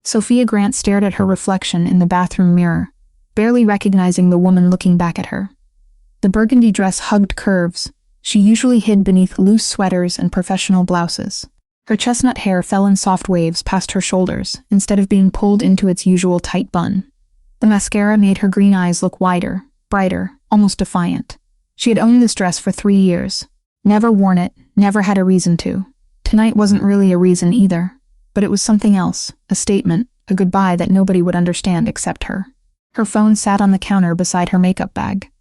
Sophia Grant stared at her reflection in the bathroom mirror, barely recognizing the woman looking back at her. The burgundy dress hugged curves she usually hid beneath loose sweaters and professional blouses. Her chestnut hair fell in soft waves past her shoulders instead of being pulled into its usual tight bun. The mascara made her green eyes look wider, brighter, almost defiant. She had owned this dress for 3 years. Never worn it, never had a reason to. Tonight wasn't really a reason either, but it was something else, a statement, a goodbye that nobody would understand except her. Her phone sat on the counter beside her makeup bag.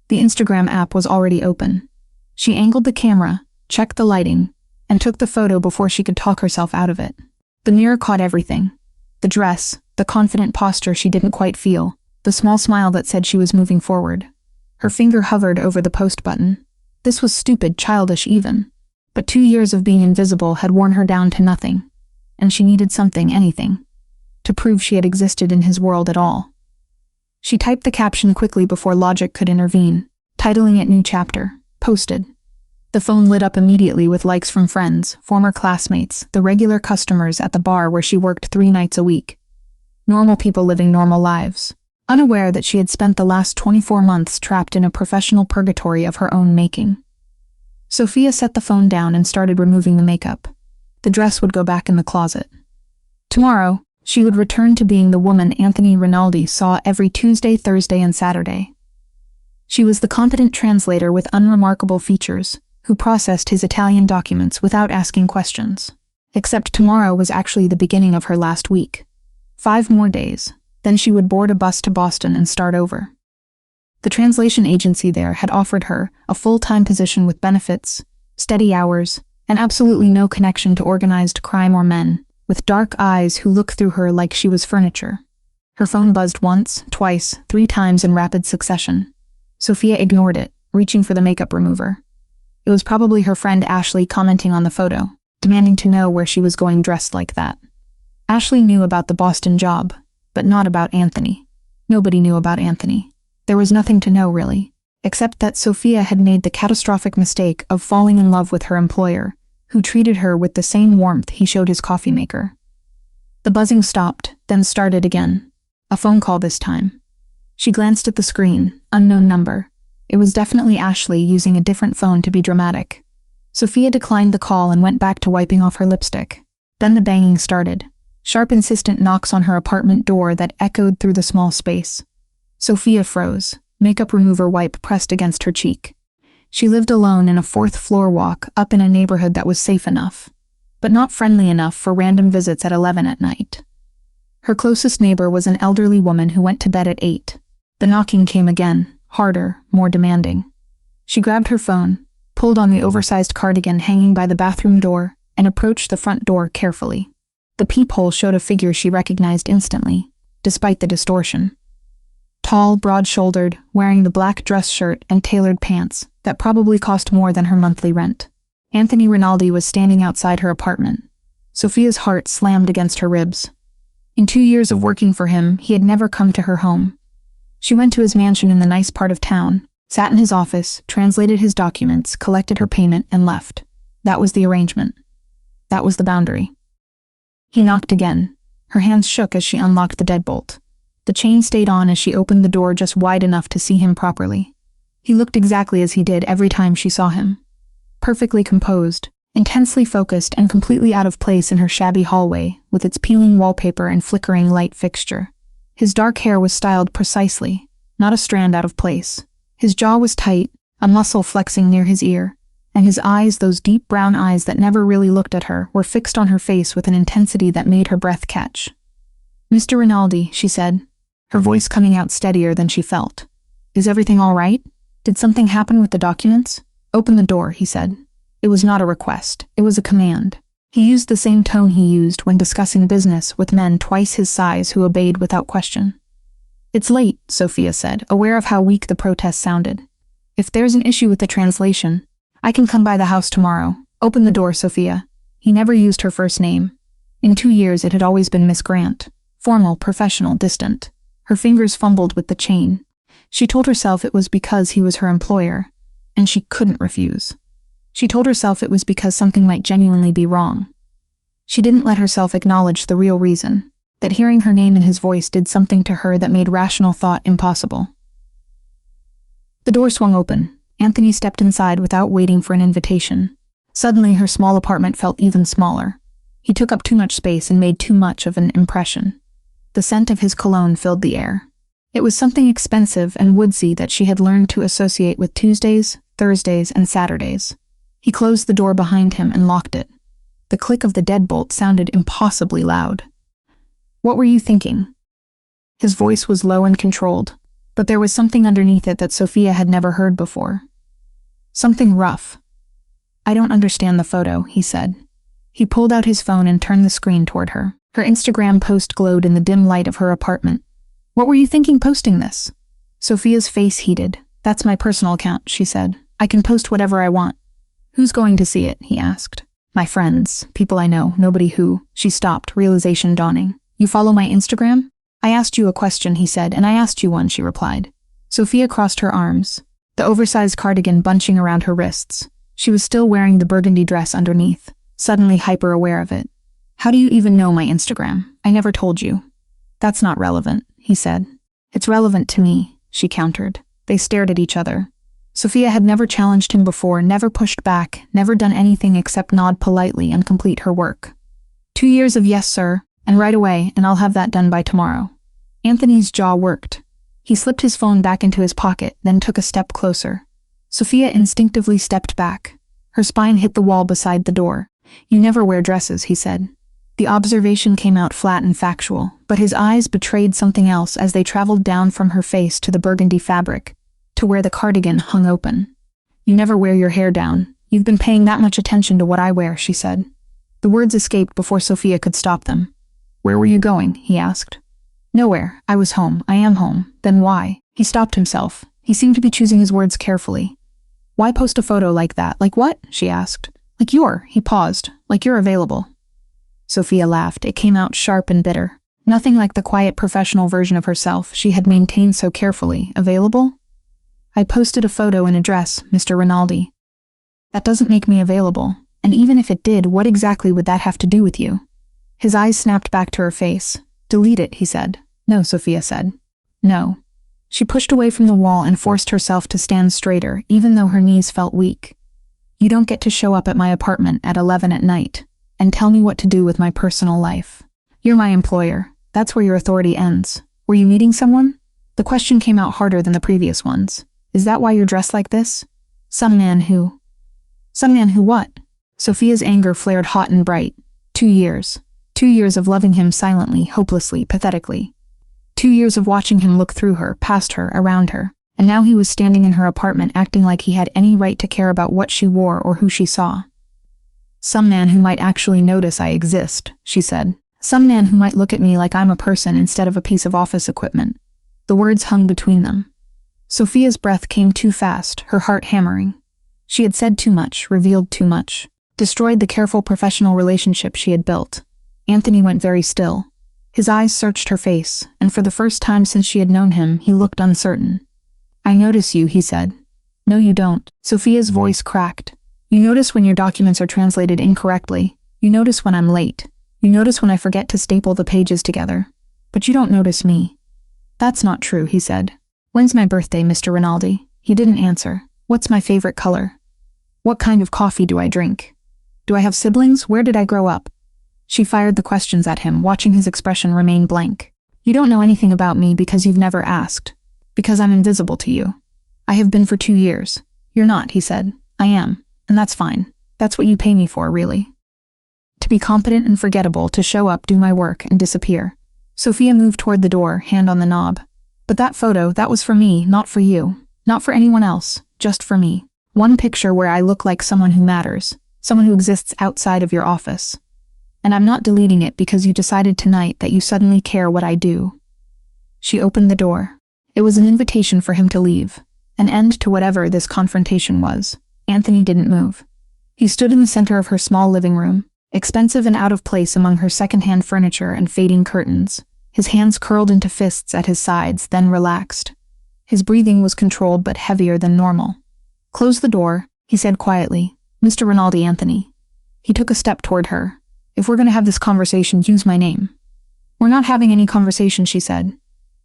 The Instagram app was already open. She angled the camera, checked the lighting, and took the photo before she could talk herself out of it. The mirror caught everything. The dress, the confident posture she didn't quite feel, the small smile that said she was moving forward. Her finger hovered over the post button. This was stupid, childish even. But 2 years of being invisible had worn her down to nothing, and she needed something, anything, to prove she had existed in his world at all. She typed the caption quickly before logic could intervene, titling it New Chapter, Posted. The phone lit up immediately with likes from friends, former classmates, the regular customers at the bar where she worked 3 nights a week. Normal people living normal lives, unaware that she had spent the last 24 months trapped in a professional purgatory of her own making. Sophia set the phone down and started removing the makeup. The dress would go back in the closet. Tomorrow, she would return to being the woman Anthony Rinaldi saw every Tuesday, Thursday, and Saturday. She was the competent translator with unremarkable features, who processed his Italian documents without asking questions. Except tomorrow was actually the beginning of her last week. 5 more days, then she would board a bus to Boston and start over. The translation agency there had offered her a full-time position with benefits, steady hours, and absolutely no connection to organized crime or men, with dark eyes who looked through her like she was furniture. Her phone buzzed once, twice, 3 times in rapid succession. Sophia ignored it, reaching for the makeup remover. It was probably her friend Ashley commenting on the photo, demanding to know where she was going dressed like that. Ashley knew about the Boston job, but not about Anthony. Nobody knew about Anthony. There was nothing to know, really, except that Sophia had made the catastrophic mistake of falling in love with her employer, who treated her with the same warmth he showed his coffee maker. The buzzing stopped, then started again. A phone call this time. She glanced at the screen, unknown number. It was definitely Ashley using a different phone to be dramatic. Sophia declined the call and went back to wiping off her lipstick. Then the banging started. Sharp, insistent knocks on her apartment door that echoed through the small space. Sophia froze, makeup remover wipe pressed against her cheek. She lived alone in a 4th floor walk up in a neighborhood that was safe enough, but not friendly enough for random visits at 11 at night. Her closest neighbor was an elderly woman who went to bed at 8. The knocking came again, harder, more demanding. She grabbed her phone, pulled on the oversized cardigan hanging by the bathroom door, and approached the front door carefully. The peephole showed a figure she recognized instantly, despite the distortion. Tall, broad-shouldered, wearing the black dress shirt and tailored pants that probably cost more than her monthly rent. Anthony Rinaldi was standing outside her apartment. Sophia's heart slammed against her ribs. In 2 years of working for him, he had never come to her home. She went to his mansion in the nice part of town, sat in his office, translated his documents, collected her payment, and left. That was the arrangement. That was the boundary. He knocked again. Her hands shook as she unlocked the deadbolt. The chain stayed on as she opened the door just wide enough to see him properly. He looked exactly as he did every time she saw him. Perfectly composed, intensely focused, and completely out of place in her shabby hallway, with its peeling wallpaper and flickering light fixture. His dark hair was styled precisely, not a strand out of place. His jaw was tight, a muscle flexing near his ear, and his eyes, those deep brown eyes that never really looked at her, were fixed on her face with an intensity that made her breath catch. "Mr. Rinaldi," she said, her voice coming out steadier than she felt. "Is everything all right? Did something happen with the documents?" "Open the door," he said. It was not a request, it was a command. He used the same tone he used when discussing business with men twice his size who obeyed without question. "It's late," Sophia said, aware of how weak the protest sounded. "If there's an issue with the translation, I can come by the house tomorrow." "Open the door, Sophia." He never used her first name. In 2 years it had always been Miss Grant. Formal, professional, distant. Her fingers fumbled with the chain. She told herself it was because he was her employer, and she couldn't refuse. She told herself it was because something might genuinely be wrong. She didn't let herself acknowledge the real reason. that hearing her name and his voice did something to her that made rational thought impossible. The door swung open. Anthony stepped inside without waiting for an invitation. Suddenly, her small apartment felt even smaller. He took up too much space and made too much of an impression. The scent of his cologne filled the air. It was something expensive and woodsy that she had learned to associate with Tuesdays, Thursdays, and Saturdays. He closed the door behind him and locked it. The click of the deadbolt sounded impossibly loud. "What were you thinking?" His voice was low and controlled, but there was something underneath it that Sophia had never heard before. Something rough. "I don't understand the photo," he said. He pulled out his phone and turned the screen toward her. Her Instagram post glowed in the dim light of her apartment. "What were you thinking posting this?" Sophia's face heated. "That's my personal account," she said. "I can post whatever I want." "Who's going to see it?" he asked. "My friends, people I know, nobody who." She stopped, realization dawning. "You follow my Instagram?" "I asked you a question," he said, "and I asked you one," she replied. Sophia crossed her arms, the oversized cardigan bunching around her wrists. She was still wearing the burgundy dress underneath, suddenly hyper-aware of it. "How do you even know my Instagram? I never told you." "That's not relevant," he said. "It's relevant to me," she countered. They stared at each other. Sophia had never challenged him before, never pushed back, never done anything except nod politely and complete her work. 2 years of "yes, sir," and right away, and I'll have that done by tomorrow. Anthony's jaw worked. He slipped his phone back into his pocket, then took a step closer. Sophia instinctively stepped back. Her spine hit the wall beside the door. "You never wear dresses," he said. The observation came out flat and factual, but his eyes betrayed something else as they traveled down from her face to the burgundy fabric, to where the cardigan hung open. "You never wear your hair down. You've been paying that much attention to what I wear," she said. The words escaped before Sophia could stop them. "Where were you going?" he asked. "Nowhere. I was home. I am home." "Then why?" He stopped himself. He seemed to be choosing his words carefully. "Why post a photo like that?" "Like what?" she asked. "Like he paused. "Like you're available." Sophia laughed. It came out sharp and bitter. Nothing like the quiet professional version of herself she had maintained so carefully. "Available?" "I posted a photo in a dress, Mr. Rinaldi." "That doesn't make me available. And even if it did, what exactly would that have to do with you?" His eyes snapped back to her face. "Delete it," he said. "No," Sophia said. "No." She pushed away from the wall and forced herself to stand straighter, even though her knees felt weak. "You don't get to show up at my apartment at 11 at night and tell me what to do with my personal life. You're my employer. That's where your authority ends. Were you meeting someone?" The question came out harder than the previous ones. "Is that why you're dressed like this?" Some man who what?" Sophia's anger flared hot and bright. 2 years. 2 years of loving him silently, hopelessly, pathetically. 2 years of watching him look through her, past her, around her. And now he was standing in her apartment acting like he had any right to care about what she wore or who she saw. "Some man who might actually notice I exist," she said. "Some man who might look at me like I'm a person instead of a piece of office equipment." The words hung between them. Sophia's breath came too fast, her heart hammering. She had said too much, revealed too much, destroyed the careful professional relationship she had built. Anthony went very still. His eyes searched her face, and for the first time since she had known him, he looked uncertain. "I notice you," he said. "No, you don't." Sophia's voice cracked. "You notice when your documents are translated incorrectly. You notice when I'm late. You notice when I forget to staple the pages together. But you don't notice me." "That's not true," he said. "When's my birthday, Mr. Rinaldi?" He didn't answer. "What's my favorite color? What kind of coffee do I drink? Do I have siblings? Where did I grow up?" She fired the questions at him, watching his expression remain blank. "You don't know anything about me because you've never asked. Because I'm invisible to you. I have been for 2 years. You're not," he said. "I am. And that's fine. That's what you pay me for, really. To be competent and forgettable, to show up, do my work, and disappear." Sophia moved toward the door, hand on the knob. "But that photo, that was for me, not for you. Not for anyone else, just for me. One picture where I look like someone who matters, someone who exists outside of your office. And I'm not deleting it because you decided tonight that you suddenly care what I do." She opened the door. It was an invitation for him to leave, an end to whatever this confrontation was. Anthony didn't move. He stood in the center of her small living room, expensive and out of place among her second-hand furniture and fading curtains. His hands curled into fists at his sides, then relaxed. His breathing was controlled but heavier than normal. "Close the door," he said quietly. "Mr. Rinaldi, Anthony." He took a step toward her. "If we're going to have this conversation, use my name." We're not having any conversation, she said.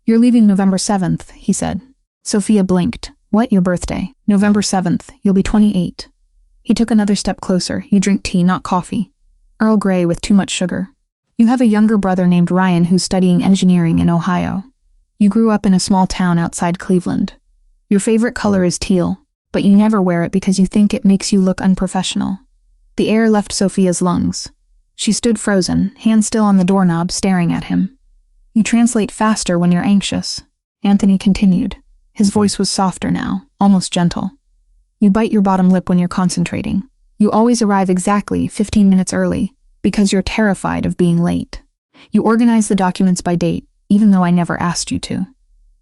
You're leaving November 7th, he said. Sophia blinked. What, your birthday? November 7th, you'll be 28. He took another step closer. You drink tea, not coffee. Earl Grey with too much sugar. You have a younger brother named Ryan who's studying engineering in Ohio. You grew up in a small town outside Cleveland. Your favorite color is teal, but you never wear it because you think it makes you look unprofessional. The air left Sophia's lungs. She stood frozen, hand still on the doorknob, staring at him. You translate faster when you're anxious, Anthony continued. His voice was softer now, almost gentle. You bite your bottom lip when you're concentrating. You always arrive exactly 15 minutes early, because you're terrified of being late. You organize the documents by date, even though I never asked you to.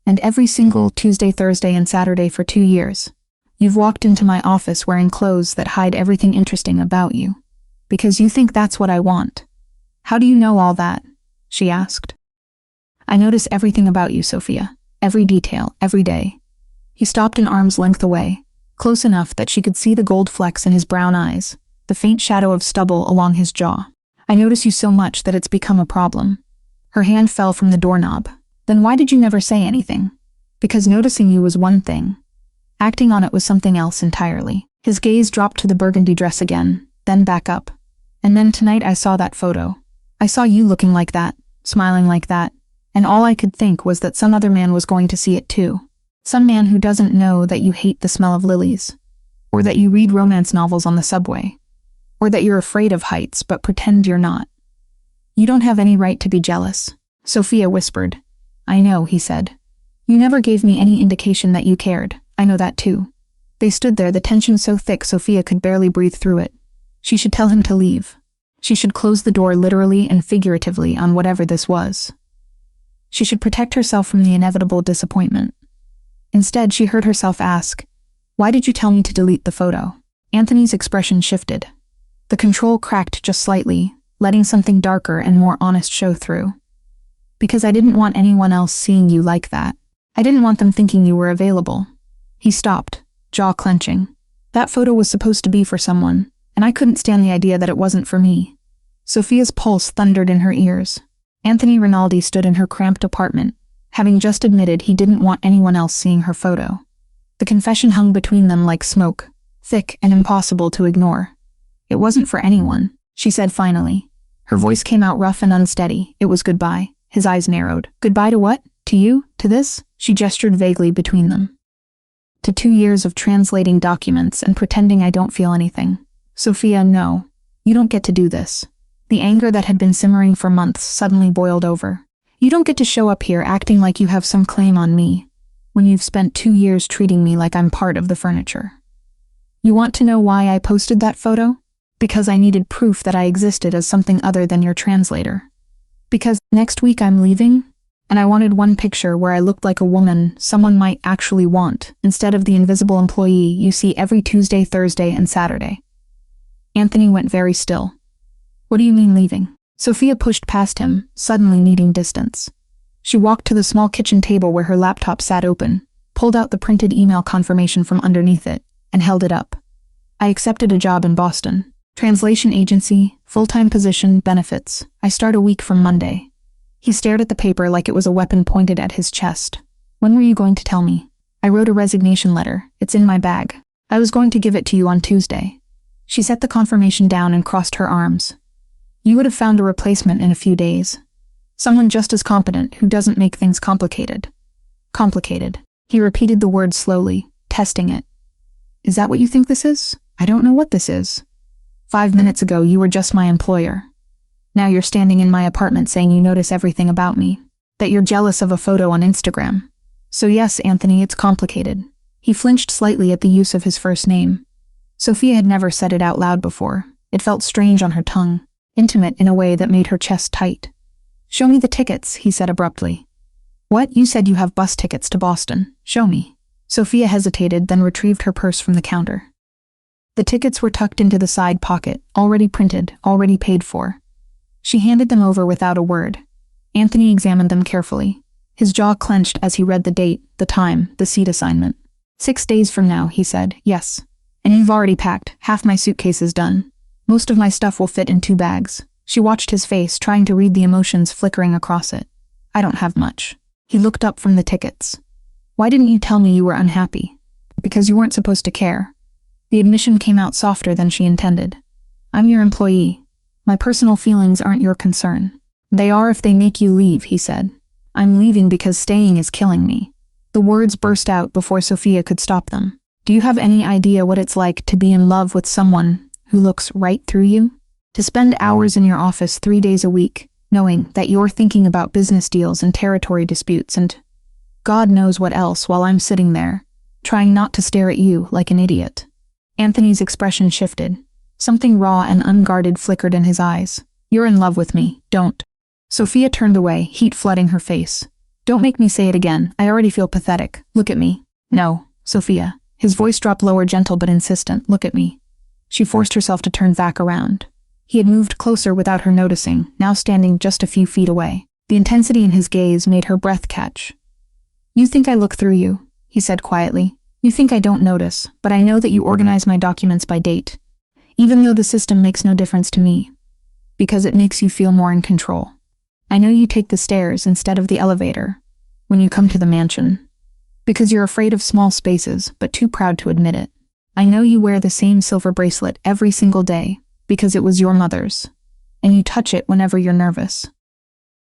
And every single Tuesday, Thursday, and Saturday for 2 years, you've walked into my office wearing clothes that hide everything interesting about you. Because you think that's what I want. How do you know all that? She asked. I notice everything about you, Sophia. Every detail, every day. He stopped an arm's length away, close enough that she could see the gold flecks in his brown eyes, the faint shadow of stubble along his jaw. I notice you so much that it's become a problem. Her hand fell from the doorknob. Then why did you never say anything? Because noticing you was one thing. Acting on it was something else entirely. His gaze dropped to the burgundy dress again, then back up. And then tonight I saw that photo. I saw you looking like that, smiling like that, and all I could think was that some other man was going to see it too. Some man who doesn't know that you hate the smell of lilies, or that you read romance novels on the subway, or that you're afraid of heights but pretend you're not. You don't have any right to be jealous, Sophia whispered. I know, he said. You never gave me any indication that you cared. I know that too. They stood there, the tension so thick Sophia could barely breathe through it. She should tell him to leave. She should close the door literally and figuratively on whatever this was. She should protect herself from the inevitable disappointment. Instead, she heard herself ask, why did you tell me to delete the photo? Anthony's expression shifted. The control cracked just slightly, letting something darker and more honest show through. Because I didn't want anyone else seeing you like that. I didn't want them thinking you were available. He stopped, jaw clenching. That photo was supposed to be for someone, and I couldn't stand the idea that it wasn't for me. Sophia's pulse thundered in her ears. Anthony Rinaldi stood in her cramped apartment, having just admitted he didn't want anyone else seeing her photo. The confession hung between them like smoke, thick and impossible to ignore. It wasn't for anyone, she said finally. Her voice came out rough and unsteady. It was goodbye. His eyes narrowed. Goodbye to what? To you? To this? She gestured vaguely between them. To 2 years of translating documents and pretending I don't feel anything. Sophia, no. You don't get to do this. The anger that had been simmering for months suddenly boiled over. You don't get to show up here acting like you have some claim on me, when you've spent 2 years treating me like I'm part of the furniture. You want to know why I posted that photo? Because I needed proof that I existed as something other than your translator. Because next week I'm leaving, and I wanted one picture where I looked like a woman someone might actually want, instead of the invisible employee you see every Tuesday, Thursday, and Saturday. Anthony went very still. What do you mean leaving? Sophia pushed past him, suddenly needing distance. She walked to the small kitchen table where her laptop sat open, pulled out the printed email confirmation from underneath it, and held it up. I accepted a job in Boston. Translation agency, full-time position, benefits. I start a week from Monday. He stared at the paper like it was a weapon pointed at his chest. When were you going to tell me? I wrote a resignation letter. It's in my bag. I was going to give it to you on Tuesday. She set the confirmation down and crossed her arms. You would have found a replacement in a few days. Someone just as competent who doesn't make things complicated. Complicated. He repeated the word slowly, testing it. Is that what you think this is? I don't know what this is. 5 minutes ago you were just my employer. Now you're standing in my apartment saying you notice everything about me. That you're jealous of a photo on Instagram. So yes, Anthony, it's complicated. He flinched slightly at the use of his first name. Sophia had never said it out loud before. It felt strange on her tongue. Intimate in a way that made her chest tight. Show me the tickets, he said abruptly. What? You said you have bus tickets to Boston. Show me. Sophia hesitated, then retrieved her purse from the counter. The tickets were tucked into the side pocket, already printed, already paid for. She handed them over without a word. Anthony examined them carefully. His jaw clenched as he read the date, the time, the seat assignment. 6 days from now, he said. Yes. And you've already packed. Half my suitcase is done. Most of my stuff will fit in 2 bags. She watched his face, trying to read the emotions flickering across it. I don't have much. He looked up from the tickets. Why didn't you tell me you were unhappy? Because you weren't supposed to care. The admission came out softer than she intended. I'm your employee. My personal feelings aren't your concern. They are if they make you leave, he said. I'm leaving because staying is killing me. The words burst out before Sophia could stop them. Do you have any idea what it's like to be in love with someone who looks right through you? To spend hours in your office 3 days a week, knowing that you're thinking about business deals and territory disputes and God knows what else while I'm sitting there, trying not to stare at you like an idiot. Anthony's expression shifted. Something raw and unguarded flickered in his eyes. You're in love with me, don't. Sophia turned away, heat flooding her face. Don't make me say it again, I already feel pathetic. Look at me. No, Sophia. His voice dropped lower, gentle but insistent. Look at me. She forced herself to turn back around. He had moved closer without her noticing, now standing just a few feet away. The intensity in his gaze made her breath catch. You think I look through you, he said quietly. You think I don't notice, but I know that you organize my documents by date. Even though the system makes no difference to me. Because it makes you feel more in control. I know you take the stairs instead of the elevator when you come to the mansion. Because you're afraid of small spaces, but too proud to admit it. I know you wear the same silver bracelet every single day, because it was your mother's. And you touch it whenever you're nervous.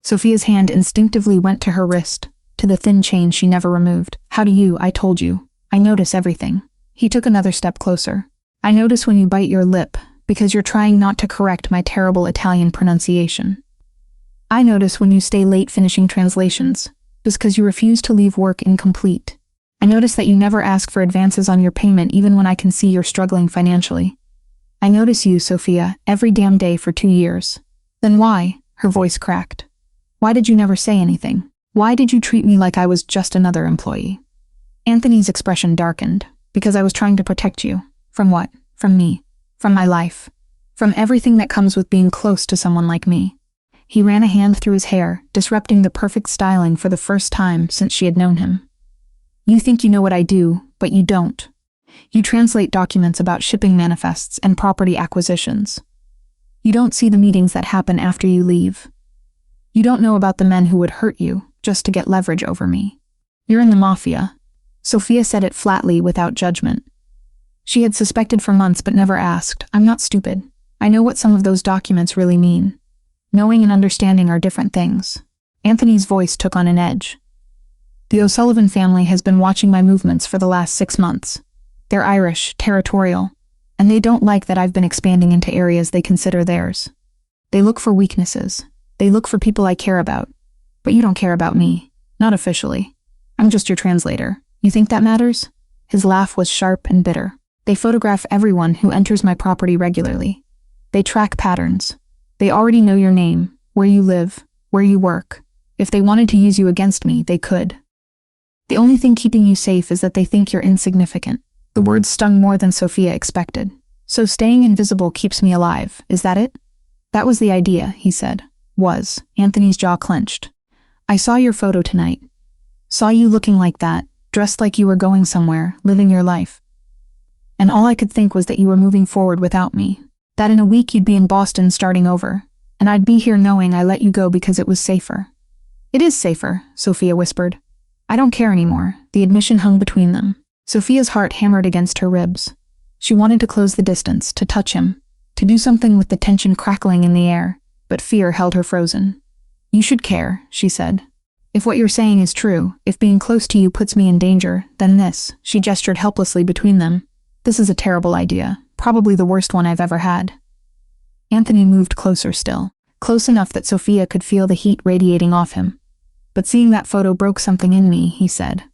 Sophia's hand instinctively went to her wrist, to the thin chain she never removed. How do you? I told you. I notice everything. He took another step closer. I notice when you bite your lip, because you're trying not to correct my terrible Italian pronunciation. I notice when you stay late finishing translations, just because you refuse to leave work incomplete. I notice that you never ask for advances on your payment even when I can see you're struggling financially. I notice you, Sophia, every damn day for 2 years. Then why? Her voice cracked. Why did you never say anything? Why did you treat me like I was just another employee? Anthony's expression darkened. Because I was trying to protect you. From what? From me. From my life. From everything that comes with being close to someone like me. He ran a hand through his hair, disrupting the perfect styling for the first time since she had known him. You think you know what I do, but you don't. You translate documents about shipping manifests and property acquisitions. You don't see the meetings that happen after you leave. You don't know about the men who would hurt you just to get leverage over me. You're in the Mafia. Sophia said it flatly without judgment. She had suspected for months but never asked. I'm not stupid. I know what some of those documents really mean. Knowing and understanding are different things. Anthony's voice took on an edge. The O'Sullivan family has been watching my movements for the last 6 months. They're Irish, territorial, and they don't like that I've been expanding into areas they consider theirs. They look for weaknesses. They look for people I care about. But you don't care about me. Not officially. I'm just your translator. You think that matters? His laugh was sharp and bitter. They photograph everyone who enters my property regularly. They track patterns. They already know your name, where you live, where you work. If they wanted to use you against me, they could. The only thing keeping you safe is that they think you're insignificant. The words stung more than Sophia expected. So staying invisible keeps me alive, is that it? That was the idea, he said. Was. Anthony's jaw clenched. I saw your photo tonight. Saw you looking like that, dressed like you were going somewhere, living your life. And all I could think was that you were moving forward without me. That in a week you'd be in Boston starting over, and I'd be here knowing I let you go because it was safer. It is safer, Sophia whispered. I don't care anymore. The admission hung between them. Sophia's heart hammered against her ribs. She wanted to close the distance, to touch him, to do something with the tension crackling in the air, but fear held her frozen. You should care, she said. If what you're saying is true, if being close to you puts me in danger, then this, she gestured helplessly between them. This is a terrible idea. Probably the worst one I've ever had. Anthony moved closer still, close enough that Sophia could feel the heat radiating off him. But seeing that photo broke something in me, he said.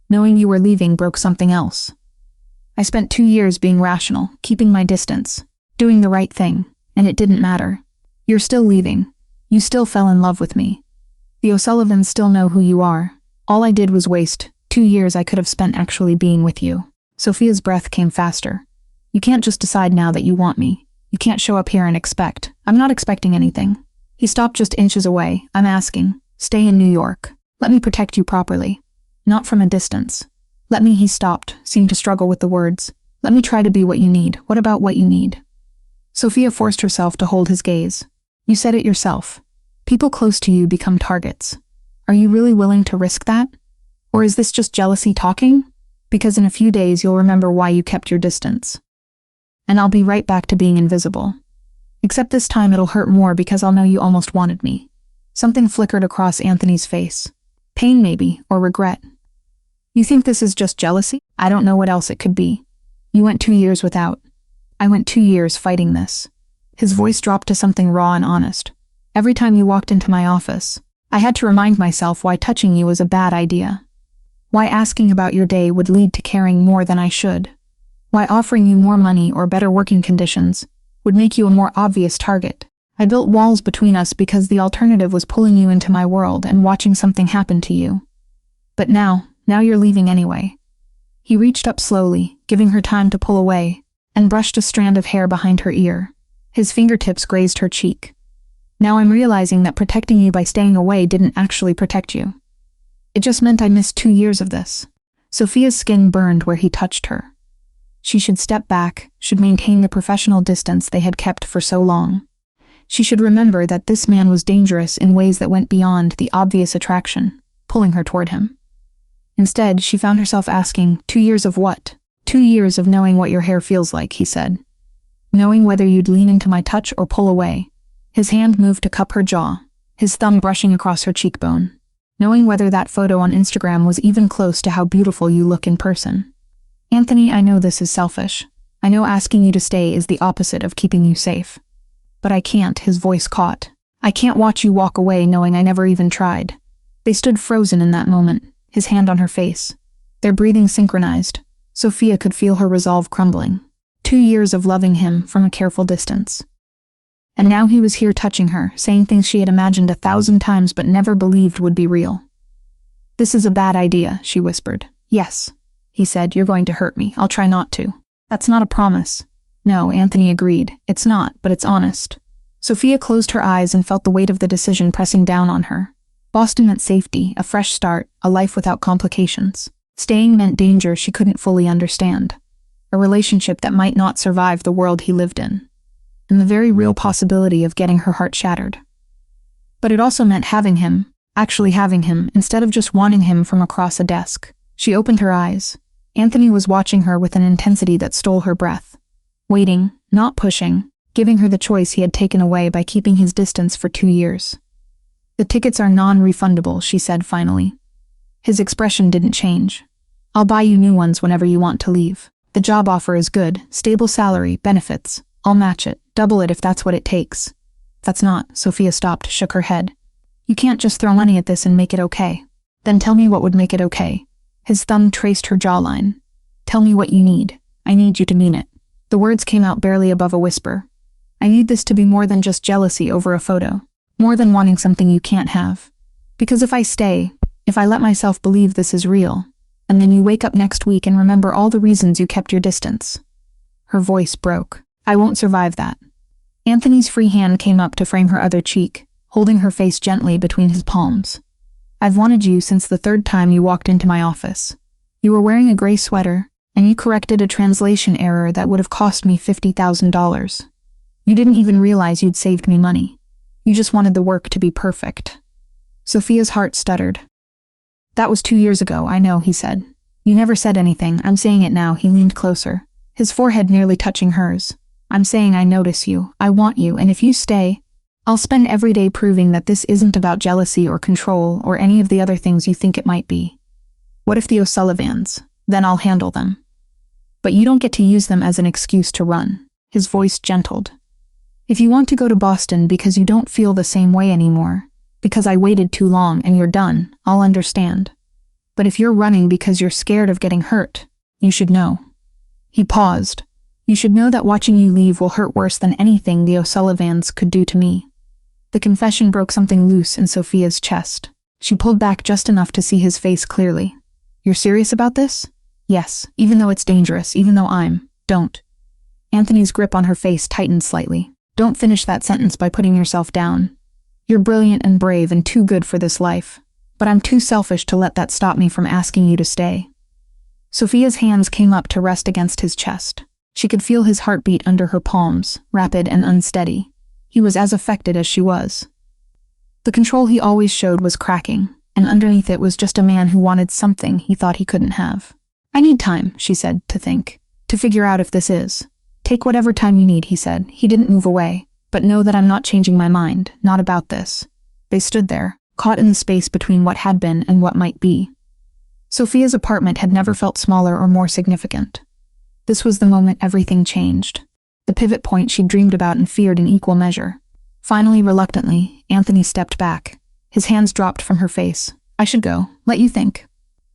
Knowing you were leaving broke something else. I spent 2 years being rational, keeping my distance, doing the right thing, and it didn't matter. You're still leaving. You still fell in love with me. The O'Sullivans still know who you are. All I did was waste 2 years I could have spent actually being with you. Sophia's breath came faster. You can't just decide now that you want me. You can't show up here and expect. I'm not expecting anything. He stopped just inches away. I'm asking. Stay in New York. Let me protect you properly. Not from a distance. Let me, he stopped, seemed to struggle with the words. Let me try to be what you need. What about what you need? Sophia forced herself to hold his gaze. You said it yourself. People close to you become targets. Are you really willing to risk that? Or is this just jealousy talking? Because in a few days you'll remember why you kept your distance. And I'll be right back to being invisible. Except this time it'll hurt more because I'll know you almost wanted me. Something flickered across Anthony's face. Pain maybe, or regret. You think this is just jealousy? I don't know what else it could be. You went 2 years without. I went 2 years fighting this. His voice dropped to something raw and honest. Every time you walked into my office, I had to remind myself why touching you was a bad idea. Why asking about your day would lead to caring more than I should. Why offering you more money or better working conditions would make you a more obvious target. I built walls between us because the alternative was pulling you into my world and watching something happen to you. But now you're leaving anyway. He reached up slowly, giving her time to pull away, and brushed a strand of hair behind her ear. His fingertips grazed her cheek. Now I'm realizing that protecting you by staying away didn't actually protect you. It just meant I missed 2 years of this. Sophia's skin burned where he touched her. She should step back, should maintain the professional distance they had kept for so long. She should remember that this man was dangerous in ways that went beyond the obvious attraction, pulling her toward him. Instead, she found herself asking, 2 years of what? 2 years of knowing what your hair feels like, he said. Knowing whether you'd lean into my touch or pull away. His hand moved to cup her jaw, his thumb brushing across her cheekbone. Knowing whether that photo on Instagram was even close to how beautiful you look in person. Anthony, I know this is selfish. I know asking you to stay is the opposite of keeping you safe. But I can't, his voice caught. I can't watch you walk away knowing I never even tried. They stood frozen in that moment, his hand on her face. Their breathing synchronized. Sophia could feel her resolve crumbling. 2 years of loving him from a careful distance. And now he was here touching her, saying things she had imagined 1,000 times but never believed would be real. This is a bad idea, she whispered. Yes, he said, you're going to hurt me. I'll try not to. That's not a promise. No, Anthony agreed. It's not, but it's honest. Sophia closed her eyes and felt the weight of the decision pressing down on her. Boston meant safety, a fresh start, a life without complications. Staying meant danger she couldn't fully understand. A relationship that might not survive the world he lived in. And the very real possibility of getting her heart shattered. But it also meant having him, actually having him, instead of just wanting him from across a desk. She opened her eyes. Anthony was watching her with an intensity that stole her breath. Waiting, not pushing, giving her the choice he had taken away by keeping his distance for 2 years. The tickets are non-refundable, she said finally. His expression didn't change. I'll buy you new ones whenever you want to leave. The job offer is good, stable salary, benefits. I'll match it, double it if that's what it takes. That's not, Sophia stopped, shook her head. You can't just throw money at this and make it okay. Then tell me what would make it okay. His thumb traced her jawline. Tell me what you need. I need you to mean it. The words came out barely above a whisper. I need this to be more than just jealousy over a photo. More than wanting something you can't have. Because if I stay, if I let myself believe this is real, and then you wake up next week and remember all the reasons you kept your distance. Her voice broke. I won't survive that. Anthony's free hand came up to frame her other cheek, holding her face gently between his palms. I've wanted you since the 3rd time you walked into my office. You were wearing a gray sweater, and you corrected a translation error that would have cost me $50,000. You didn't even realize you'd saved me money. You just wanted the work to be perfect. Sophia's heart stuttered. That was 2 years ago, I know, he said. You never said anything, I'm saying it now, he leaned closer, his forehead nearly touching hers. I'm saying I notice you, I want you, and if you stay, I'll spend every day proving that this isn't about jealousy or control or any of the other things you think it might be. What if the O'Sullivans? Then I'll handle them. But you don't get to use them as an excuse to run. His voice gentled. If you want to go to Boston because you don't feel the same way anymore, because I waited too long and you're done, I'll understand. But if you're running because you're scared of getting hurt, you should know. He paused. You should know that watching you leave will hurt worse than anything the O'Sullivans could do to me. The confession broke something loose in Sophia's chest. She pulled back just enough to see his face clearly. You're serious about this? Yes, even though it's dangerous, even though don't. Anthony's grip on her face tightened slightly. Don't finish that sentence by putting yourself down. You're brilliant and brave and too good for this life. But I'm too selfish to let that stop me from asking you to stay. Sophia's hands came up to rest against his chest. She could feel his heartbeat under her palms, rapid and unsteady. He was as affected as she was. The control he always showed was cracking, and underneath it was just a man who wanted something he thought he couldn't have. "I need time," she said, "to think. To figure out if this is." "Take whatever time you need," he said. He didn't move away. "But know that I'm not changing my mind, not about this." They stood there, caught in the space between what had been and what might be. Sophia's apartment had never felt smaller or more significant. This was the moment everything changed. The pivot point she'd dreamed about and feared in equal measure. Finally, reluctantly, Anthony stepped back. His hands dropped from her face. "I should go. Let you think."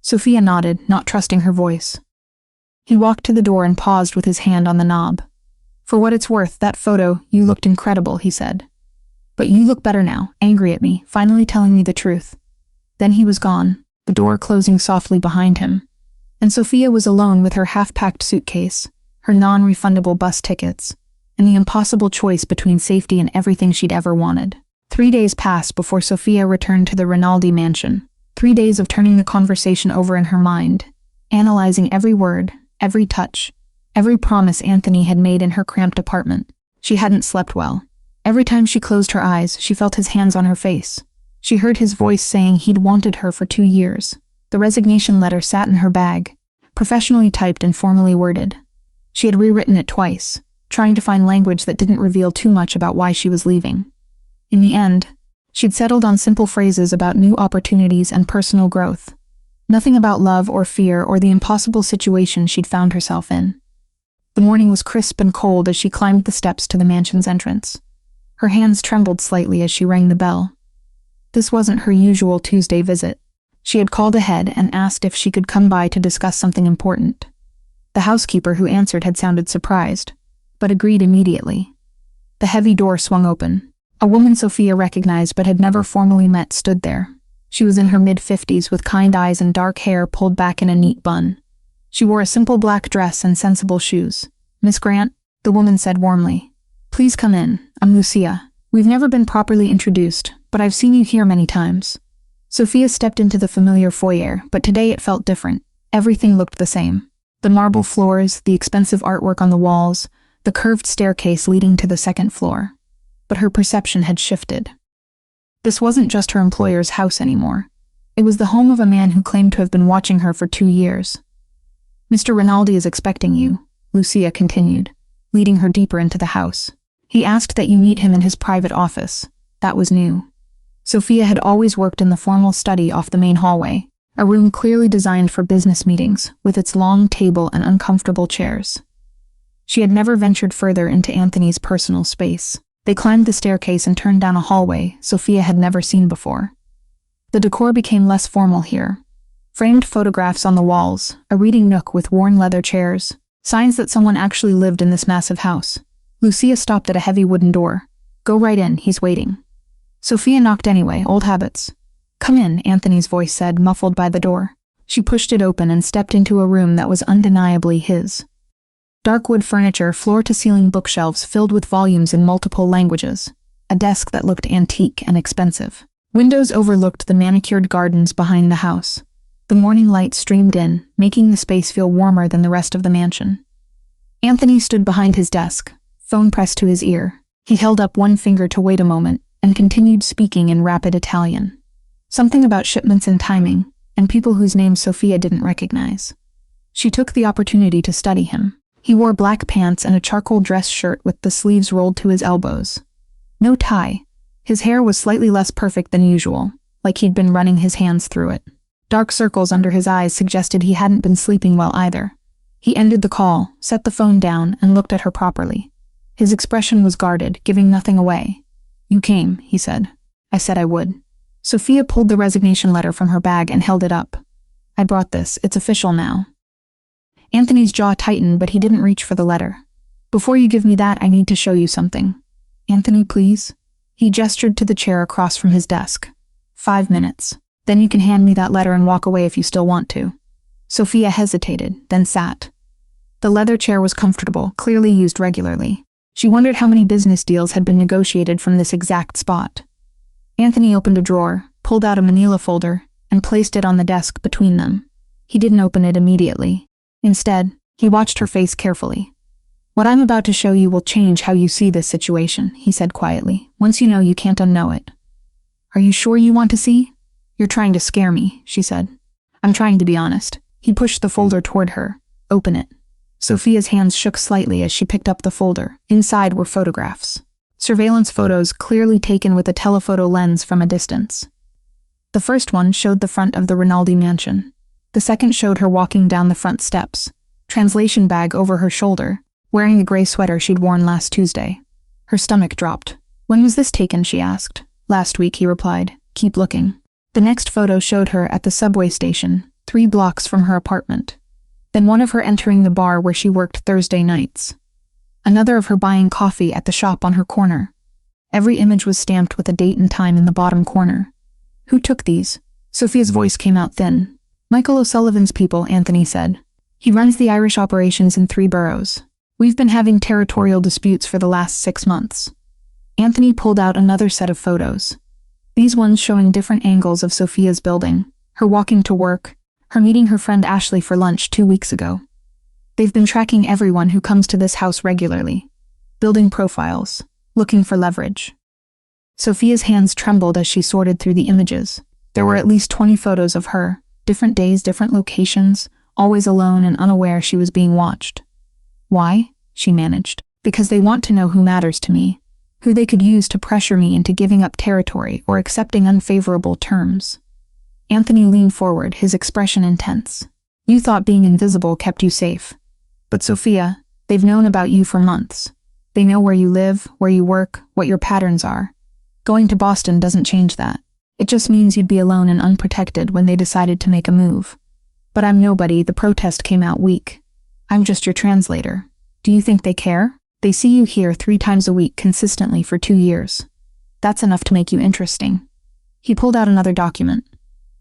Sophia nodded, not trusting her voice. He walked to the door and paused with his hand on the knob. "For what it's worth, that photo, you looked incredible," he said. "But you look better now, angry at me, finally telling me the truth." Then he was gone, the door closing softly behind him. And Sophia was alone with her half-packed suitcase, her non-refundable bus tickets, and the impossible choice between safety and everything she'd ever wanted. 3 days passed before Sophia returned to the Rinaldi mansion. 3 days of turning the conversation over in her mind, analyzing every word, every touch, every promise Anthony had made in her cramped apartment. She hadn't slept well. Every time she closed her eyes, she felt his hands on her face. She heard his voice saying he'd wanted her for 2 years. The resignation letter sat in her bag, professionally typed and formally worded. She had rewritten it twice, trying to find language that didn't reveal too much about why she was leaving. In the end, she'd settled on simple phrases about new opportunities and personal growth. Nothing about love or fear or the impossible situation she'd found herself in. The morning was crisp and cold as she climbed the steps to the mansion's entrance. Her hands trembled slightly as she rang the bell. This wasn't her usual Tuesday visit. She had called ahead and asked if she could come by to discuss something important. The housekeeper who answered had sounded surprised, but agreed immediately. The heavy door swung open. A woman Sophia recognized but had never formally met stood there. She was in her mid-50s with kind eyes and dark hair pulled back in a neat bun. She wore a simple black dress and sensible shoes. "Miss Grant," the woman said warmly. "Please come in. I'm Lucia. We've never been properly introduced, but I've seen you here many times." Sophia stepped into the familiar foyer, but today it felt different. Everything looked the same. The marble floors, the expensive artwork on the walls, the curved staircase leading to the second floor. But her perception had shifted. This wasn't just her employer's house anymore. It was the home of a man who claimed to have been watching her for 2 years. "Mr. Rinaldi is expecting you," Lucia continued, leading her deeper into the house. "He asked that you meet him in his private office." That was new. Sophia had always worked in the formal study off the main hallway, a room clearly designed for business meetings, with its long table and uncomfortable chairs. She had never ventured further into Anthony's personal space. They climbed the staircase and turned down a hallway Sophia had never seen before. The decor became less formal here. Framed photographs on the walls, a reading nook with worn leather chairs, signs that someone actually lived in this massive house. Lucia stopped at a heavy wooden door. "Go right in, he's waiting." Sophia knocked anyway, old habits. "Come in," Anthony's voice said, muffled by the door. She pushed it open and stepped into a room that was undeniably his. Dark wood furniture, floor-to-ceiling bookshelves filled with volumes in multiple languages, a desk that looked antique and expensive. Windows overlooked the manicured gardens behind the house. The morning light streamed in, making the space feel warmer than the rest of the mansion. Anthony stood behind his desk, phone pressed to his ear. He held up one finger to wait a moment, and continued speaking in rapid Italian. Something about shipments and timing, and people whose names Sophia didn't recognize. She took the opportunity to study him. He wore black pants and a charcoal dress shirt with the sleeves rolled to his elbows. No tie. His hair was slightly less perfect than usual, like he'd been running his hands through it. Dark circles under his eyes suggested he hadn't been sleeping well either. He ended the call, set the phone down, and looked at her properly. His expression was guarded, giving nothing away. "You came," he said. "I said I would." Sophia pulled the resignation letter from her bag and held it up. "I brought this. It's official now." Anthony's jaw tightened, but he didn't reach for the letter. "Before you give me that, I need to show you something." "Anthony, please?" He gestured to the chair across from his desk. 5 minutes. Then you can hand me that letter and walk away if you still want to." Sophia hesitated, then sat. The leather chair was comfortable, clearly used regularly. She wondered how many business deals had been negotiated from this exact spot. Anthony opened a drawer, pulled out a manila folder, and placed it on the desk between them. He didn't open it immediately. Instead, he watched her face carefully. What I'm about to show you will change how you see this situation, he said quietly. Once you know, you can't unknow it. Are you sure you want to see? You're trying to scare me, she said. I'm trying to be honest. He pushed the folder toward her. Open it. Sophia's hands shook slightly as she picked up the folder. Inside were photographs. Surveillance photos clearly taken with a telephoto lens from a distance. The first one showed the front of the Rinaldi mansion. The second showed her walking down the front steps, translation bag over her shoulder, wearing the gray sweater she'd worn last Tuesday. Her stomach dropped. When was this taken, she asked. Last week, he replied. Keep looking. The next photo showed her at the subway station, 3 blocks from her apartment. Then one of her entering the bar where she worked Thursday nights. Another of her buying coffee at the shop on her corner. Every image was stamped with a date and time in the bottom corner. Who took these? Sophia's voice came out thin. Michael O'Sullivan's people, Anthony said. He runs the Irish operations in 3 boroughs. We've been having territorial disputes for the last 6 months. Anthony pulled out another set of photos. These ones showing different angles of Sophia's building, her walking to work, her meeting her friend Ashley for lunch 2 weeks ago. They've been tracking everyone who comes to this house regularly, building profiles, looking for leverage. Sophia's hands trembled as she sorted through the images. There were at least 20 photos of her, different days, different locations, always alone and unaware she was being watched. Why? She managed. Because they want to know who matters to me, who they could use to pressure me into giving up territory or accepting unfavorable terms. Anthony leaned forward, his expression intense. You thought being invisible kept you safe. But Sophia, they've known about you for months. They know where you live, where you work, what your patterns are. Going to Boston doesn't change that. It just means you'd be alone and unprotected when they decided to make a move. But I'm nobody, the protest came out weak. I'm just your translator. Do you think they care? They see you here 3 times a week consistently for 2 years. That's enough to make you interesting. He pulled out another document.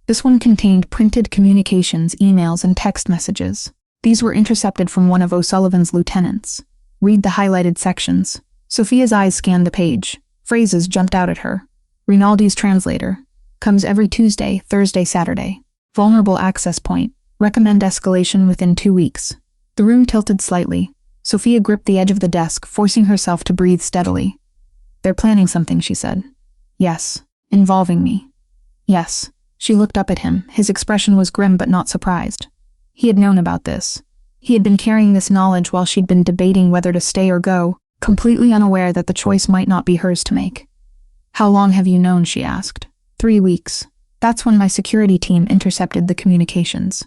This one contained printed communications, emails, and text messages. These were intercepted from one of O'Sullivan's lieutenants. Read the highlighted sections. Sophia's eyes scanned the page. Phrases jumped out at her. Rinaldi's translator. Comes every Tuesday, Thursday, Saturday. Vulnerable access point. Recommend escalation within 2 weeks. The room tilted slightly. Sophia gripped the edge of the desk, forcing herself to breathe steadily. They're planning something, she said. Yes. Involving me. Yes. She looked up at him. His expression was grim but not surprised. He had known about this. He had been carrying this knowledge while she'd been debating whether to stay or go, completely unaware that the choice might not be hers to make. How long have you known, she asked. 3 weeks. That's when my security team intercepted the communications.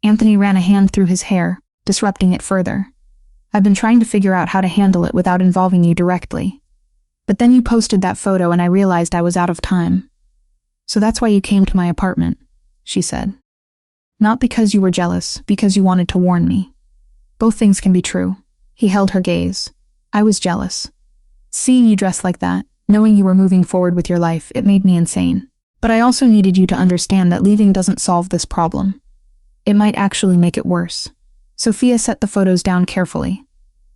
Anthony ran a hand through his hair, disrupting it further. I've been trying to figure out how to handle it without involving you directly. But then you posted that photo and I realized I was out of time. So that's why you came to my apartment, she said. Not because you were jealous, because you wanted to warn me. Both things can be true. He held her gaze. I was jealous. Seeing you dressed like that, knowing you were moving forward with your life, it made me insane. But I also needed you to understand that leaving doesn't solve this problem. It might actually make it worse. Sophia set the photos down carefully.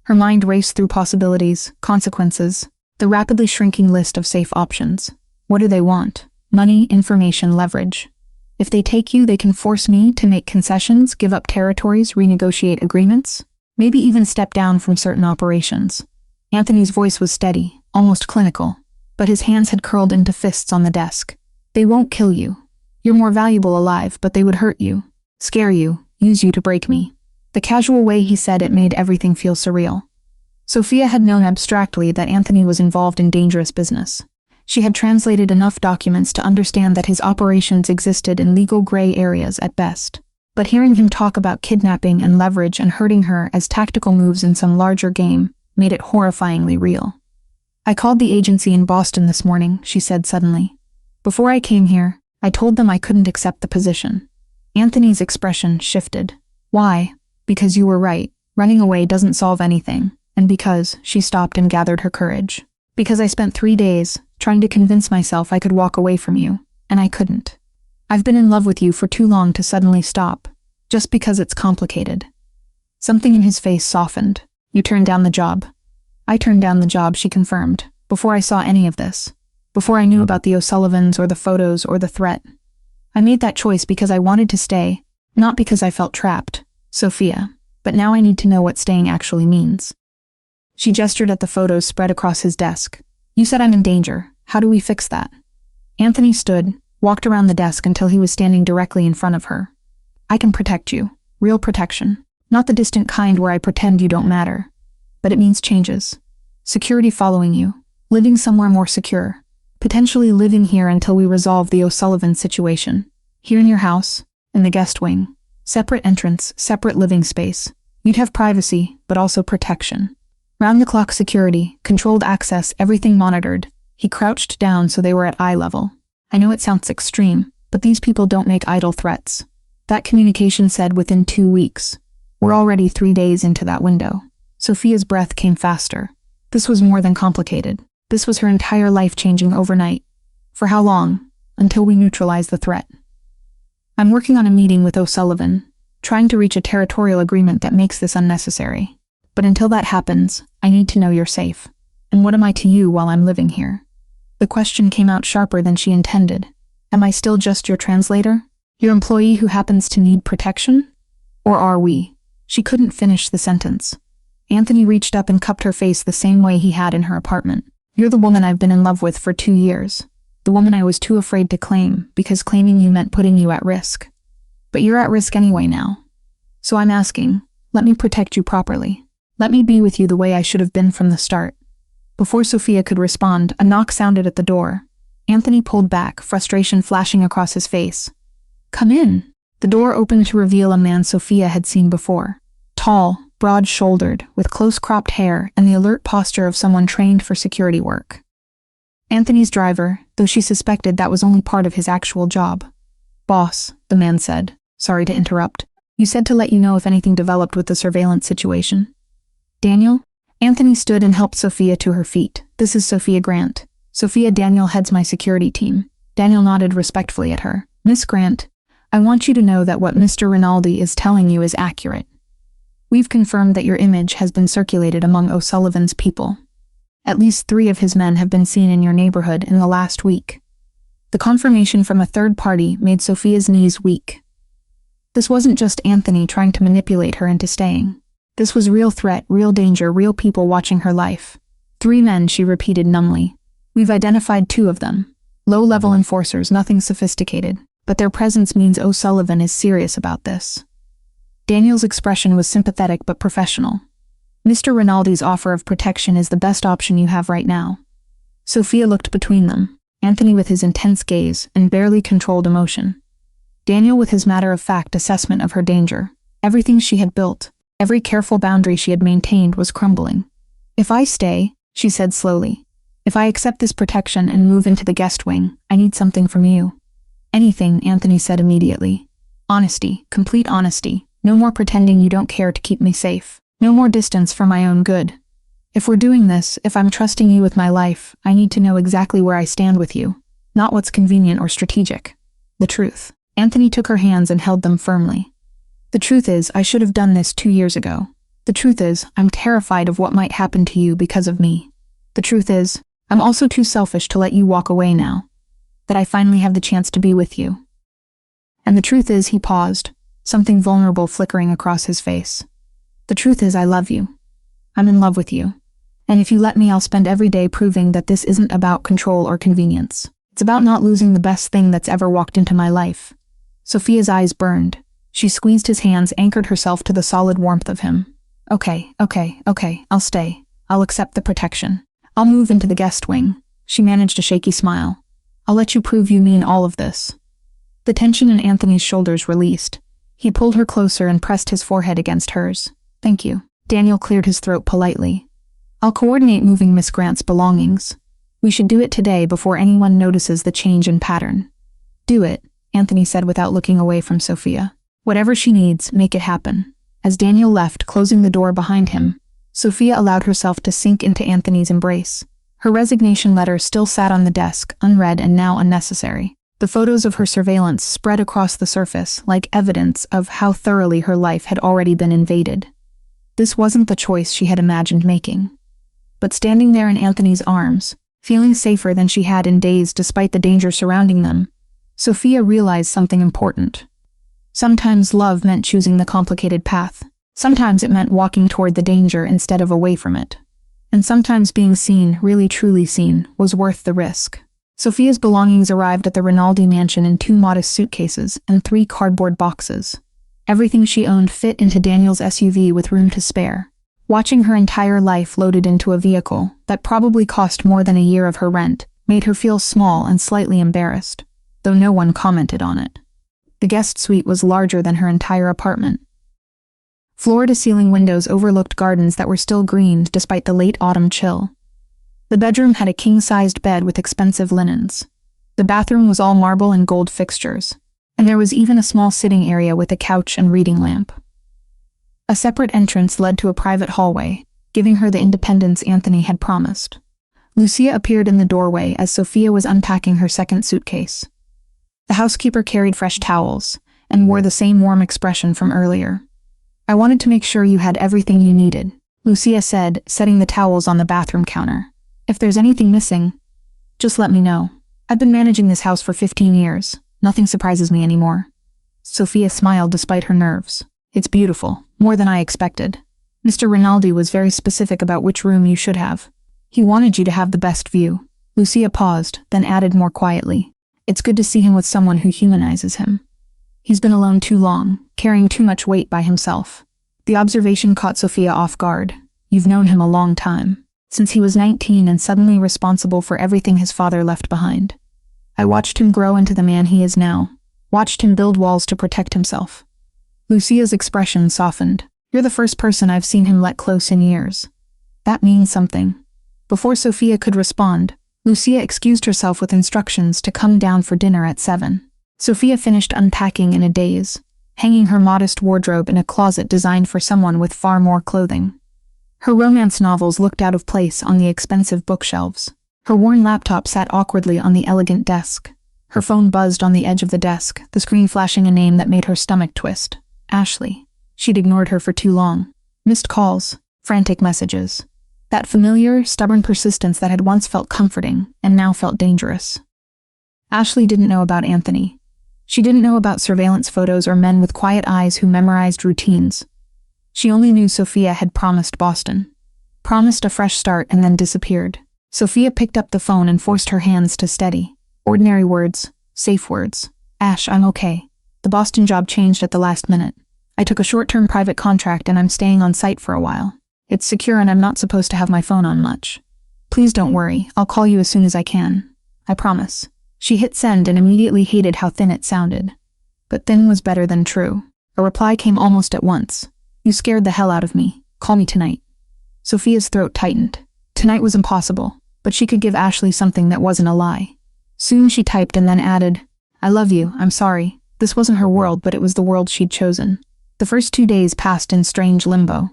Her mind raced through possibilities, consequences, the rapidly shrinking list of safe options. What do they want? Money, information, leverage. If they take you, they can force me to make concessions, give up territories, renegotiate agreements, maybe even step down from certain operations. Anthony's voice was steady, almost clinical, but his hands had curled into fists on the desk. They won't kill you. You're more valuable alive, but they would hurt you, scare you, use you to break me. The casual way he said it made everything feel surreal. Sophia had known abstractly that Anthony was involved in dangerous business. She had translated enough documents to understand that his operations existed in legal gray areas at best. But hearing him talk about kidnapping and leverage and hurting her as tactical moves in some larger game made it horrifyingly real. I called the agency in Boston this morning, she said suddenly. Before I came here, I told them I couldn't accept the position. Anthony's expression shifted. Why? Because you were right. Running away doesn't solve anything. And because, she stopped and gathered her courage. Because I spent 3 days trying to convince myself I could walk away from you, and I couldn't. I've been in love with you for too long to suddenly stop, just because it's complicated. Something in his face softened. You turned down the job. I turned down the job, she confirmed, before I saw any of this. Before I knew about the O'Sullivans or the photos or the threat. I made that choice because I wanted to stay, not because I felt trapped, Sophia. But now I need to know what staying actually means. She gestured at the photos spread across his desk. You said I'm in danger. How do we fix that? Anthony stood, walked around the desk until he was standing directly in front of her. I can protect you. Real protection. Not the distant kind where I pretend you don't matter. But it means changes. Security following you. Living somewhere more secure. Potentially living here until we resolve the O'Sullivan situation. Here in your house, in the guest wing. Separate entrance, separate living space. You'd have privacy, but also protection. Round-the-clock security, controlled access, everything monitored. He crouched down so they were at eye level. I know it sounds extreme, but these people don't make idle threats. That communication said within 2 weeks. We're already 3 days into that window. Sophia's breath came faster. This was more than complicated. This was her entire life changing overnight. For how long? Until we neutralize the threat. I'm working on a meeting with O'Sullivan, trying to reach a territorial agreement that makes this unnecessary. But until that happens, I need to know you're safe. And what am I to you while I'm living here? The question came out sharper than she intended. Am I still just your translator? Your employee who happens to need protection? Or are we? She couldn't finish the sentence. Anthony reached up and cupped her face the same way he had in her apartment. You're the woman I've been in love with for 2 years. The woman I was too afraid to claim, because claiming you meant putting you at risk. But you're at risk anyway now. So I'm asking, let me protect you properly. Let me be with you the way I should have been from the start. Before Sophia could respond, a knock sounded at the door. Anthony pulled back, frustration flashing across his face. Come in. The door opened to reveal a man Sophia had seen before. Tall, broad-shouldered, with close-cropped hair and the alert posture of someone trained for security work. Anthony's driver, though she suspected that was only part of his actual job. Boss, the man said. Sorry to interrupt. You said to let you know if anything developed with the surveillance situation. Daniel? Anthony stood and helped Sophia to her feet. This is Sophia Grant. Sophia Daniel heads my security team. Daniel nodded respectfully at her. Miss Grant, I want you to know that what Mr. Rinaldi is telling you is accurate. We've confirmed that your image has been circulated among O'Sullivan's people. At least 3 of his men have been seen in your neighborhood in the last week. The confirmation from a third party made Sophia's knees weak. This wasn't just Anthony trying to manipulate her into staying. This was real threat, real danger, real people watching her life. 3 men, she repeated numbly. We've identified 2 of them. Low-level enforcers, nothing sophisticated. But their presence means O'Sullivan is serious about this. Daniel's expression was sympathetic but professional. Mr. Rinaldi's offer of protection is the best option you have right now. Sophia looked between them, Anthony with his intense gaze and barely controlled emotion. Daniel with his matter-of-fact assessment of her danger. Everything she had built, every careful boundary she had maintained was crumbling. If I stay, she said slowly, if I accept this protection and move into the guest wing, I need something from you. Anything, Anthony said immediately. Honesty, complete honesty. No more pretending you don't care to keep me safe. No more distance for my own good. If we're doing this, if I'm trusting you with my life, I need to know exactly where I stand with you. Not what's convenient or strategic. The truth. Anthony took her hands and held them firmly. The truth is, I should have done this 2 years ago. The truth is, I'm terrified of what might happen to you because of me. The truth is, I'm also too selfish to let you walk away now. That I finally have the chance to be with you. And the truth is, he paused, something vulnerable flickering across his face. The truth is, I love you. I'm in love with you. And if you let me, I'll spend every day proving that this isn't about control or convenience. It's about not losing the best thing that's ever walked into my life. Sophia's eyes burned. She squeezed his hands, anchored herself to the solid warmth of him. Okay, I'll stay. I'll accept the protection. I'll move into the guest wing. She managed a shaky smile. I'll let you prove you mean all of this. The tension in Anthony's shoulders released. He pulled her closer and pressed his forehead against hers. Thank you. Daniel cleared his throat politely. I'll coordinate moving Miss Grant's belongings. We should do it today before anyone notices the change in pattern. Do it, Anthony said without looking away from Sophia. Whatever she needs, make it happen. As Daniel left, closing the door behind him, Sophia allowed herself to sink into Anthony's embrace. Her resignation letter still sat on the desk, unread and now unnecessary. The photos of her surveillance spread across the surface like evidence of how thoroughly her life had already been invaded. This wasn't the choice she had imagined making. But standing there in Anthony's arms, feeling safer than she had in days despite the danger surrounding them, Sophia realized something important. Sometimes love meant choosing the complicated path. Sometimes it meant walking toward the danger instead of away from it. And sometimes being seen, really truly seen, was worth the risk. Sophia's belongings arrived at the Rinaldi mansion in 2 modest suitcases and 3 cardboard boxes. Everything she owned fit into Daniel's SUV with room to spare. Watching her entire life loaded into a vehicle that probably cost more than a year of her rent made her feel small and slightly embarrassed, though no one commented on it. The guest suite was larger than her entire apartment. Floor-to-ceiling windows overlooked gardens that were still green despite the late autumn chill. The bedroom had a king-sized bed with expensive linens. The bathroom was all marble and gold fixtures, and there was even a small sitting area with a couch and reading lamp. A separate entrance led to a private hallway, giving her the independence Anthony had promised. Lucia appeared in the doorway as Sophia was unpacking her second suitcase. The housekeeper carried fresh towels and wore the same warm expression from earlier. "I wanted to make sure you had everything you needed," Lucia said, setting the towels on the bathroom counter. "If there's anything missing, just let me know. I've been managing this house for 15 years. Nothing surprises me anymore." Sophia smiled despite her nerves. "It's beautiful, more than I expected. Mr. Rinaldi was very specific about which room you should have. He wanted you to have the best view." Lucia paused, then added more quietly, "It's good to see him with someone who humanizes him. He's been alone too long, carrying too much weight by himself." The observation caught Sophia off guard. "You've known him a long time. Since he was 19 and suddenly responsible for everything his father left behind. I watched him grow into the man he is now. Watched him build walls to protect himself." Lucia's expression softened. "You're the first person I've seen him let close in years. That means something." Before Sophia could respond, Lucia excused herself with instructions to come down for dinner at 7. Sophia finished unpacking in a daze, hanging her modest wardrobe in a closet designed for someone with far more clothing. Her romance novels looked out of place on the expensive bookshelves. Her worn laptop sat awkwardly on the elegant desk. Her phone buzzed on the edge of the desk, the screen flashing a name that made her stomach twist. Ashley. She'd ignored her for too long. Missed calls, frantic messages. That familiar, stubborn persistence that had once felt comforting and now felt dangerous. Ashley didn't know about Anthony. She didn't know about surveillance photos or men with quiet eyes who memorized routines. She only knew Sophia had promised Boston. Promised a fresh start and then disappeared. Sophia picked up the phone and forced her hands to steady. Ordinary words, safe words. "Ash, I'm okay. The Boston job changed at the last minute. I took a short-term private contract and I'm staying on site for a while. It's secure and I'm not supposed to have my phone on much. Please don't worry, I'll call you as soon as I can. I promise." She hit send and immediately hated how thin it sounded. But thin was better than true. A reply came almost at once. "You scared the hell out of me. Call me tonight." Sophia's throat tightened. Tonight was impossible, but she could give Ashley something that wasn't a lie. Soon she typed and then added, "I love you, I'm sorry." This wasn't her world, but it was the world she'd chosen. The first 2 days passed in strange limbo.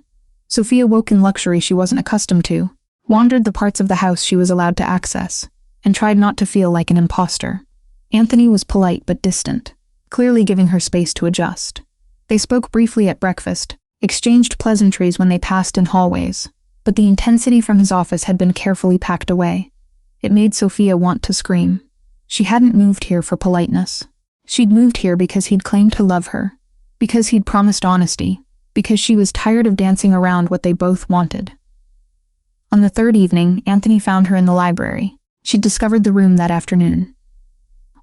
Sophia woke in luxury she wasn't accustomed to, wandered the parts of the house she was allowed to access, and tried not to feel like an imposter. Anthony was polite but distant, clearly giving her space to adjust. They spoke briefly at breakfast, exchanged pleasantries when they passed in hallways, but the intensity from his office had been carefully packed away. It made Sophia want to scream. She hadn't moved here for politeness. She'd moved here because he'd claimed to love her, because he'd promised honesty, because she was tired of dancing around what they both wanted. On the 3rd evening, Anthony found her in the library. She'd discovered the room that afternoon.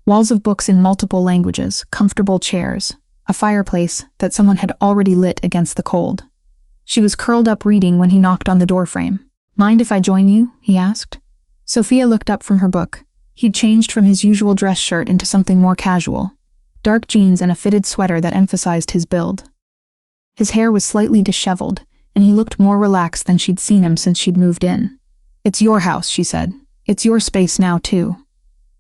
Walls of books in multiple languages, comfortable chairs, a fireplace that someone had already lit against the cold. She was curled up reading when he knocked on the doorframe. "Mind if I join you?" he asked. Sophia looked up from her book. He'd changed from his usual dress shirt into something more casual. Dark jeans and a fitted sweater that emphasized his build. His hair was slightly disheveled, and he looked more relaxed than she'd seen him since she'd moved in. "It's your house," she said. "It's your space now, too."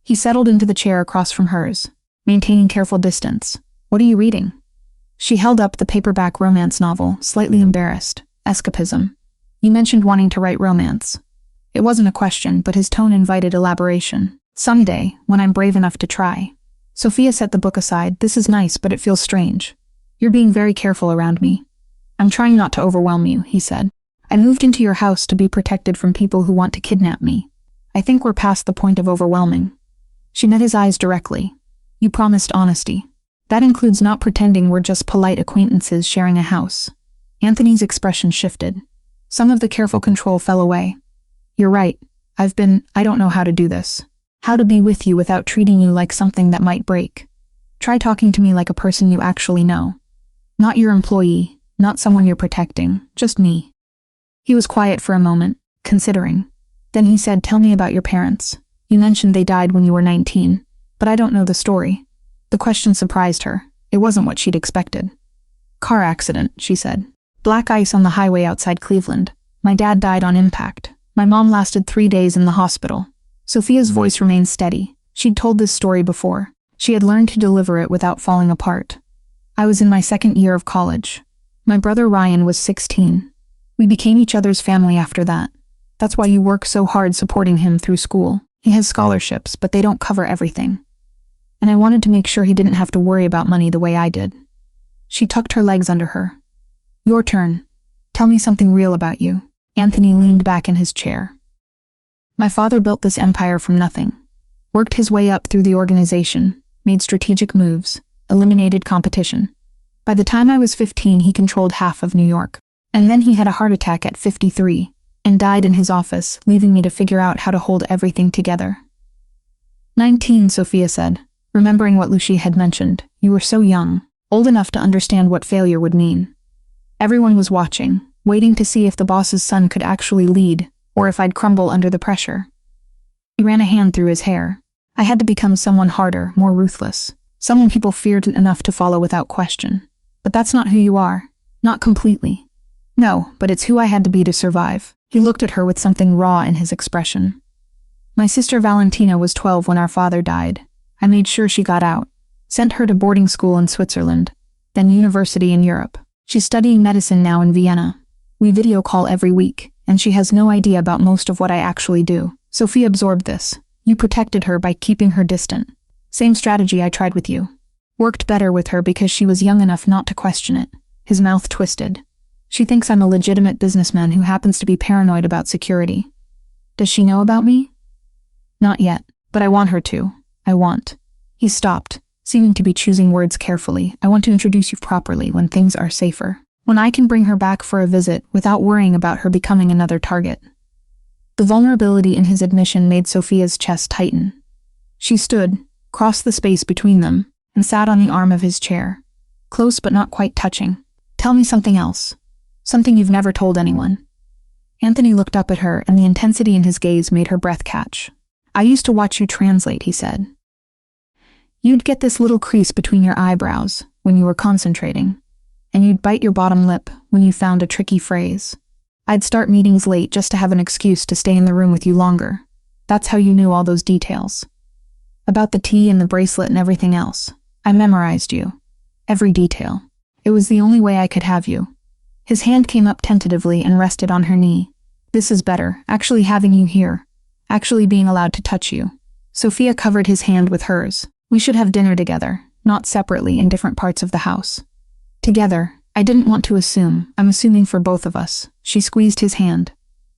He settled into the chair across from hers, maintaining careful distance. "What are you reading?" She held up the paperback romance novel, slightly embarrassed. "Escapism. You mentioned wanting to write romance." It wasn't a question, but his tone invited elaboration. "Someday, when I'm brave enough to try." Sophia set the book aside. "This is nice, but it feels strange. You're being very careful around me." "I'm trying not to overwhelm you," he said. "I moved into your house to be protected from people who want to kidnap me. I think we're past the point of overwhelming." She met his eyes directly. "You promised honesty. That includes not pretending we're just polite acquaintances sharing a house." Anthony's expression shifted. Some of the careful control fell away. You're right. I don't know how to do this. How to be with you without treating you like something that might break. Try talking to me like a person you actually know. Not your employee, not someone you're protecting, just me." He was quiet for a moment, considering. Then he said, "Tell me about your parents. You mentioned they died when you were 19, but I don't know the story." The question surprised her. It wasn't what she'd expected. "Car accident," she said. "Black ice on the highway outside Cleveland. My dad died on impact. My mom lasted 3 days in the hospital." Sophia's voice remained steady. She'd told this story before. She had learned to deliver it without falling apart. "I was in my second year of college. My brother Ryan was 16. We became each other's family after that. That's why you work so hard supporting him through school. He has scholarships, but they don't cover everything. And I wanted to make sure he didn't have to worry about money the way I did." She tucked her legs under her. "Your turn. Tell me something real about you." Anthony leaned back in his chair. "My father built this empire from nothing. Worked his way up through the organization, made strategic moves, eliminated competition. By the time I was 15, he controlled half of New York. And then he had a heart attack at 53, and died in his office, leaving me to figure out how to hold everything together." 19, Sophia said, remembering what Lucia had mentioned. "You were so young, old enough to understand what failure would mean. Everyone was watching, waiting to see if the boss's son could actually lead, or if I'd crumble under the pressure." He ran a hand through his hair. "I had to become someone harder, more ruthless. Someone people feared enough to follow without question. But that's not who you are. Not completely. No, but it's who I had to be to survive." He looked at her with something raw in his expression. "My sister Valentina was 12 when our father died. I made sure she got out. Sent her to boarding school in Switzerland, then university in Europe. She's studying medicine now in Vienna. We video call every week, and she has no idea about most of what I actually do. Sophie absorbed this. You protected her by keeping her distant. Same strategy I tried with you. Worked better with her because she was young enough not to question it." His mouth twisted. "She thinks I'm a legitimate businessman who happens to be paranoid about security. Does she know about me?" "Not yet, but I want her to. He stopped, seeming to be choosing words carefully. "I want to introduce you properly when things are safer. When I can bring her back for a visit without worrying about her becoming another target." The vulnerability in his admission made Sophia's chest tighten. She stood, crossed the space between them, and sat on the arm of his chair. Close but not quite touching. "Tell me something else. Something you've never told anyone." Anthony looked up at her, and the intensity in his gaze made her breath catch. "I used to watch you translate," he said. "You'd get this little crease between your eyebrows when you were concentrating, and you'd bite your bottom lip when you found a tricky phrase. I'd start meetings late just to have an excuse to stay in the room with you longer. That's how you knew all those details. About the tea and the bracelet and everything else. I memorized you. Every detail. It was the only way I could have you." His hand came up tentatively and rested on her knee. "This is better, actually having you here. Actually being allowed to touch you." Sophia covered his hand with hers. "We should have dinner together, not separately in different parts of the house. Together. I didn't want to assume. I'm assuming for both of us." She squeezed his hand.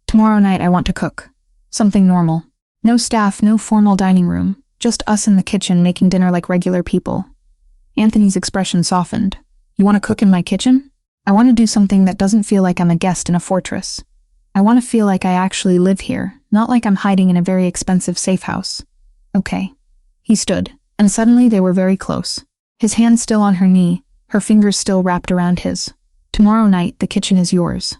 "Tomorrow night I want to cook. Something normal. No staff, no formal dining room. Just us in the kitchen making dinner like regular people." Anthony's expression softened. "You want to cook in my kitchen? I want to do something that doesn't feel like I'm a guest in a fortress. I want to feel like I actually live here, not like I'm hiding in a very expensive safe house." "Okay." He stood, and suddenly they were very close. His hand still on her knee, her fingers still wrapped around his. "Tomorrow night, the kitchen is yours."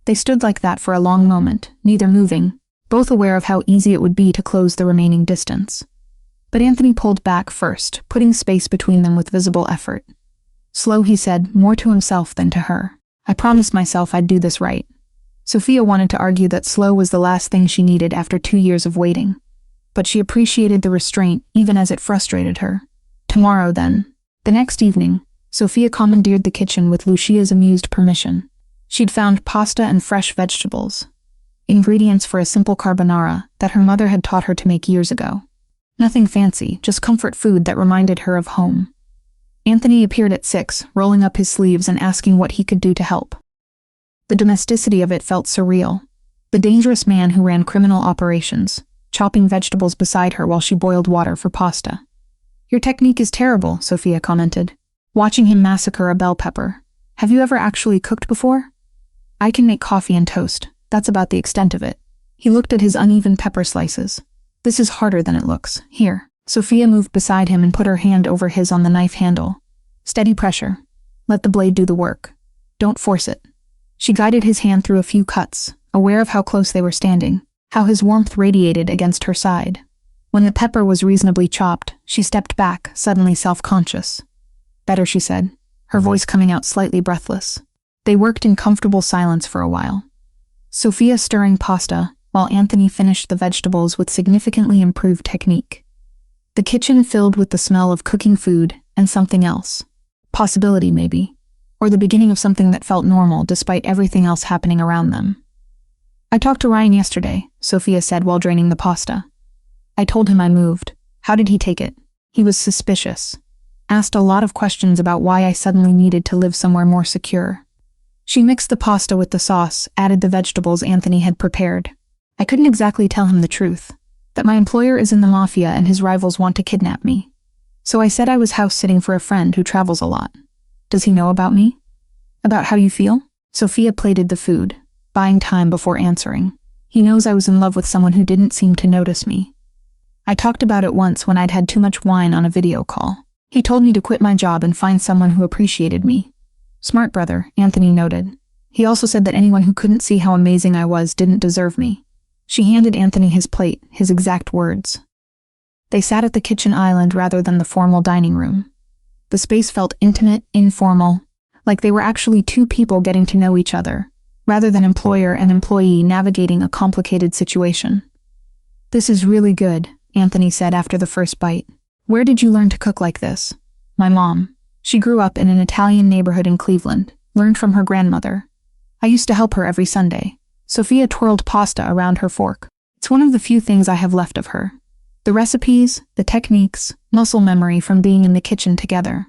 They stood like that for a long moment, neither moving, both aware of how easy it would be to close the remaining distance. But Anthony pulled back first, putting space between them with visible effort. Slow, he said, more to himself than to her. "I promised myself I'd do this right." Sophia wanted to argue that slow was the last thing she needed after 2 years of waiting. But she appreciated the restraint, even as it frustrated her. Tomorrow, then. The next evening, Sophia commandeered the kitchen with Lucia's amused permission. She'd found pasta and fresh vegetables, ingredients for a simple carbonara that her mother had taught her to make years ago. Nothing fancy, just comfort food that reminded her of home. Anthony appeared at 6, rolling up his sleeves and asking what he could do to help. The domesticity of it felt surreal. The dangerous man who ran criminal operations, chopping vegetables beside her while she boiled water for pasta. "Your technique is terrible," Sophia commented, watching him massacre a bell pepper. "Have you ever actually cooked before?" "I can make coffee and toast. That's about the extent of it." He looked at his uneven pepper slices. This is harder than it looks. Here. Sophia moved beside him and put her hand over his on the knife handle. Steady pressure. Let the blade do the work. Don't force it. She guided his hand through a few cuts, aware of how close they were standing, how his warmth radiated against her side. When the pepper was reasonably chopped, she stepped back, suddenly self-conscious. Better, she said, her voice coming out slightly breathless. They worked in comfortable silence for a while. Sophia stirring pasta, while Anthony finished the vegetables with significantly improved technique. The kitchen filled with the smell of cooking food and something else. Possibility, maybe. Or the beginning of something that felt normal despite everything else happening around them. I talked to Ryan yesterday, Sophia said while draining the pasta. I told him I moved. How did he take it? He was suspicious. Asked a lot of questions about why I suddenly needed to live somewhere more secure. She mixed the pasta with the sauce, added the vegetables Anthony had prepared. I couldn't exactly tell him the truth, that my employer is in the Mafia and his rivals want to kidnap me. So I said I was house-sitting for a friend who travels a lot. Does he know about me? About how you feel? Sophia plated the food, buying time before answering. He knows I was in love with someone who didn't seem to notice me. I talked about it once when I'd had too much wine on a video call. He told me to quit my job and find someone who appreciated me. Smart brother, Anthony noted. He also said that anyone who couldn't see how amazing I was didn't deserve me. She handed Anthony his plate, his exact words. They sat at the kitchen island rather than the formal dining room. The space felt intimate, informal, like they were actually two people getting to know each other, rather than employer and employee navigating a complicated situation. This is really good, Anthony said after the first bite. Where did you learn to cook like this? My mom. She grew up in an Italian neighborhood in Cleveland, learned from her grandmother. I used to help her every Sunday. Sophia twirled pasta around her fork. It's one of the few things I have left of her. The recipes, the techniques, muscle memory from being in the kitchen together.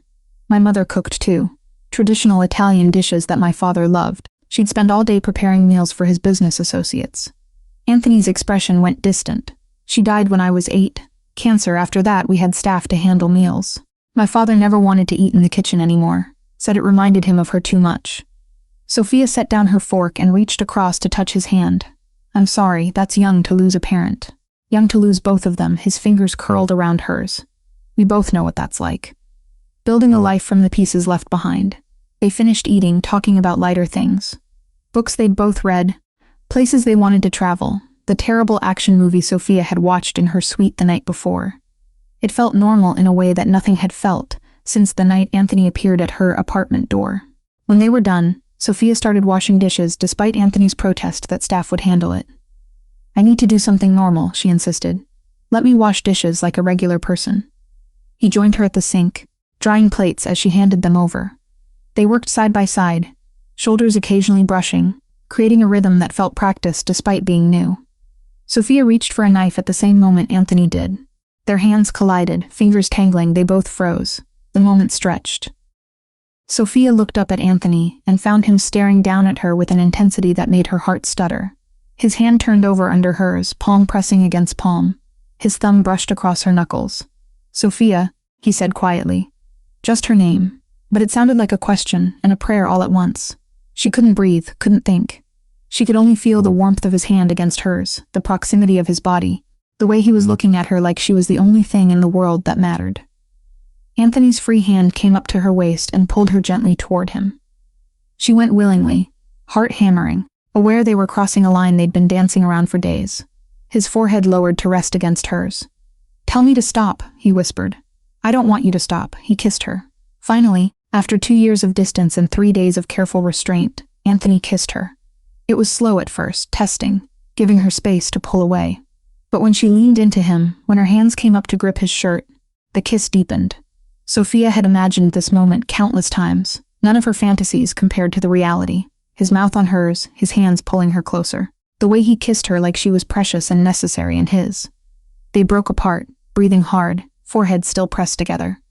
My mother cooked too. Traditional Italian dishes that my father loved. She'd spend all day preparing meals for his business associates. Anthony's expression went distant. She died when I was 8. Cancer. After that, we had staff to handle meals. My father never wanted to eat in the kitchen anymore, said it reminded him of her too much. Sophia set down her fork and reached across to touch his hand. I'm sorry, that's young to lose a parent. Young to lose both of them, his fingers curled around hers. We both know what that's like. Building a life from the pieces left behind. They finished eating, talking about lighter things. Books they'd both read, places they wanted to travel, the terrible action movie Sophia had watched in her suite the night before. It felt normal in a way that nothing had felt since the night Anthony appeared at her apartment door. When they were done, Sophia started washing dishes despite Anthony's protest that staff would handle it. I need to do something normal, she insisted. Let me wash dishes like a regular person. He joined her at the sink, drying plates as she handed them over. They worked side by side, shoulders occasionally brushing, creating a rhythm that felt practiced despite being new. Sophia reached for a knife at the same moment Anthony did. Their hands collided, fingers tangling, they both froze. The moment stretched. Sophia looked up at Anthony and found him staring down at her with an intensity that made her heart stutter. His hand turned over under hers, palm pressing against palm. His thumb brushed across her knuckles. Sophia, he said quietly. Just her name. But it sounded like a question and a prayer all at once. She couldn't breathe, couldn't think. She could only feel the warmth of his hand against hers, the proximity of his body, the way he was looking at her like she was the only thing in the world that mattered. Anthony's free hand came up to her waist and pulled her gently toward him. She went willingly, heart hammering, aware they were crossing a line they'd been dancing around for days. His forehead lowered to rest against hers. Tell me to stop, he whispered. I don't want you to stop, he kissed her. Finally, after 2 years of distance and 3 days of careful restraint, Anthony kissed her. It was slow at first, testing, giving her space to pull away. But when she leaned into him, when her hands came up to grip his shirt, the kiss deepened. Sophia had imagined this moment countless times, none of her fantasies compared to the reality. His mouth on hers, his hands pulling her closer. The way he kissed her like she was precious and necessary in his. They broke apart, breathing hard, foreheads still pressed together.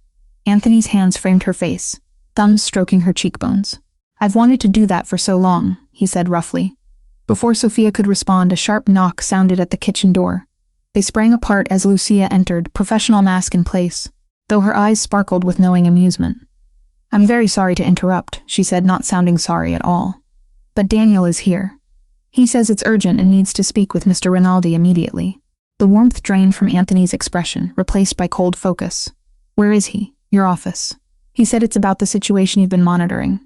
Anthony's hands framed her face, thumbs stroking her cheekbones. I've wanted to do that for so long, he said roughly. Before Sophia could respond, a sharp knock sounded at the kitchen door. They sprang apart as Lucia entered, professional mask in place, though her eyes sparkled with knowing amusement. I'm very sorry to interrupt, she said, not sounding sorry at all. But Daniel is here. He says it's urgent and needs to speak with Mr. Rinaldi immediately. The warmth drained from Anthony's expression, replaced by cold focus. Where is he? Your office. He said it's about the situation you've been monitoring.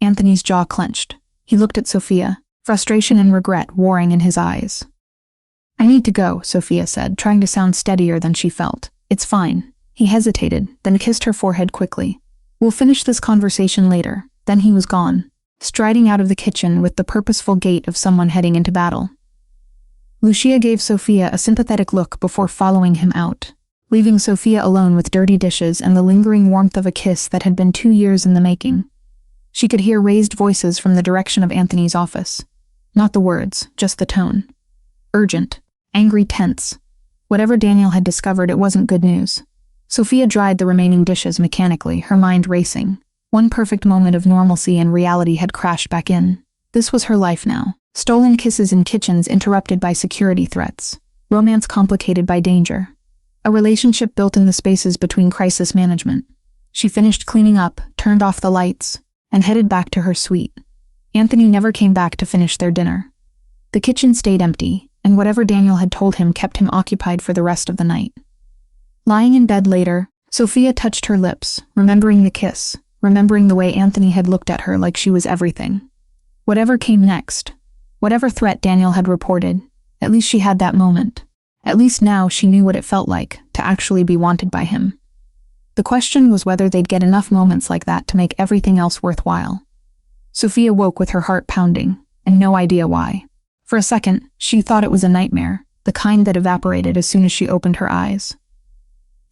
Anthony's jaw clenched. He looked at Sophia, frustration and regret warring in his eyes. I need to go, Sophia said, trying to sound steadier than she felt. It's fine. He hesitated, then kissed her forehead quickly. We'll finish this conversation later. Then he was gone, striding out of the kitchen with the purposeful gait of someone heading into battle. Lucia gave Sophia a sympathetic look before following him out, leaving Sophia alone with dirty dishes and the lingering warmth of a kiss that had been 2 years in the making. She could hear raised voices from the direction of Anthony's office. Not the words, just the tone. Urgent, angry, tense. Whatever Daniel had discovered, it wasn't good news. Sophia dried the remaining dishes mechanically, her mind racing. One perfect moment of normalcy and reality had crashed back in. This was her life now. Stolen kisses in kitchens interrupted by security threats. Romance complicated by danger. A relationship built in the spaces between crisis management. She finished cleaning up, turned off the lights, and headed back to her suite. Anthony never came back to finish their dinner. The kitchen stayed empty, and whatever Daniel had told him kept him occupied for the rest of the night. Lying in bed later, Sophia touched her lips, remembering the kiss, remembering the way Anthony had looked at her like she was everything. Whatever came next, whatever threat Daniel had reported, at least she had that moment. At least now she knew what it felt like to actually be wanted by him. The question was whether they'd get enough moments like that to make everything else worthwhile. Sophia woke with her heart pounding, and no idea why. For a second, she thought it was a nightmare, the kind that evaporated as soon as she opened her eyes.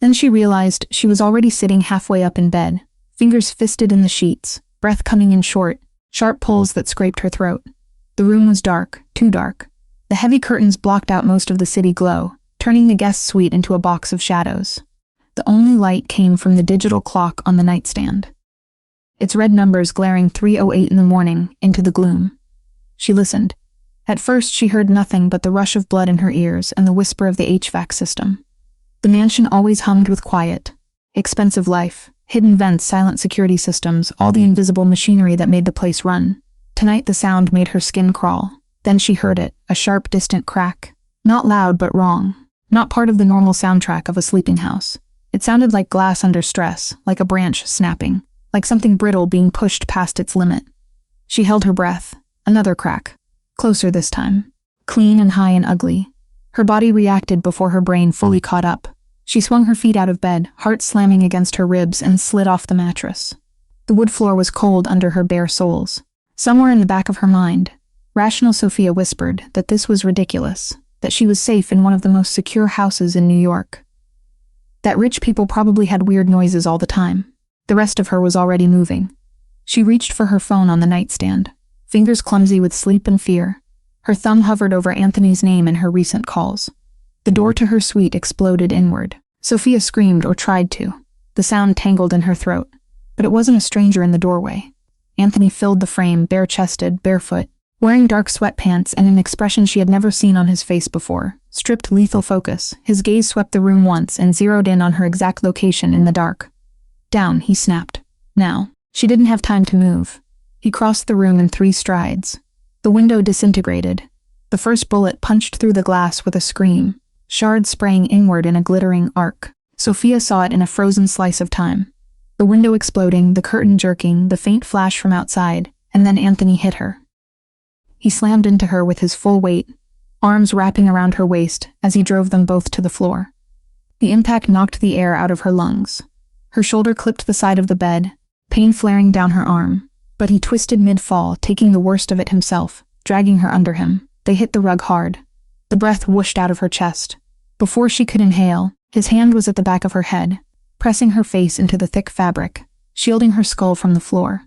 Then she realized she was already sitting halfway up in bed, fingers fisted in the sheets, breath coming in short, sharp pulls that scraped her throat. The room was dark, too dark. The heavy curtains blocked out most of the city glow, turning the guest suite into a box of shadows. The only light came from the digital clock on the nightstand. Its red numbers glaring 3:08 in the morning into the gloom. She listened. At first she heard nothing but the rush of blood in her ears and the whisper of the HVAC system. The mansion always hummed with quiet. Expensive life, hidden vents, silent security systems, all the invisible machinery that made the place run. Tonight the sound made her skin crawl. Then she heard it, a sharp, distant crack. Not loud but wrong. Not part of the normal soundtrack of a sleeping house. It sounded like glass under stress, like a branch snapping, like something brittle being pushed past its limit. She held her breath. Another crack. Closer this time. Clean and high and ugly. Her body reacted before her brain fully caught up. She swung her feet out of bed, heart slamming against her ribs, and slid off the mattress. The wood floor was cold under her bare soles. Somewhere in the back of her mind, rational Sophia whispered that this was ridiculous, that she was safe in one of the most secure houses in New York. That rich people probably had weird noises all the time. The rest of her was already moving. She reached for her phone on the nightstand, fingers clumsy with sleep and fear. Her thumb hovered over Anthony's name in her recent calls. The door to her suite exploded inward. Sophia screamed or tried to. The sound tangled in her throat. But it wasn't a stranger in the doorway. Anthony filled the frame, bare-chested, barefoot, wearing dark sweatpants and an expression she had never seen on his face before. Stripped lethal focus, his gaze swept the room once and zeroed in on her exact location in the dark. Down, he snapped. Now. She didn't have time to move. He crossed the room in 3 strides. The window disintegrated. The first bullet punched through the glass with a scream, shards spraying inward in a glittering arc. Sophia saw it in a frozen slice of time. The window exploding, the curtain jerking, the faint flash from outside, and then Anthony hit her. He slammed into her with his full weight, arms wrapping around her waist as he drove them both to the floor. The impact knocked the air out of her lungs. Her shoulder clipped the side of the bed, pain flaring down her arm. But he twisted mid-fall, taking the worst of it himself, dragging her under him. They hit the rug hard. The breath whooshed out of her chest. Before she could inhale, his hand was at the back of her head, pressing her face into the thick fabric, shielding her skull from the floor.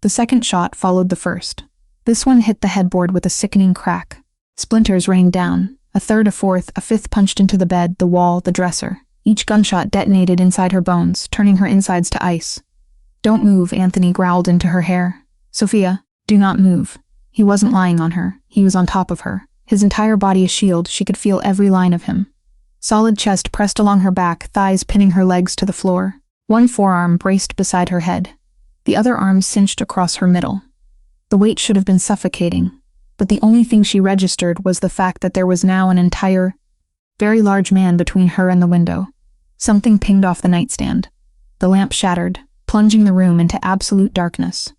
The second shot followed the first. This one hit the headboard with a sickening crack. Splinters rained down. A third, a fourth, a fifth punched into the bed, the wall, the dresser. Each gunshot detonated inside her bones, turning her insides to ice. Don't move, Anthony growled into her hair. Sophia, do not move. He wasn't lying on her. He was on top of her. His entire body a shield, she could feel every line of him. Solid chest pressed along her back, thighs pinning her legs to the floor. One forearm braced beside her head. The other arm cinched across her middle. The weight should have been suffocating. but the only thing she registered was the fact that there was now an entire, very large man between her and the window. Something pinged off the nightstand. The lamp shattered, plunging the room into absolute darkness.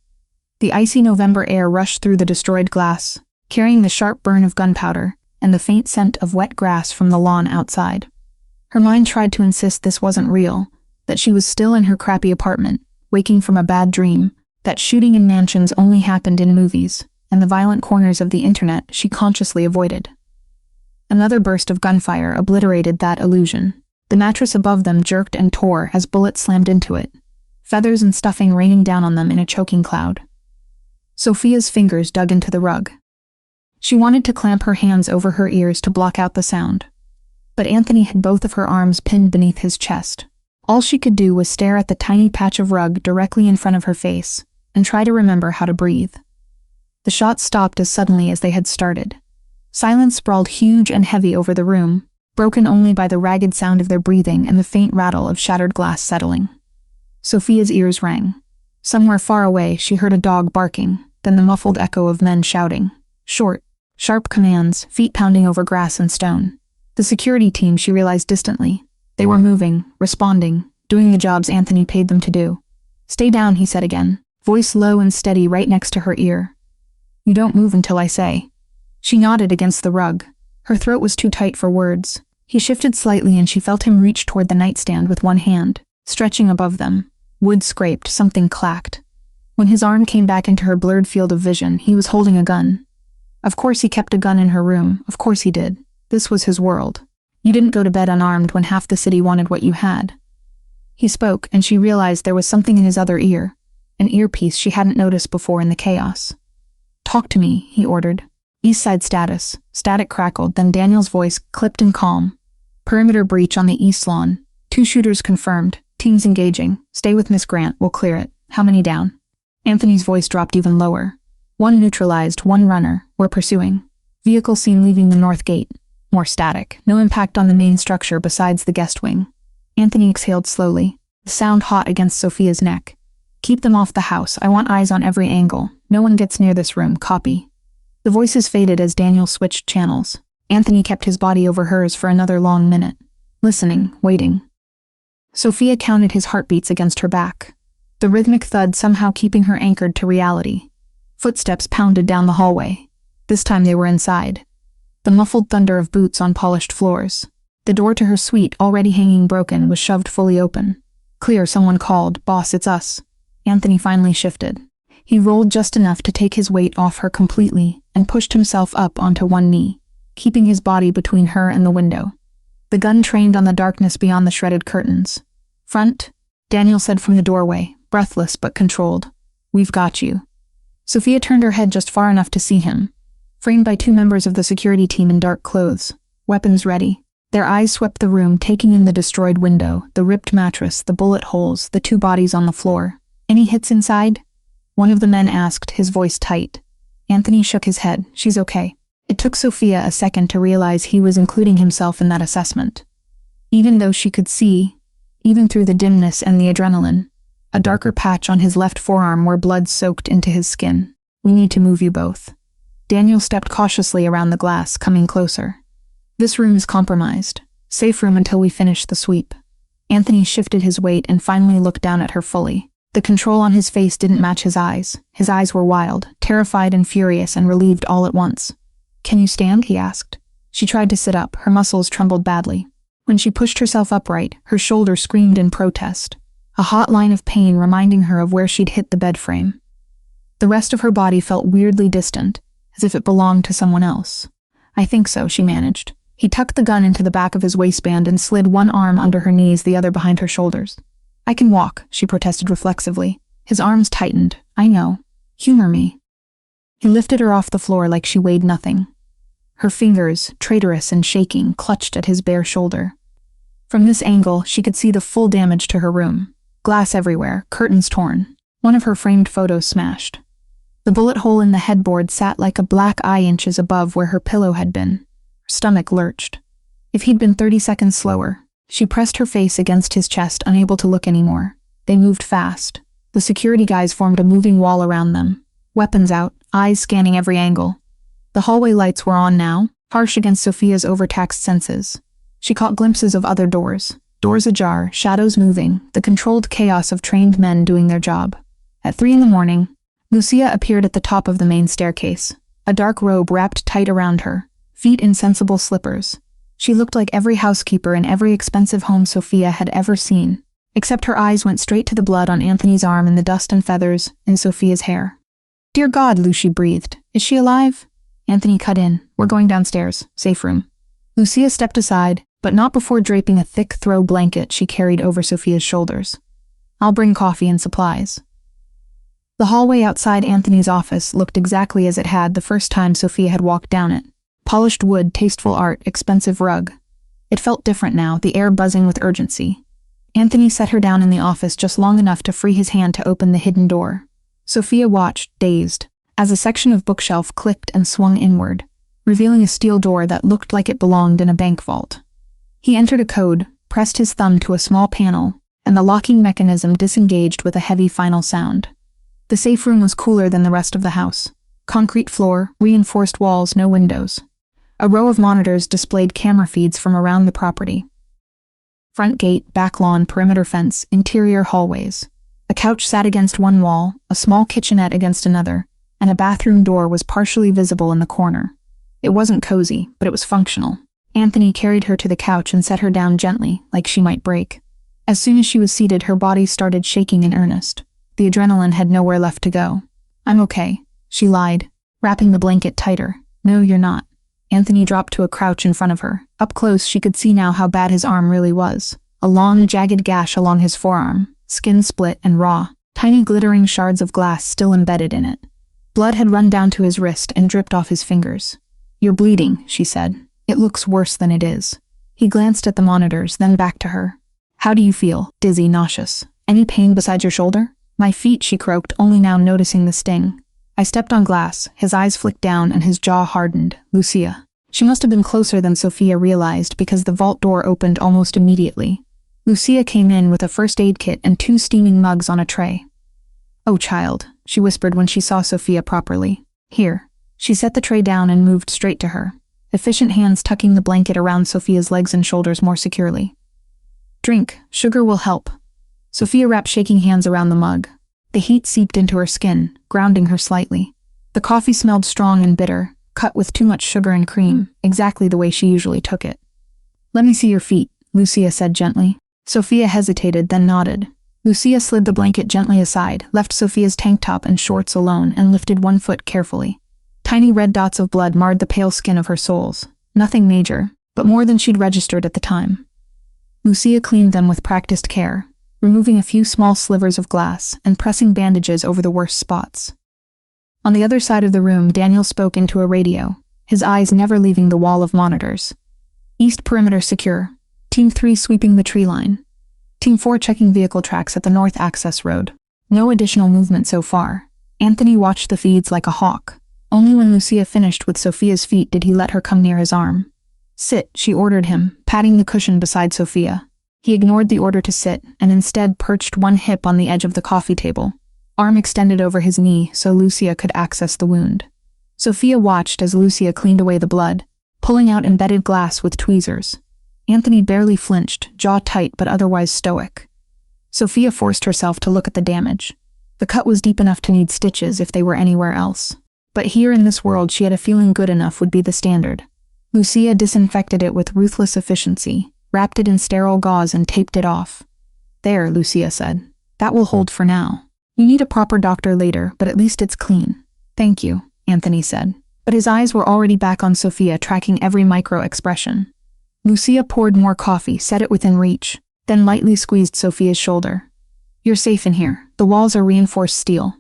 The icy November air rushed through the destroyed glass, carrying the sharp burn of gunpowder and the faint scent of wet grass from the lawn outside. Her mind tried to insist this wasn't real, that she was still in her crappy apartment, waking from a bad dream, that shooting in mansions only happened in movies, and the violent corners of the internet she consciously avoided. Another burst of gunfire obliterated that illusion. The mattress above them jerked and tore as bullets slammed into it, feathers and stuffing raining down on them in a choking cloud. Sophia's fingers dug into the rug. She wanted to clamp her hands over her ears to block out the sound, but Anthony had both of her arms pinned beneath his chest. All she could do was stare at the tiny patch of rug directly in front of her face and try to remember how to breathe. The shots stopped as suddenly as they had started. Silence sprawled huge and heavy over the room, broken only by the ragged sound of their breathing and the faint rattle of shattered glass settling. Sophia's ears rang. Somewhere far away she heard a dog barking, then the muffled echo of men shouting. Short, sharp commands, feet pounding over grass and stone. The security team, she realized distantly. They were moving, responding, doing the jobs Anthony paid them to do. "Stay down," he said again, voice low and steady right next to her ear. "You don't move until I say." She nodded against the rug. Her throat was too tight for words. He shifted slightly and she felt him reach toward the nightstand with one hand, stretching above them. Wood scraped, something clacked. When his arm came back into her blurred field of vision, he was holding a gun. Of course he kept a gun in her room, of course he did. This was his world. You didn't go to bed unarmed when half the city wanted what you had. He spoke, and she realized there was something in his other ear, an earpiece she hadn't noticed before in the chaos. "Talk to me," he ordered. East Side status. Static crackled, then Daniel's voice clipped and calm. "Perimeter breach on the east lawn. 2 shooters confirmed. Teams engaging. Stay with Miss Grant, we'll clear it. How many down?" Anthony's voice dropped even lower. "1 neutralized, 1 runner. We're pursuing. Vehicle seen leaving the north gate." More static. "No impact on the main structure besides the guest wing." Anthony exhaled slowly, the sound hot against Sophia's neck. "Keep them off the house. I want eyes on every angle. No one gets near this room. Copy." The voices faded as Daniel switched channels. Anthony kept his body over hers for another long minute, listening, waiting. Sophia counted his heartbeats against her back, the rhythmic thud somehow keeping her anchored to reality. Footsteps pounded down the hallway. This time they were inside. The muffled thunder of boots on polished floors. The door to her suite, already hanging broken, was shoved fully open. "Clear," someone called. "Boss, it's us." Anthony finally shifted. He rolled just enough to take his weight off her completely and pushed himself up onto one knee, keeping his body between her and the window. The gun trained on the darkness beyond the shredded curtains. "Front," Daniel said from the doorway, breathless but controlled. "We've got you." Sophia turned her head just far enough to see him, framed by 2 members of the security team in dark clothes, weapons ready. Their eyes swept the room, taking in the destroyed window, the ripped mattress, the bullet holes, the 2 bodies on the floor. "Any hits inside?" One of the men asked, his voice tight. Anthony shook his head. "She's okay." It took Sophia a second to realize he was including himself in that assessment. Even though she could see, even through the dimness and the adrenaline, a darker patch on his left forearm where blood soaked into his skin. "We need to move you both." Daniel stepped cautiously around the glass, coming closer. "This room is compromised. Safe room until we finish the sweep." Anthony shifted his weight and finally looked down at her fully. The control on his face didn't match his eyes. His eyes were wild, terrified and furious and relieved all at once. "Can you stand?" he asked. She tried to sit up. Her muscles trembled badly. When she pushed herself upright, her shoulder screamed in protest, a hot line of pain reminding her of where she'd hit the bed frame. The rest of her body felt weirdly distant, as if it belonged to someone else. "I think so," she managed. He tucked the gun into the back of his waistband and slid one arm under her knees, the other behind her shoulders. "I can walk," she protested reflexively. His arms tightened. "I know. Humor me." He lifted her off the floor like she weighed nothing. Her fingers, traitorous and shaking, clutched at his bare shoulder. From this angle, she could see the full damage to her room. Glass everywhere, curtains torn, one of her framed photos smashed. The bullet hole in the headboard sat like a black eye inches above where her pillow had been. Her stomach lurched. If he'd been 30 seconds slower. She pressed her face against his chest, unable to look anymore. They moved fast. The security guys formed a moving wall around them. Weapons out, eyes scanning every angle. The hallway lights were on now, harsh against Sophia's overtaxed senses. She caught glimpses of other doors. Doors ajar, shadows moving, the controlled chaos of trained men doing their job. At 3 a.m, Lucia appeared at the top of the main staircase, a dark robe wrapped tight around her, feet in sensible slippers. She looked like every housekeeper in every expensive home Sophia had ever seen, except her eyes went straight to the blood on Anthony's arm and the dust and feathers in Sophia's hair. "Dear God," Lucy breathed. "Is she alive?" Anthony cut in. "We're going downstairs. Safe room." Lucia stepped aside, but not before draping a thick throw blanket she carried over Sophia's shoulders. "I'll bring coffee and supplies." The hallway outside Anthony's office looked exactly as it had the first time Sophia had walked down it. Polished wood, tasteful art, expensive rug. It felt different now, the air buzzing with urgency. Anthony set her down in the office just long enough to free his hand to open the hidden door. Sophia watched, dazed, as a section of bookshelf clicked and swung inward, revealing a steel door that looked like it belonged in a bank vault. He entered a code, pressed his thumb to a small panel, and the locking mechanism disengaged with a heavy final sound. The safe room was cooler than the rest of the house. Concrete floor, reinforced walls, no windows. A row of monitors displayed camera feeds from around the property. Front gate, back lawn, perimeter fence, interior hallways. A couch sat against one wall, a small kitchenette against another, and a bathroom door was partially visible in the corner. It wasn't cozy, but it was functional. Anthony carried her to the couch and set her down gently, like she might break. As soon as she was seated, her body started shaking in earnest. The adrenaline had nowhere left to go. "I'm okay," she lied, wrapping the blanket tighter. "No, you're not." Anthony dropped to a crouch in front of her. Up close, she could see now how bad his arm really was. A long, jagged gash along his forearm, skin split and raw, tiny glittering shards of glass still embedded in it. Blood had run down to his wrist and dripped off his fingers. "You're bleeding," she said. "It looks worse than it is." He glanced at the monitors, then back to her. "How do you feel? Dizzy, nauseous? Any pain besides your shoulder?" "My feet," she croaked, only now noticing the sting. "I stepped on glass." His eyes flicked down and his jaw hardened. Lucia. She must have been closer than Sophia realized because the vault door opened almost immediately. Lucia came in with a first aid kit and 2 steaming mugs on a tray. "Oh, child," she whispered when she saw Sophia properly. "Here." She set the tray down and moved straight to her, efficient hands tucking the blanket around Sophia's legs and shoulders more securely. "Drink. Sugar will help." Sophia wrapped shaking hands around the mug. The heat seeped into her skin, grounding her slightly. The coffee smelled strong and bitter, cut with too much sugar and cream, exactly the way she usually took it. "Let me see your feet," Lucia said gently. Sophia hesitated, then nodded. Lucia slid the blanket gently aside, left Sophia's tank top and shorts alone, and lifted one foot carefully. Tiny red dots of blood marred the pale skin of her soles. Nothing major, but more than she'd registered at the time. Lucia cleaned them with practiced care, removing a few small slivers of glass and pressing bandages over the worst spots. On the other side of the room, Daniel spoke into a radio, his eyes never leaving the wall of monitors. "East perimeter secure. Team 3 sweeping the tree line. Team 4 checking vehicle tracks at the north access road. No additional movement so far." Anthony watched the feeds like a hawk. Only when Lucia finished with Sophia's feet did he let her come near his arm. "Sit," she ordered him, patting the cushion beside Sophia. He ignored the order to sit, and instead perched one hip on the edge of the coffee table, arm extended over his knee so Lucia could access the wound. Sophia watched as Lucia cleaned away the blood, pulling out embedded glass with tweezers. Anthony barely flinched, jaw tight but otherwise stoic. Sophia forced herself to look at the damage. The cut was deep enough to need stitches if they were anywhere else. But here in this world she had a feeling good enough would be the standard. Lucia disinfected it with ruthless efficiency, wrapped it in sterile gauze and taped it off. "There," Lucia said. "That will hold for now. You need a proper doctor later, but at least it's clean." "Thank you," Anthony said. But his eyes were already back on Sophia, tracking every micro-expression. Lucia poured more coffee, set it within reach, then lightly squeezed Sophia's shoulder. "You're safe in here. The walls are reinforced steel.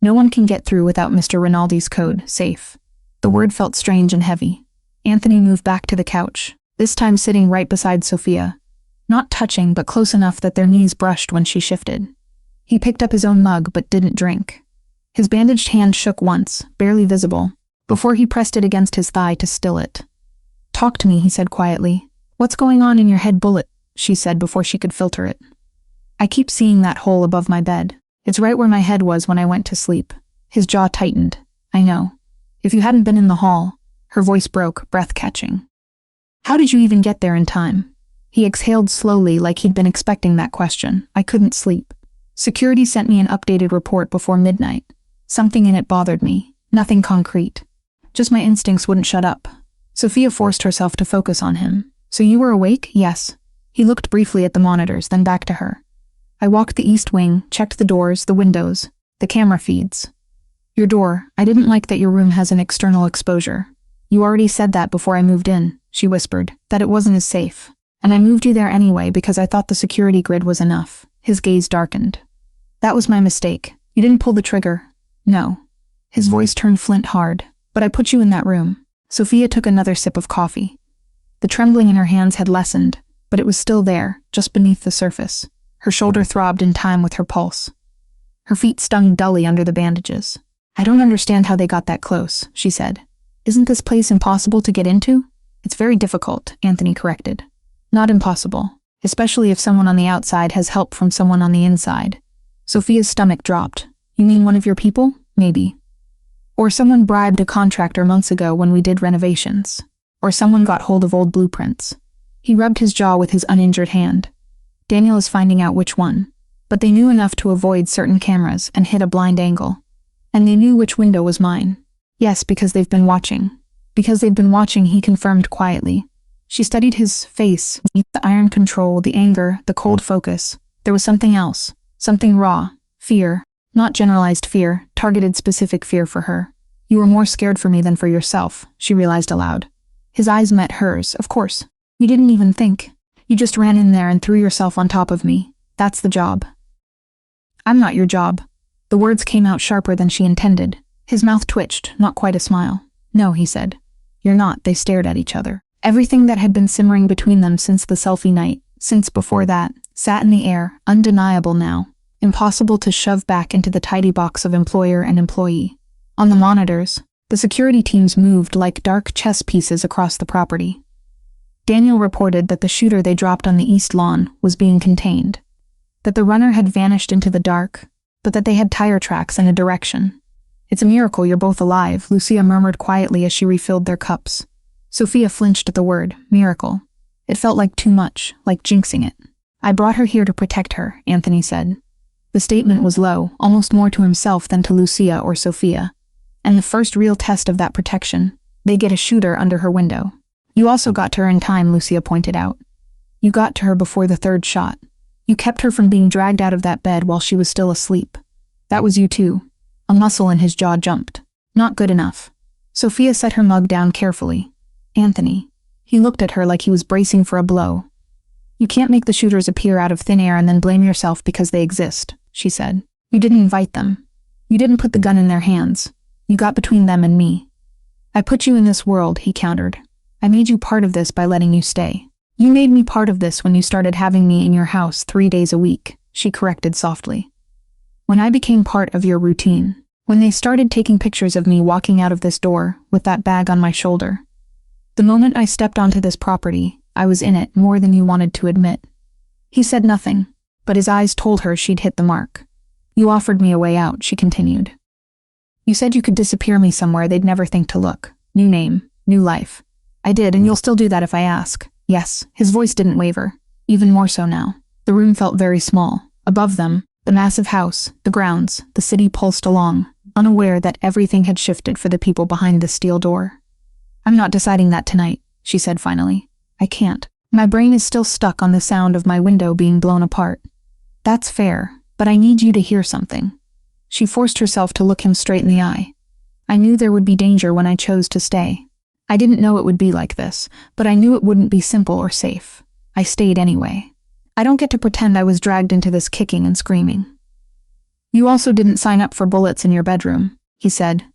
No one can get through without Mr. Rinaldi's code. Safe." The word felt strange and heavy. Anthony moved back to the couch, this time sitting right beside Sophia. Not touching, but close enough that their knees brushed when she shifted. He picked up his own mug, but didn't drink. His bandaged hand shook once, barely visible, before he pressed it against his thigh to still it. "Talk to me," he said quietly. "What's going on in your head, Bullet?" she said before she could filter it. "I keep seeing that hole above my bed. It's right where my head was when I went to sleep." His jaw tightened. "I know. If you hadn't been in the hall, her voice broke, breath-catching. How did you even get there in time? He exhaled slowly like he'd been expecting that question. I couldn't sleep. Security sent me an updated report before midnight. Something in it bothered me. Nothing concrete. Just my instincts wouldn't shut up. Sophia forced herself to focus on him. So you were awake? Yes. He looked briefly at the monitors, then back to her. I walked the east wing, checked the doors, the windows, the camera feeds. Your door. I didn't like that your room has an external exposure. You already said that before I moved in, she whispered, that it wasn't as safe. And I moved you there anyway because I thought the security grid was enough. His gaze darkened. That was my mistake. You didn't pull the trigger. No. His voice turned flint hard. But I put you in that room. Sophia took another sip of coffee. The trembling in her hands had lessened, but it was still there, just beneath the surface. Her shoulder throbbed in time with her pulse. Her feet stung dully under the bandages. I don't understand how they got that close, she said. Isn't this place impossible to get into? It's very difficult, Anthony corrected. Not impossible, especially if someone on the outside has help from someone on the inside. Sophia's stomach dropped. You mean one of your people? Maybe. Or someone bribed a contractor months ago when we did renovations. Or someone got hold of old blueprints. He rubbed his jaw with his uninjured hand. Daniel is finding out which one. But they knew enough to avoid certain cameras and hit a blind angle. And they knew which window was mine. Yes, because they've been watching. Because they've been watching, he confirmed quietly. She studied his face, the iron control, the anger, the cold focus. There was something else. Something raw. Fear. Not generalized fear, targeted specific fear for her. You were more scared for me than for yourself, she realized aloud. His eyes met hers, of course. You didn't even think. You just ran in there and threw yourself on top of me. That's the job. I'm not your job. The words came out sharper than she intended. His mouth twitched, not quite a smile. No, he said. You're not. They stared at each other. Everything that had been simmering between them since the selfie night, since before that, sat in the air, undeniable now. Impossible to shove back into the tidy box of employer and employee. On the monitors, the security teams moved like dark chess pieces across the property. Daniel reported that the shooter they dropped on the east lawn was being contained. That the runner had vanished into the dark, but that they had tire tracks in a direction. It's a miracle you're both alive, Lucia murmured quietly as she refilled their cups. Sophia flinched at the word, miracle. It felt like too much, like jinxing it. I brought her here to protect her, Anthony said. The statement was low, almost more to himself than to Lucia or Sophia. And the first real test of that protection, they get a shooter under her window. You also got to her in time, Lucia pointed out. You got to her before the third shot. You kept her from being dragged out of that bed while she was still asleep. That was you too. A muscle in his jaw jumped. Not good enough. Sophia set her mug down carefully. Anthony. He looked at her like he was bracing for a blow. You can't make the shooters appear out of thin air and then blame yourself because they exist, she said. You didn't invite them. You didn't put the gun in their hands. You got between them and me. I put you in this world, he countered. I made you part of this by letting you stay. You made me part of this when you started having me in your house 3 days a week, she corrected softly. When I became part of your routine. When they started taking pictures of me walking out of this door with that bag on my shoulder. The moment I stepped onto this property, I was in it more than you wanted to admit. He said nothing, but his eyes told her she'd hit the mark. You offered me a way out, she continued. You said you could disappear me somewhere they'd never think to look. New name, new life. I did, and you'll still do that if I ask. Yes, his voice didn't waver. Even more so now. The room felt very small. Above them, the massive house, the grounds, the city pulsed along, unaware that everything had shifted for the people behind the steel door. I'm not deciding that tonight, she said finally. I can't. My brain is still stuck on the sound of my window being blown apart. That's fair, but I need you to hear something. She forced herself to look him straight in the eye. I knew there would be danger when I chose to stay. I didn't know it would be like this, but I knew it wouldn't be simple or safe. I stayed anyway. I don't get to pretend I was dragged into this kicking and screaming. You also didn't sign up for bullets in your bedroom, he said.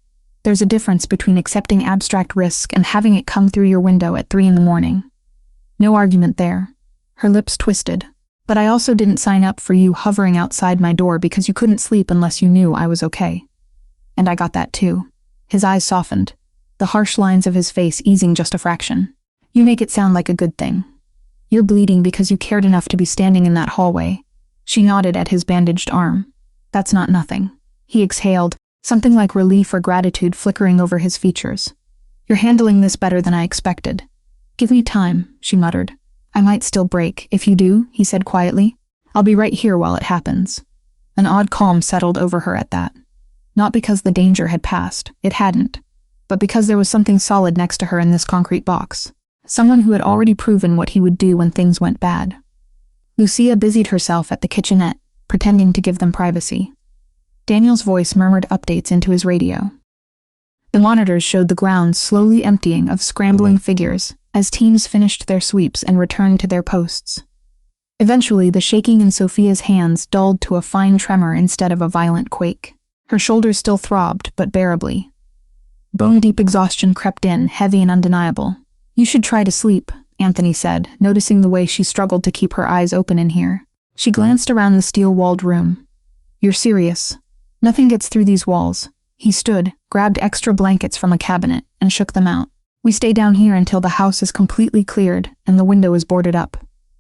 There's a difference between accepting abstract risk and having it come through your window at 3 a.m. No argument there. Her lips twisted. But I also didn't sign up for you hovering outside my door because you couldn't sleep unless you knew I was okay. And I got that too. His eyes softened, the harsh lines of his face easing just a fraction. You make it sound like a good thing. You're bleeding because you cared enough to be standing in that hallway. She nodded at his bandaged arm. That's not nothing. He exhaled, something like relief or gratitude flickering over his features. "You're handling this better than I expected." "Give me time," she muttered. "I might still break. If you do," he said quietly, "I'll be right here while it happens." An odd calm settled over her at that. Not because the danger had passed, it hadn't, but because there was something solid next to her in this concrete box. Someone who had already proven what he would do when things went bad. Lucia busied herself at the kitchenette, pretending to give them privacy. Daniel's voice murmured updates into his radio. The monitors showed the ground slowly emptying of scrambling figures as teams finished their sweeps and returned to their posts. Eventually, the shaking in Sophia's hands dulled to a fine tremor instead of a violent quake. Her shoulders still throbbed, but bearably. Bone-deep exhaustion crept in, heavy and undeniable. "You should try to sleep," Anthony said, noticing the way she struggled to keep her eyes open in here. She glanced around the steel-walled room. "You're serious? Nothing gets through these walls." He stood, grabbed extra blankets from a cabinet, and shook them out. "We stay down here until the house is completely cleared and the window is boarded up.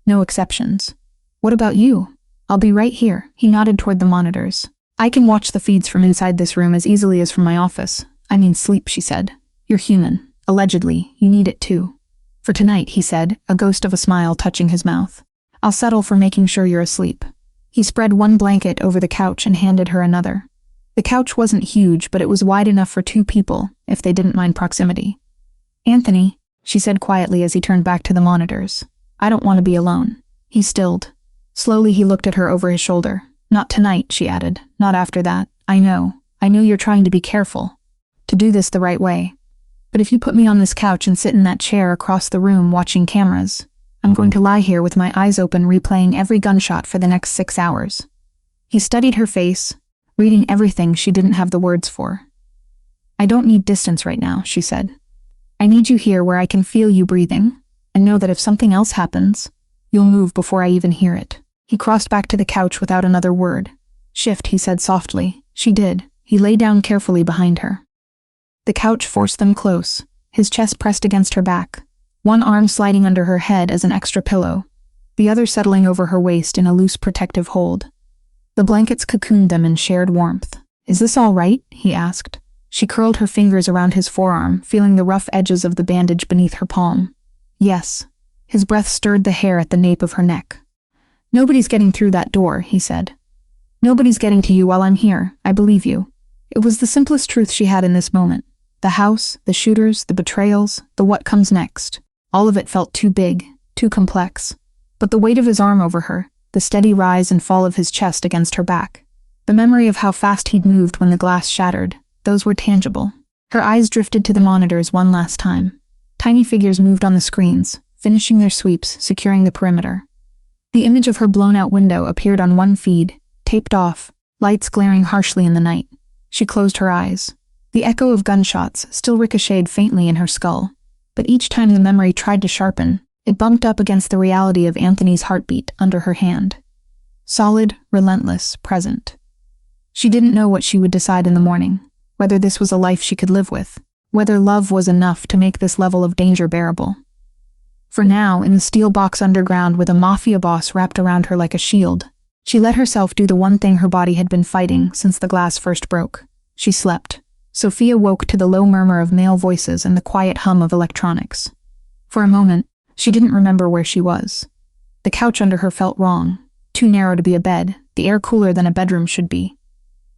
No exceptions." "What about you?" "I'll be right here." He nodded toward the monitors. "I can watch the feeds from inside this room as easily as from my office." "I mean sleep," she said. "You're human. Allegedly, you need it too." "For tonight," he said, a ghost of a smile touching his mouth. "I'll settle for making sure you're asleep." He spread one blanket over the couch and handed her another. The couch wasn't huge, but it was wide enough for 2 people, if they didn't mind proximity. "Anthony," she said quietly as he turned back to the monitors. "I don't want to be alone." He stilled. Slowly he looked at her over his shoulder. "Not tonight," she added. "Not after that. I know you're trying to be careful. To do this the right way. But if you put me on this couch and sit in that chair across the room watching cameras, I'm going to lie here with my eyes open replaying every gunshot for the next 6 hours." He studied her face, reading everything she didn't have the words for. "I don't need distance right now," she said. "I need you here where I can feel you breathing, and know that if something else happens, you'll move before I even hear it." He crossed back to the couch without another word. "Shift," he said softly. She did. He lay down carefully behind her. The couch forced them close, his chest pressed against her back, one arm sliding under her head as an extra pillow, the other settling over her waist in a loose protective hold. The blankets cocooned them in shared warmth. "Is this all right?" he asked. She curled her fingers around his forearm, feeling the rough edges of the bandage beneath her palm. "Yes." His breath stirred the hair at the nape of her neck. "Nobody's getting through that door," he said. "Nobody's getting to you while I'm here. I believe you." It was the simplest truth she had in this moment. The house, the shooters, the betrayals, the what comes next. All of it felt too big, too complex. But the weight of his arm over her, the steady rise and fall of his chest against her back, the memory of how fast he'd moved when the glass shattered, those were tangible. Her eyes drifted to the monitors one last time. Tiny figures moved on the screens, finishing their sweeps, securing the perimeter. The image of her blown-out window appeared on one feed, taped off, lights glaring harshly in the night. She closed her eyes. The echo of gunshots still ricocheted faintly in her skull, but each time the memory tried to sharpen, it bumped up against the reality of Anthony's heartbeat under her hand. Solid, relentless, present. She didn't know what she would decide in the morning, whether this was a life she could live with, whether love was enough to make this level of danger bearable. For now, in the steel box underground with a Mafia boss wrapped around her like a shield, she let herself do the one thing her body had been fighting since the glass first broke. She slept. Sophia woke to the low murmur of male voices and the quiet hum of electronics. For a moment, she didn't remember where she was. The couch under her felt wrong, too narrow to be a bed, the air cooler than a bedroom should be.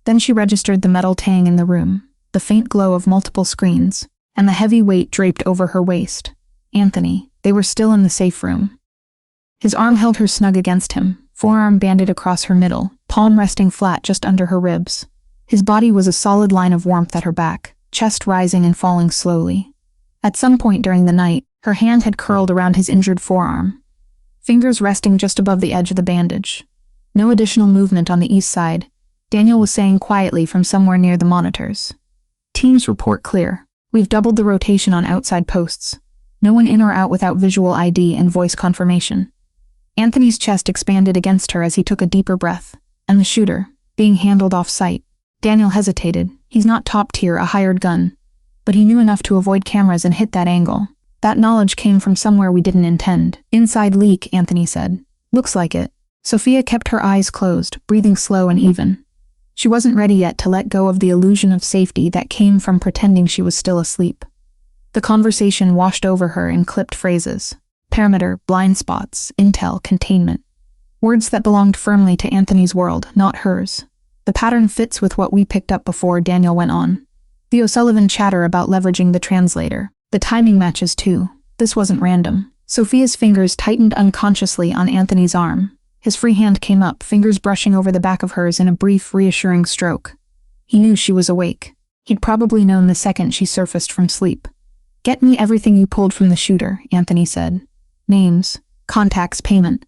Then she registered the metal tang in the room, the faint glow of multiple screens, and the heavy weight draped over her waist. Anthony. They were still in the safe room. His arm held her snug against him, forearm banded across her middle, palm resting flat just under her ribs. His body was a solid line of warmth at her back, chest rising and falling slowly. At some point during the night, her hand had curled around his injured forearm, fingers resting just above the edge of the bandage. No additional movement on the east side, Daniel was saying quietly from somewhere near the monitors. "Teams report clear. We've doubled the rotation on outside posts. No one in or out without visual ID and voice confirmation." Anthony's chest expanded against her as he took a deeper breath. And the shooter, being handled off-site. Daniel hesitated. He's not top tier, a hired gun. But he knew enough to avoid cameras and hit that angle. That knowledge came from somewhere we didn't intend. "Inside leak," Anthony said. "Looks like it." Sophia kept her eyes closed, breathing slow and even. She wasn't ready yet to let go of the illusion of safety that came from pretending she was still asleep. The conversation washed over her in clipped phrases. Perimeter, blind spots, intel, containment. Words that belonged firmly to Anthony's world, not hers. The pattern fits with what we picked up before, Daniel went on. The O'Sullivan chatter about leveraging the translator. The timing matches too. This wasn't random. Sophia's fingers tightened unconsciously on Anthony's arm. His free hand came up, fingers brushing over the back of hers in a brief, reassuring stroke. He knew she was awake. He'd probably known the second she surfaced from sleep. "Get me everything you pulled from the shooter," Anthony said. "Names, contacts, payment.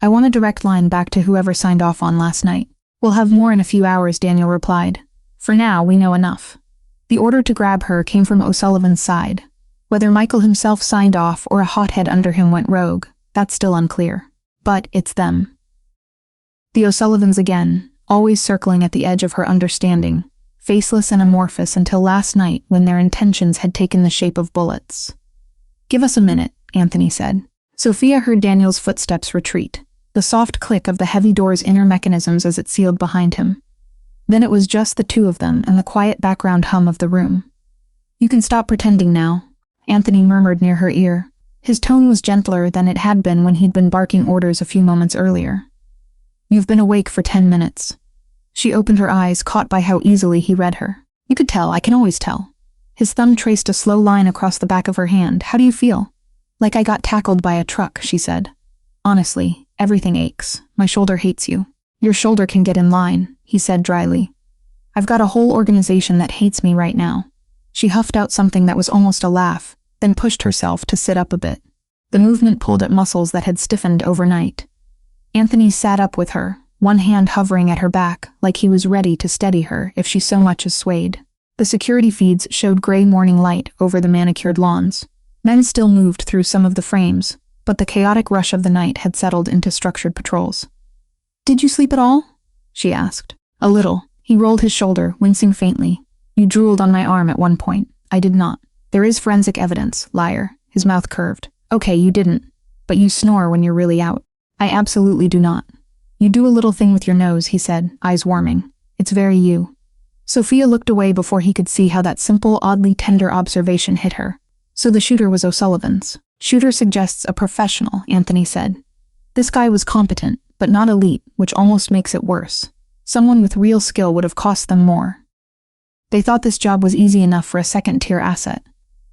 I want a direct line back to whoever signed off on last night." "We'll have more in a few hours," Daniel replied. "For now, we know enough." The order to grab her came from O'Sullivan's side. Whether Michael himself signed off or a hothead under him went rogue, that's still unclear. But it's them. The O'Sullivans again, always circling at the edge of her understanding, faceless and amorphous until last night when their intentions had taken the shape of bullets. "Give us a minute," Anthony said. Sophia heard Daniel's footsteps retreat, the soft click of the heavy door's inner mechanisms as it sealed behind him. Then it was just the two of them and the quiet background hum of the room. "You can stop pretending now," Anthony murmured near her ear. His tone was gentler than it had been when he'd been barking orders a few moments earlier. "You've been awake for 10 minutes. She opened her eyes, caught by how easily he read her. "You could tell, I can always tell." His thumb traced a slow line across the back of her hand. "How do you feel?" "Like I got tackled by a truck," she said. "Honestly, everything aches. My shoulder hates you." "Your shoulder can get in line," he said dryly. "I've got a whole organization that hates me right now." She huffed out something that was almost a laugh, then pushed herself to sit up a bit. The movement pulled at muscles that had stiffened overnight. Anthony sat up with her, one hand hovering at her back, like he was ready to steady her if she so much as swayed. The security feeds showed gray morning light over the manicured lawns. Men still moved through some of the frames, but the chaotic rush of the night had settled into structured patrols. "Did you sleep at all?" she asked. "A little." He rolled his shoulder, wincing faintly. "You drooled on my arm at one point." "I did not." "There is forensic evidence, liar." His mouth curved. "Okay, you didn't. But you snore when you're really out." "I absolutely do not." "You do a little thing with your nose," he said, eyes warming. "It's very you." Sophia looked away before he could see how that simple, oddly tender observation hit her. So the shooter was O'Sullivan's. "Shooter suggests a professional," Anthony said. "This guy was competent, but not elite, which almost makes it worse. Someone with real skill would have cost them more. They thought this job was easy enough for a second-tier asset."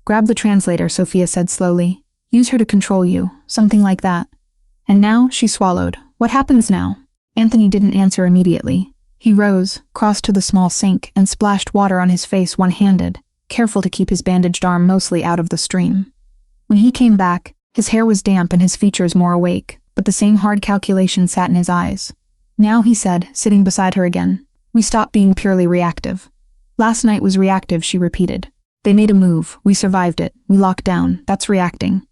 "Grab the translator," Sophia said slowly. "Use her to control you, something like that." "And now?" she swallowed. "What happens now?" Anthony didn't answer immediately. He rose, crossed to the small sink, and splashed water on his face one-handed, careful to keep his bandaged arm mostly out of the stream. When he came back, his hair was damp and his features more awake, but the same hard calculation sat in his eyes. "Now," he said, sitting beside her again, "we stopped being purely reactive." "Last night was reactive," she repeated. "They made a move, we survived it, we locked down, that's reacting.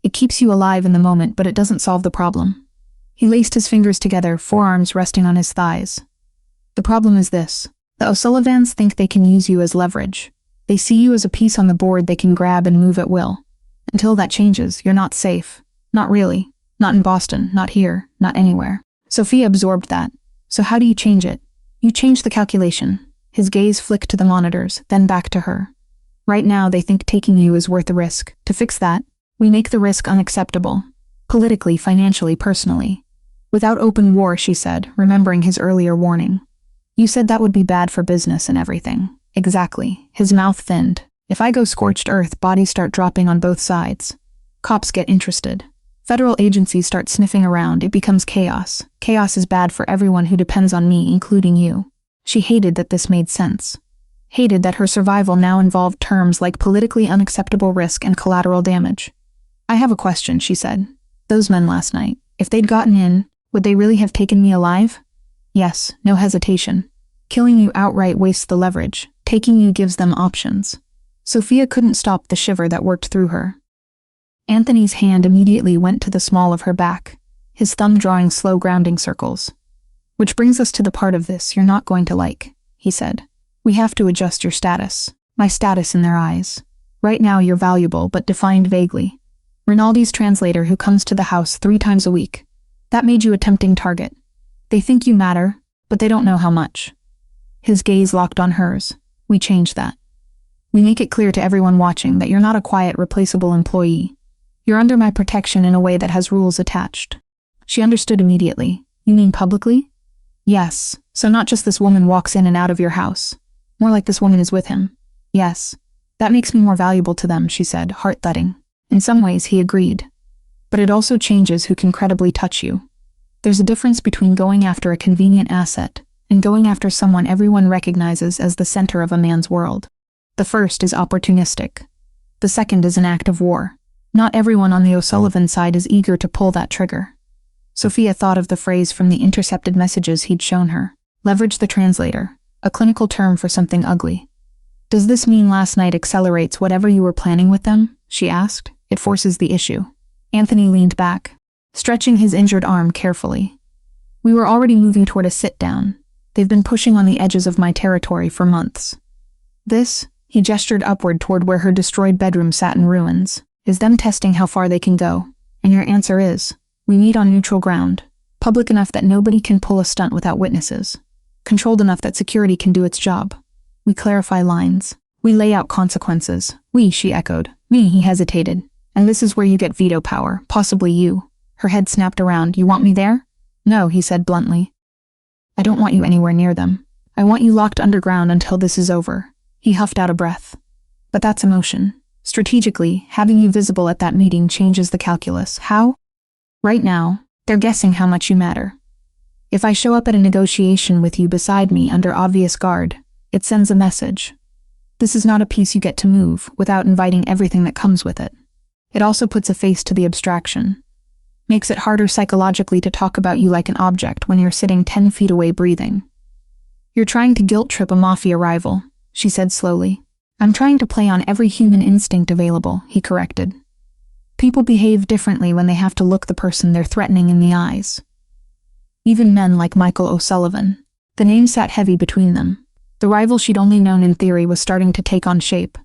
It keeps you alive in the moment, but it doesn't solve the problem." He laced his fingers together, forearms resting on his thighs. "The problem is this. The O'Sullivans think they can use you as leverage. They see you as a piece on the board they can grab and move at will. Until that changes, you're not safe. Not really. Not in Boston, not here, not anywhere." Sophia absorbed that. "So how do you change it?" "You change the calculation." His gaze flicked to the monitors, then back to her. "Right now they think taking you is worth the risk. To fix that, we make the risk unacceptable. Politically, financially, personally. Without open war," she said, remembering his earlier warning. "You said that would be bad for business and everything." "Exactly." His mouth thinned. "If I go scorched earth, bodies start dropping on both sides. Cops get interested. Federal agencies start sniffing around, it becomes chaos. Chaos is bad for everyone who depends on me, including you." She hated that this made sense. Hated that her survival now involved terms like politically unacceptable risk and collateral damage. "I have a question," she said. "Those men last night, if they'd gotten in, would they really have taken me alive?" "Yes, no hesitation. Killing you outright wastes the leverage. Taking you gives them options." Sophia couldn't stop the shiver that worked through her. Anthony's hand immediately went to the small of her back, his thumb drawing slow grounding circles. "Which brings us to the part of this you're not going to like," he said. "We have to adjust your status. My status in their eyes. Right now you're valuable, but defined vaguely. Rinaldi's translator who comes to the house 3 times a week. That made you a tempting target. They think you matter, but they don't know how much. His gaze locked on hers. We change that. We make it clear to everyone watching that you're not a quiet, replaceable employee. You're under my protection in a way that has rules attached. She understood immediately. You mean publicly? Yes. So not just this woman walks in and out of your house. More like this woman is with him. Yes. That makes me more valuable to them, she said, heart-thudding. In some ways, he agreed. But it also changes who can credibly touch you. There's a difference between going after a convenient asset and going after someone everyone recognizes as the center of a man's world. The first is opportunistic. The second is an act of war. Not everyone on the O'Sullivan side is eager to pull that trigger. Sophia thought of the phrase from the intercepted messages he'd shown her. Leverage the translator, a clinical term for something ugly. Does this mean last night accelerates whatever you were planning with them? She asked. It forces the issue. Anthony leaned back, stretching his injured arm carefully. We were already moving toward a sit-down. They've been pushing on the edges of my territory for months. This, he gestured upward toward where her destroyed bedroom sat in ruins, is them testing how far they can go. And your answer is, we meet on neutral ground, public enough that nobody can pull a stunt without witnesses, controlled enough that security can do its job. We clarify lines. We lay out consequences. We, she echoed. Me, he hesitated. And this is where you get veto power, possibly you. Her head snapped around. You want me there? No, he said bluntly. I don't want you anywhere near them. I want you locked underground until this is over. He huffed out a breath. But that's emotion. Strategically, having you visible at that meeting changes the calculus. How? Right now, they're guessing how much you matter. If I show up at a negotiation with you beside me under obvious guard, it sends a message. This is not a piece you get to move without inviting everything that comes with it. It also puts a face to the abstraction. Makes it harder psychologically to talk about you like an object when you're sitting 10 feet away breathing. You're trying to guilt trip a Mafia rival, she said slowly. I'm trying to play on every human instinct available, he corrected. People behave differently when they have to look the person they're threatening in the eyes. Even men like Michael O'Sullivan. The name sat heavy between them. The rival she'd only known in theory was starting to take on shape.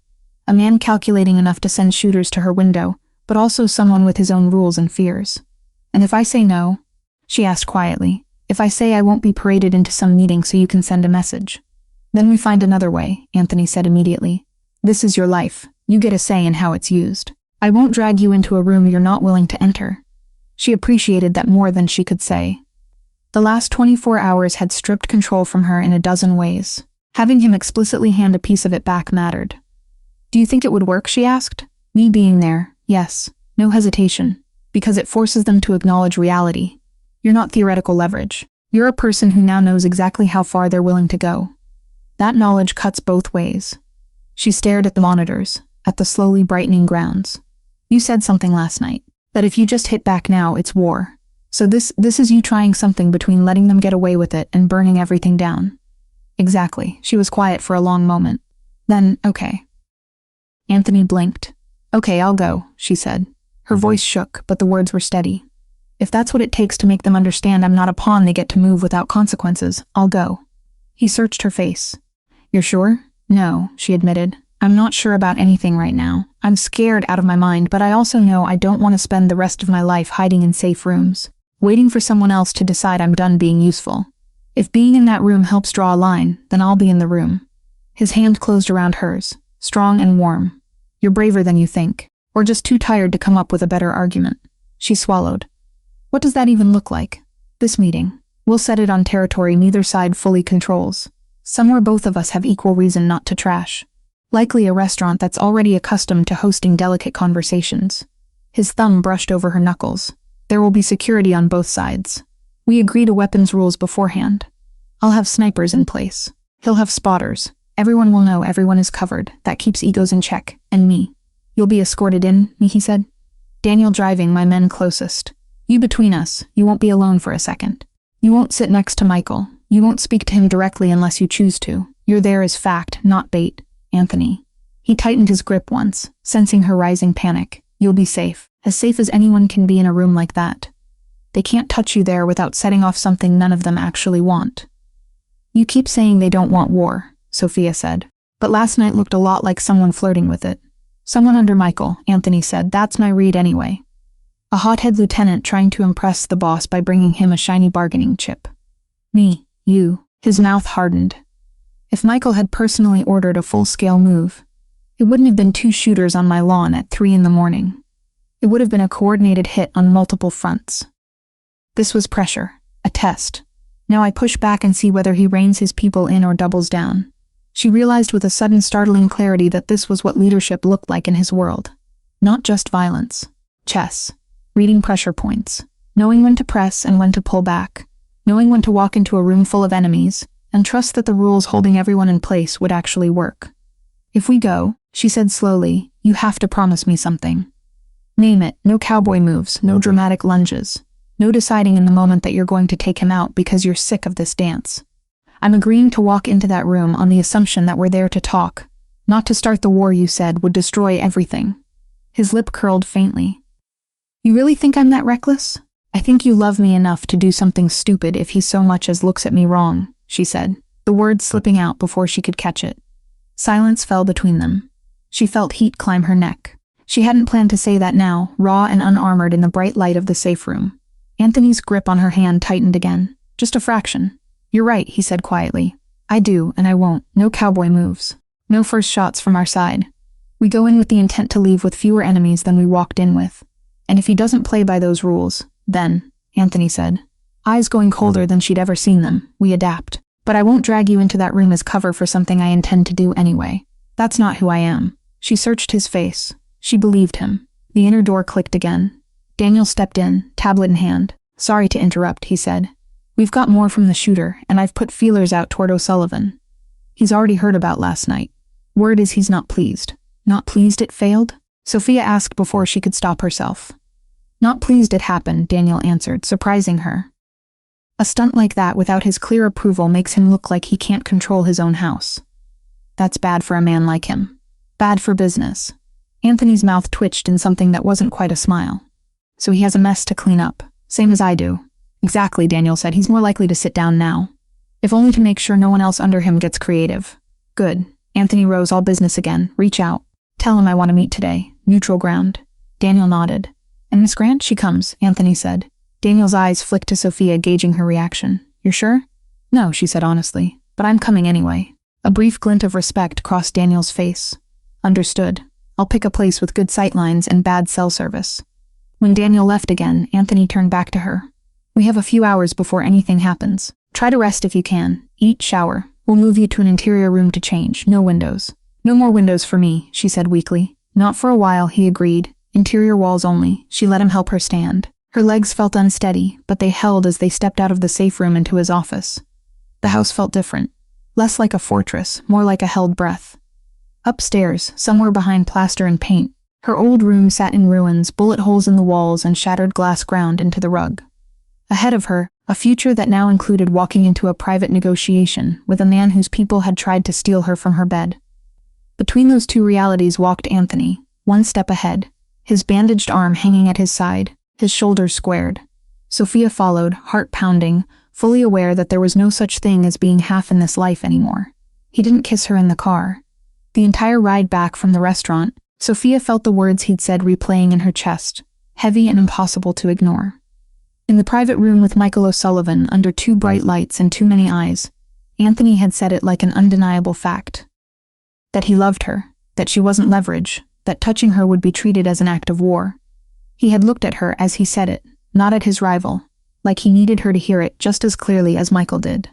A man calculating enough to send shooters to her window, but also someone with his own rules and fears. And if I say no, she asked quietly, if I say I won't be paraded into some meeting so you can send a message. Then we find another way, Anthony said immediately. This is your life. You get a say in how it's used. I won't drag you into a room you're not willing to enter. She appreciated that more than she could say. The last 24 hours had stripped control from her in a dozen ways. Having him explicitly hand a piece of it back mattered. Do you think it would work, she asked. Me being there, yes. No hesitation. Because it forces them to acknowledge reality. You're not theoretical leverage. You're a person who now knows exactly how far they're willing to go. That knowledge cuts both ways. She stared at the monitors, at the slowly brightening grounds. You said something last night, that if you just hit back now, it's war. So this is you trying something between letting them get away with it and burning everything down. Exactly. She was quiet for a long moment. Then, okay. Anthony blinked. Okay, I'll go, she said. Her voice shook, but the words were steady. If that's what it takes to make them understand I'm not a pawn they get to move without consequences, I'll go. He searched her face. You're sure? No, she admitted. I'm not sure about anything right now. I'm scared out of my mind, but I also know I don't want to spend the rest of my life hiding in safe rooms, waiting for someone else to decide I'm done being useful. If being in that room helps draw a line, then I'll be in the room. His hand closed around hers, strong and warm. You're braver than you think, or just too tired to come up with a better argument. She swallowed. What does that even look like? This meeting. We'll set it on territory neither side fully controls. Somewhere both of us have equal reason not to trash. Likely a restaurant that's already accustomed to hosting delicate conversations. His thumb brushed over her knuckles. There will be security on both sides. We agree to weapons rules beforehand. I'll have snipers in place. He'll have spotters. Everyone will know everyone is covered. That keeps egos in check. And me. You'll be escorted in, me, he said. Daniel driving, my men closest. You between us. You won't be alone for a second. You won't sit next to Michael. You won't speak to him directly unless you choose to. You're there as fact, not bait. Anthony. He tightened his grip once, sensing her rising panic. You'll be safe. As safe as anyone can be in a room like that. They can't touch you there without setting off something none of them actually want. You keep saying they don't want war, Sophia said. But last night looked a lot like someone flirting with it. Someone under Michael, Anthony said. That's my read anyway. A hothead lieutenant trying to impress the boss by bringing him a shiny bargaining chip. Me, you. His mouth hardened. If Michael had personally ordered a full-scale move, it wouldn't have been 2 shooters on my lawn at 3 in the morning. It would have been a coordinated hit on multiple fronts. This was pressure, a test. Now I push back and see whether he reins his people in or doubles down. She realized with a sudden startling clarity that this was what leadership looked like in his world. Not just violence. Chess. Reading pressure points. Knowing when to press and when to pull back. Knowing when to walk into a room full of enemies, and trust that the rules holding everyone in place would actually work. If we go, she said slowly, you have to promise me something. Name it. No cowboy moves, no dramatic lunges. No deciding in the moment that you're going to take him out because you're sick of this dance. I'm agreeing to walk into that room on the assumption that we're there to talk, not to start the war you said would destroy everything. His lip curled faintly. You really think I'm that reckless? I think you love me enough to do something stupid if he so much as looks at me wrong, she said, the words slipping out before she could catch it. Silence fell between them. She felt heat climb her neck. She hadn't planned to say that now, raw and unarmored in the bright light of the safe room. Anthony's grip on her hand tightened again. Just a fraction. You're right, he said quietly. I do, and I won't. No cowboy moves. No first shots from our side. We go in with the intent to leave with fewer enemies than we walked in with. And if he doesn't play by those rules, then, Anthony said, eyes going colder than she'd ever seen them, we adapt. But I won't drag you into that room as cover for something I intend to do anyway. That's not who I am. She searched his face. She believed him. The inner door clicked again. Daniel stepped in, tablet in hand. Sorry to interrupt, he said. We've got more from the shooter, and I've put feelers out toward O'Sullivan. He's already heard about last night. Word is he's not pleased. Not pleased it failed? Sophia asked before she could stop herself. Not pleased it happened, Daniel answered, surprising her. A stunt like that without his clear approval makes him look like he can't control his own house. That's bad for a man like him. Bad for business. Anthony's mouth twitched in something that wasn't quite a smile. So he has a mess to clean up. Same as I do. Exactly, Daniel said. He's more likely to sit down now. If only to make sure no one else under him gets creative. Good. Anthony rose, all business again. Reach out. Tell him I want to meet today. Neutral ground. Daniel nodded. And Miss Grant, she comes, Anthony said. Daniel's eyes flicked to Sophia, gauging her reaction. You're sure? No, she said honestly. But I'm coming anyway. A brief glint of respect crossed Daniel's face. Understood. I'll pick a place with good sightlines and bad cell service. When Daniel left again, Anthony turned back to her. We have a few hours before anything happens. Try to rest if you can. Eat, shower. We'll move you to an interior room to change. No windows. No more windows for me, she said weakly. Not for a while, he agreed. Interior walls only. She let him help her stand. Her legs felt unsteady, but they held as they stepped out of the safe room into his office. The house felt different. Less like a fortress, more like a held breath. Upstairs, somewhere behind plaster and paint, her old room sat in ruins, bullet holes in the walls and shattered glass ground into the rug. Ahead of her, a future that now included walking into a private negotiation with a man whose people had tried to steal her from her bed. Between those two realities walked Anthony, one step ahead, his bandaged arm hanging at his side, his shoulders squared. Sophia followed, heart pounding, fully aware that there was no such thing as being half in this life anymore. He didn't kiss her in the car. The entire ride back from the restaurant, Sophia felt the words he'd said replaying in her chest, heavy and impossible to ignore. In the private room with Michael O'Sullivan, under 2 bright lights and too many eyes, Anthony had said it like an undeniable fact. That he loved her, that she wasn't leverage, that touching her would be treated as an act of war. He had looked at her as he said it, not at his rival, like he needed her to hear it just as clearly as Michael did.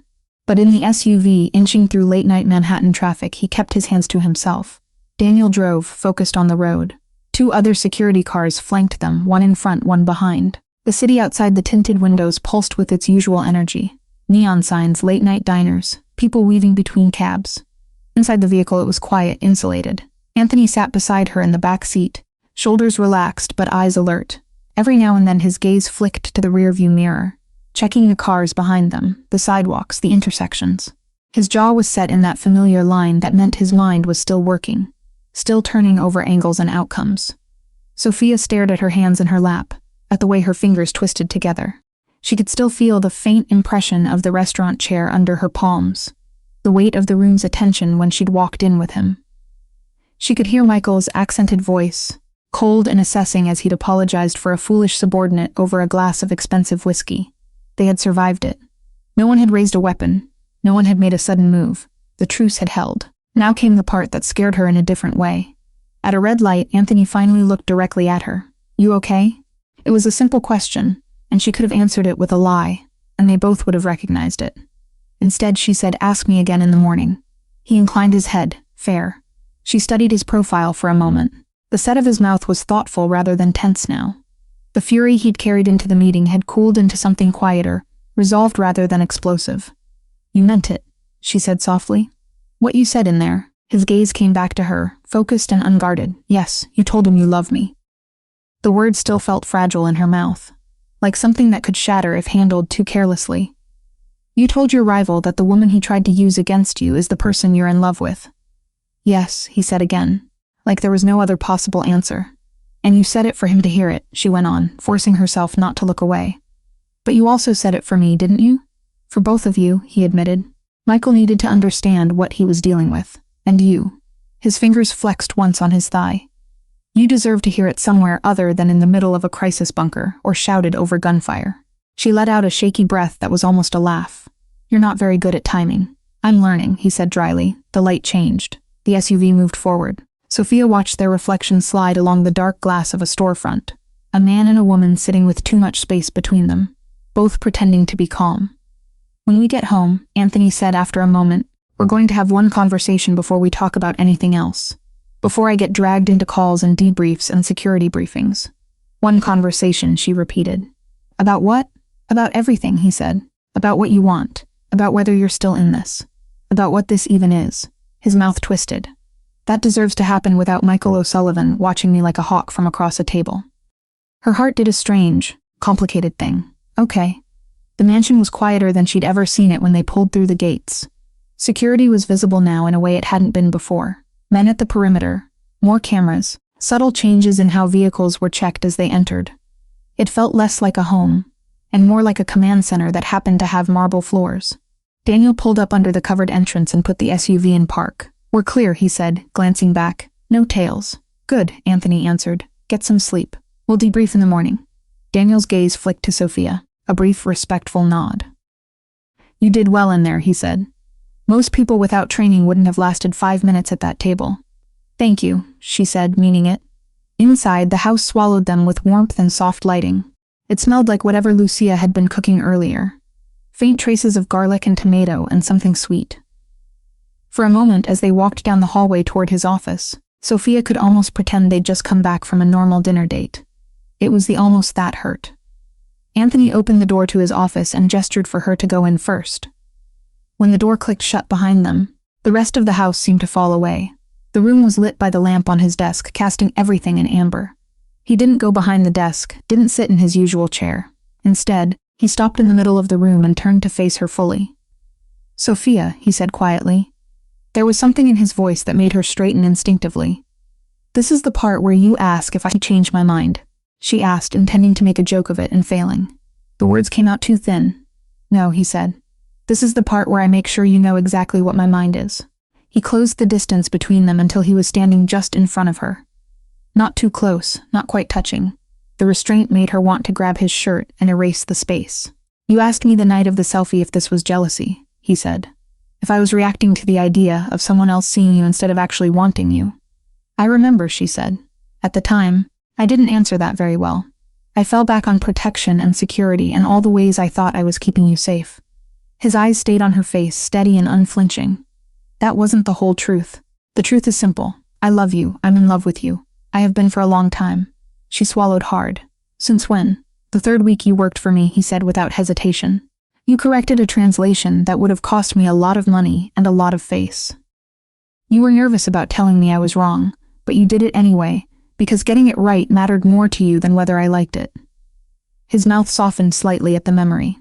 But in the SUV, inching through late-night Manhattan traffic, he kept his hands to himself. Daniel drove, focused on the road. 2 other security cars flanked them, one in front, one behind. The city outside the tinted windows pulsed with its usual energy. Neon signs, late-night diners, people weaving between cabs. Inside the vehicle, it was quiet, insulated. Anthony sat beside her in the back seat, shoulders relaxed but eyes alert. Every now and then his gaze flicked to the rearview mirror, checking the cars behind them, the sidewalks, the intersections. His jaw was set in that familiar line that meant his mind was still working, still turning over angles and outcomes. Sophia stared at her hands in her lap, at the way her fingers twisted together. She could still feel the faint impression of the restaurant chair under her palms, the weight of the room's attention when she'd walked in with him. She could hear Michael's accented voice, cold and assessing as he'd apologized for a foolish subordinate over a glass of expensive whiskey. They had survived it. No one had raised a weapon. No one had made a sudden move. The truce had held. Now came the part that scared her in a different way. At a red light, Anthony finally looked directly at her. "You okay?" It was a simple question, and she could have answered it with a lie, and they both would have recognized it. Instead, she said, "Ask me again in the morning." He inclined his head. Fair. She studied his profile for a moment. The set of his mouth was thoughtful rather than tense now. The fury he'd carried into the meeting had cooled into something quieter, resolved rather than explosive. "You meant it," she said softly. "What you said in there." His gaze came back to her, focused and unguarded. "Yes, you told him you love me." The word still felt fragile in her mouth, like something that could shatter if handled too carelessly. "You told your rival that the woman he tried to use against you is the person you're in love with." "Yes," he said again, like there was no other possible answer. "And you said it for him to hear it," she went on, forcing herself not to look away. "But you also said it for me, didn't you?" "For both of you," he admitted. Michael needed to understand what he was dealing with. "And you." His fingers flexed once on his thigh. "You deserve to hear it somewhere other than in the middle of a crisis bunker or shouted over gunfire." She let out a shaky breath that was almost a laugh. "You're not very good at timing." "I'm learning," he said dryly. The light changed. The SUV moved forward. Sophia watched their reflection slide along the dark glass of a storefront. A man and a woman sitting with too much space between them, both pretending to be calm. "When we get home," Anthony said after a moment, "we're going to have one conversation before we talk about anything else. Before I get dragged into calls and debriefs and security briefings." "One conversation," she repeated. "About what?" "About everything," he said. "About what you want. About whether you're still in this. About what this even is." His mouth twisted. "That deserves to happen without Michael O'Sullivan watching me like a hawk from across a table." Her heart did a strange, complicated thing. Okay. The mansion was quieter than she'd ever seen it when they pulled through the gates. Security was visible now in a way it hadn't been before. Men at the perimeter, more cameras, subtle changes in how vehicles were checked as they entered. It felt less like a home, and more like a command center that happened to have marble floors. Daniel pulled up under the covered entrance and put the SUV in park. "We're clear," he said, glancing back. "No tails." "Good," Anthony answered. "Get some sleep. We'll debrief in the morning." Daniel's gaze flicked to Sophia, a brief, respectful nod. "You did well in there," he said. "Most people without training wouldn't have lasted 5 minutes at that table." "Thank you," she said, meaning it. Inside, the house swallowed them with warmth and soft lighting. It smelled like whatever Lucia had been cooking earlier. Faint traces of garlic and tomato and something sweet. For a moment, as they walked down the hallway toward his office, Sophia could almost pretend they'd just come back from a normal dinner date. It was the almost that hurt. Anthony opened the door to his office and gestured for her to go in first. When the door clicked shut behind them, the rest of the house seemed to fall away. The room was lit by the lamp on his desk, casting everything in amber. He didn't go behind the desk, didn't sit in his usual chair. Instead, he stopped in the middle of the room and turned to face her fully. "Sophia," he said quietly. There was something in his voice that made her straighten instinctively. "This is the part where you ask if I change my mind," she asked, intending to make a joke of it and failing. The words came out too thin. "No," he said. "This is the part where I make sure you know exactly what my mind is." He closed the distance between them until he was standing just in front of her. Not too close, not quite touching. The restraint made her want to grab his shirt and erase the space. "You asked me the night of the selfie if this was jealousy," he said. "If I was reacting to the idea of someone else seeing you instead of actually wanting you." "I remember," she said. "At the time, I didn't answer that very well. I fell back on protection and security and all the ways I thought I was keeping you safe." His eyes stayed on her face, steady and unflinching. "That wasn't the whole truth. The truth is simple. I love you. I'm in love with you. I have been for a long time." She swallowed hard. "Since when?" "The 3rd week you worked for me," he said without hesitation. "You corrected a translation that would have cost me a lot of money and a lot of face. You were nervous about telling me I was wrong, but you did it anyway, because getting it right mattered more to you than whether I liked it." His mouth softened slightly at the memory.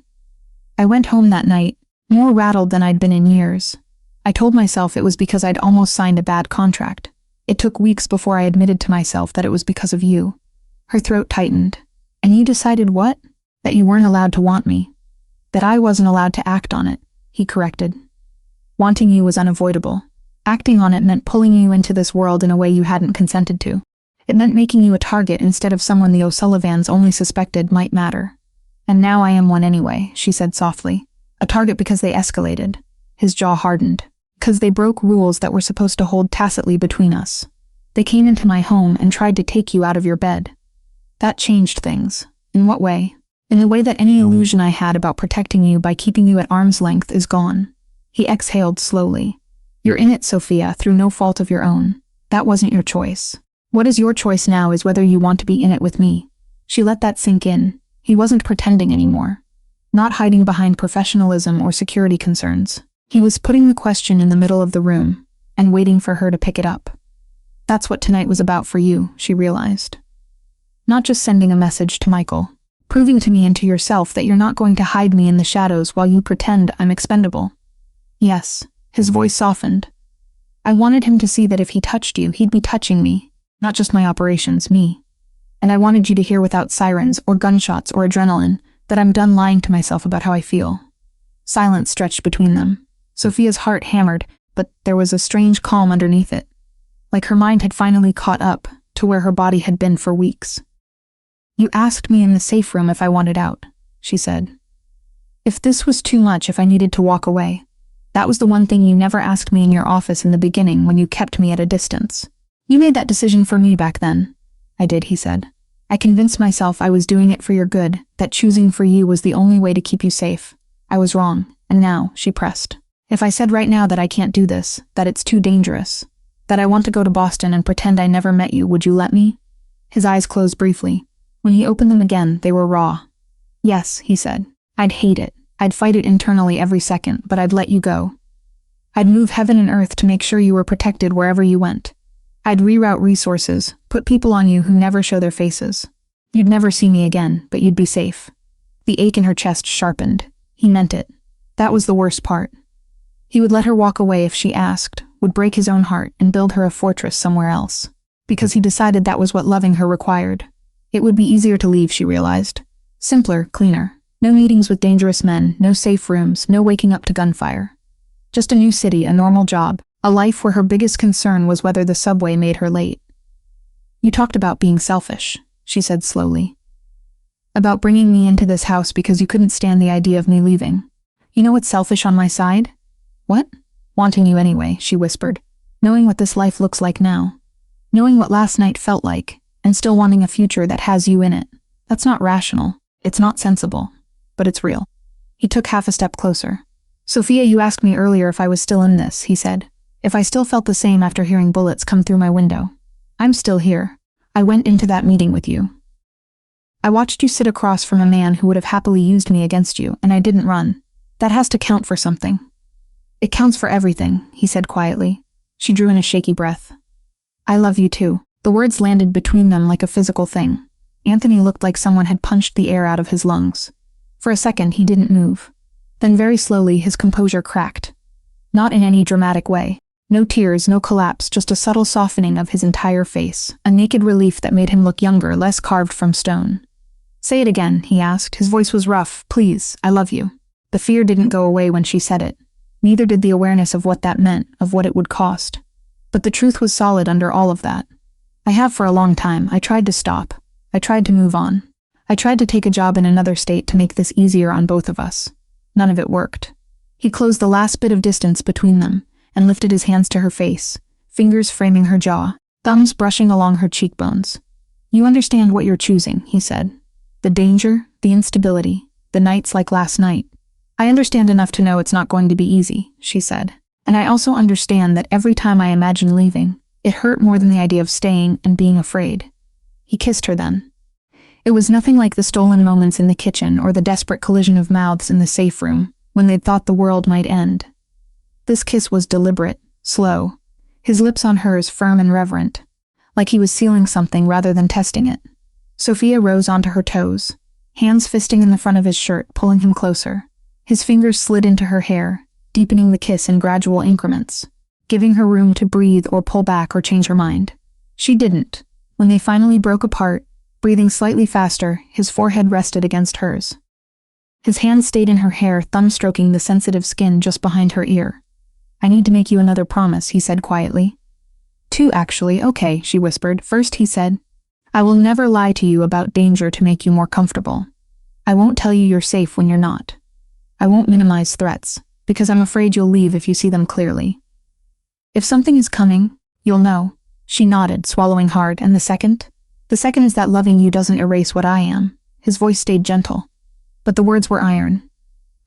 "I went home that night, more rattled than I'd been in years. I told myself it was because I'd almost signed a bad contract. It took weeks before I admitted to myself that it was because of you." Her throat tightened. "And you decided what?" "That you weren't allowed to want me. That I wasn't allowed to act on it," he corrected. "Wanting you was unavoidable. Acting on it meant pulling you into this world in a way you hadn't consented to. It meant making you a target instead of someone the O'Sullivans only suspected might matter. And now I am one anyway," she said softly. "A target because they escalated." His jaw hardened. 'Cause they broke rules that were supposed to hold tacitly between us. They came into my home and tried to take you out of your bed. That changed things. In what way? In the way that any illusion I had about protecting you by keeping you at arm's length is gone. He exhaled slowly. You're in it, Sophia, through no fault of your own. That wasn't your choice. What is your choice now is whether you want to be in it with me. She let that sink in. He wasn't pretending anymore. Not hiding behind professionalism or security concerns. He was putting the question in the middle of the room and waiting for her to pick it up. That's what tonight was about for you, she realized. Not just sending a message to Michael. Proving to me and to yourself that you're not going to hide me in the shadows while you pretend I'm expendable. Yes, his voice softened. I wanted him to see that if he touched you, he'd be touching me, not just my operations, me. And I wanted you to hear without sirens or gunshots or adrenaline that I'm done lying to myself about how I feel. Silence stretched between them. Sophia's heart hammered, but there was a strange calm underneath it. Like her mind had finally caught up to where her body had been for weeks. You asked me in the safe room if I wanted out, she said. If this was too much, if I needed to walk away. That was the one thing you never asked me in your office in the beginning when you kept me at a distance. You made that decision for me back then. I did, he said. I convinced myself I was doing it for your good, that choosing for you was the only way to keep you safe. I was wrong, and now, she pressed. If I said right now that I can't do this, that it's too dangerous, that I want to go to Boston and pretend I never met you, would you let me? His eyes closed briefly. When he opened them again, they were raw. Yes, he said. I'd hate it. I'd fight it internally every second, but I'd let you go. I'd move heaven and earth to make sure you were protected wherever you went. I'd reroute resources, put people on you who never show their faces. You'd never see me again, but you'd be safe. The ache in her chest sharpened. He meant it. That was the worst part. He would let her walk away if she asked, would break his own heart and build her a fortress somewhere else. Because he decided that was what loving her required. It would be easier to leave, she realized. Simpler, cleaner. No meetings with dangerous men, no safe rooms, no waking up to gunfire. Just a new city, a normal job, a life where her biggest concern was whether the subway made her late. You talked about being selfish, she said slowly. About bringing me into this house because you couldn't stand the idea of me leaving. You know what's selfish on my side? What? Wanting you anyway, she whispered. Knowing what this life looks like now. Knowing what last night felt like. And still wanting a future that has you in it. That's not rational. It's not sensible. But it's real. He took half a step closer. Sophia, you asked me earlier if I was still in this, he said. If I still felt the same after hearing bullets come through my window. I'm still here. I went into that meeting with you. I watched you sit across from a man who would have happily used me against you, and I didn't run. That has to count for something. It counts for everything, he said quietly. She drew in a shaky breath. I love you too. The words landed between them like a physical thing. Anthony looked like someone had punched the air out of his lungs. For a second, he didn't move. Then very slowly, his composure cracked. Not in any dramatic way. No tears, no collapse, just a subtle softening of his entire face, a naked relief that made him look younger, less carved from stone. Say it again, he asked. His voice was rough. Please, I love you. The fear didn't go away when she said it. Neither did the awareness of what that meant, of what it would cost. But the truth was solid under all of that. I have for a long time. I tried to stop. I tried to move on. I tried to take a job in another state to make this easier on both of us. None of it worked. He closed the last bit of distance between them and lifted his hands to her face, fingers framing her jaw, thumbs brushing along her cheekbones. You understand what you're choosing, he said. The danger, the instability, the nights like last night. I understand enough to know it's not going to be easy, she said. And I also understand that every time I imagine leaving, it hurt more than the idea of staying and being afraid. He kissed her then. It was nothing like the stolen moments in the kitchen or the desperate collision of mouths in the safe room when they'd thought the world might end. This kiss was deliberate, slow, his lips on hers firm and reverent, like he was sealing something rather than testing it. Sophia rose onto her toes, hands fisting in the front of his shirt, pulling him closer. His fingers slid into her hair, deepening the kiss in gradual increments, giving her room to breathe or pull back or change her mind. She didn't. When they finally broke apart, breathing slightly faster, his forehead rested against hers. His hand stayed in her hair, thumb stroking the sensitive skin just behind her ear. I need to make you another promise, he said quietly. 2, actually. Okay, she whispered. First, he said, I will never lie to you about danger to make you more comfortable. I won't tell you you're safe when you're not. I won't minimize threats, because I'm afraid you'll leave if you see them clearly. If something is coming, you'll know. She nodded, swallowing hard. And the second? The second is that loving you doesn't erase what I am. His voice stayed gentle, but the words were iron.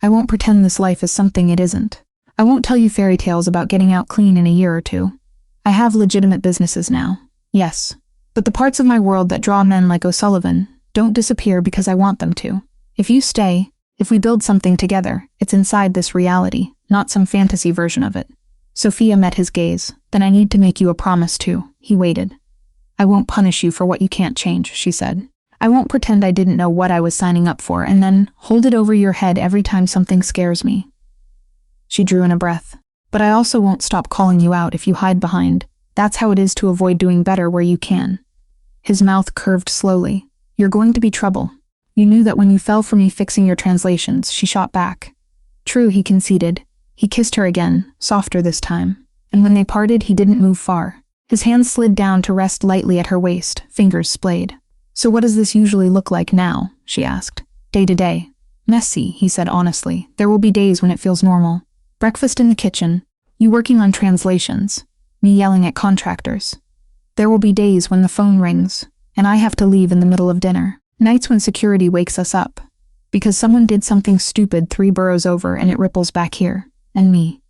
I won't pretend this life is something it isn't. I won't tell you fairy tales about getting out clean in a year or two. I have legitimate businesses now. Yes. But the parts of my world that draw men like O'Sullivan don't disappear because I want them to. If you stay, if we build something together, it's inside this reality, not some fantasy version of it. Sophia met his gaze. Then I need to make you a promise too. He waited. I won't punish you for what you can't change, she said. I won't pretend I didn't know what I was signing up for and then hold it over your head every time something scares me. She drew in a breath. But I also won't stop calling you out if you hide behind. That's how it is to avoid doing better where you can. His mouth curved slowly. You're going to be trouble. You knew that when you fell for me fixing your translations, she shot back. True, he conceded. He kissed her again, softer this time. And when they parted, he didn't move far. His hands slid down to rest lightly at her waist, fingers splayed. So what does this usually look like now? She asked. Day to day. Messy, he said honestly. There will be days when it feels normal. Breakfast in the kitchen, you working on translations, me yelling at contractors. There will be days when the phone rings, and I have to leave in the middle of dinner. Nights when security wakes us up, because someone did something stupid 3 boroughs over and it ripples back here, and me.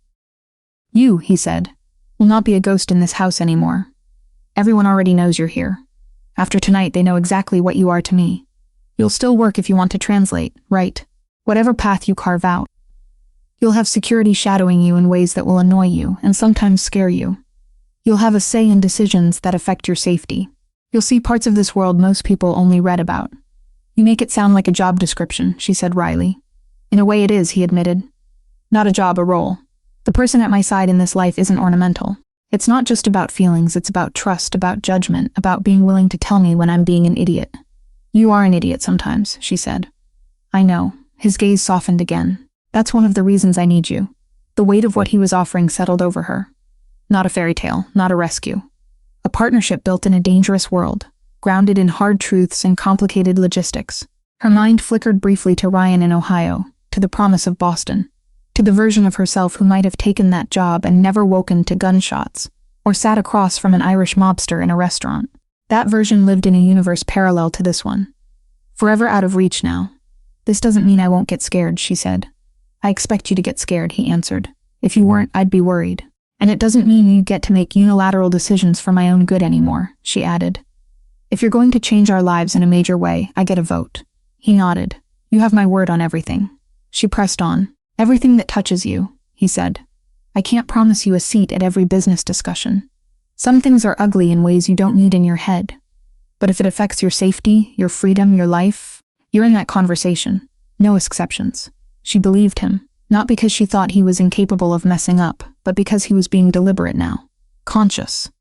You, he said, will not be a ghost in this house anymore. Everyone already knows you're here. After tonight, they know exactly what you are to me. You'll still work if you want to translate, right? Whatever path you carve out. You'll have security shadowing you in ways that will annoy you and sometimes scare you. You'll have a say in decisions that affect your safety. You'll see parts of this world most people only read about. You make it sound like a job description, she said wryly. In a way it is, he admitted. Not a job, a role. The person at my side in this life isn't ornamental. It's not just about feelings, it's about trust, about judgment, about being willing to tell me when I'm being an idiot. You are an idiot sometimes, she said. I know. His gaze softened again. That's one of the reasons I need you. The weight of what he was offering settled over her. Not a fairy tale, not a rescue. A partnership built in a dangerous world, grounded in hard truths and complicated logistics. Her mind flickered briefly to Ryan in Ohio, to the promise of Boston, to the version of herself who might have taken that job and never woken to gunshots, or sat across from an Irish mobster in a restaurant. That version lived in a universe parallel to this one. Forever out of reach now. This doesn't mean I won't get scared, she said. I expect you to get scared, he answered. If you weren't, I'd be worried. And it doesn't mean you get to make unilateral decisions for my own good anymore, she added. If you're going to change our lives in a major way, I get a vote. He nodded. You have my word on everything. She pressed on. Everything that touches you, he said. I can't promise you a seat at every business discussion. Some things are ugly in ways you don't need in your head. But if it affects your safety, your freedom, your life, you're in that conversation. No exceptions. She believed him, not because she thought he was incapable of messing up, but because he was being deliberate now. Conscious.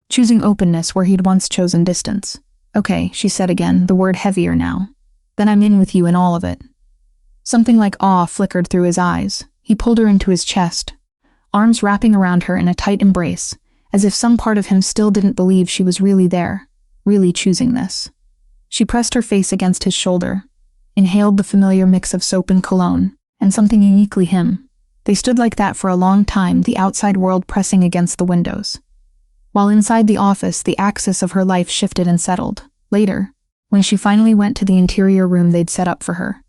Choosing openness where he'd once chosen distance. Okay, she said again, the word heavier now. Then I'm in with you in all of it. Something like awe flickered through his eyes. He pulled her into his chest, arms wrapping around her in a tight embrace, as if some part of him still didn't believe she was really there, really choosing this. She pressed her face against his shoulder, inhaled the familiar mix of soap and cologne, and something uniquely him. They stood like that for a long time, the outside world pressing against the windows. While inside the office, the axis of her life shifted and settled. Later, when she finally went to the interior room they'd set up for her.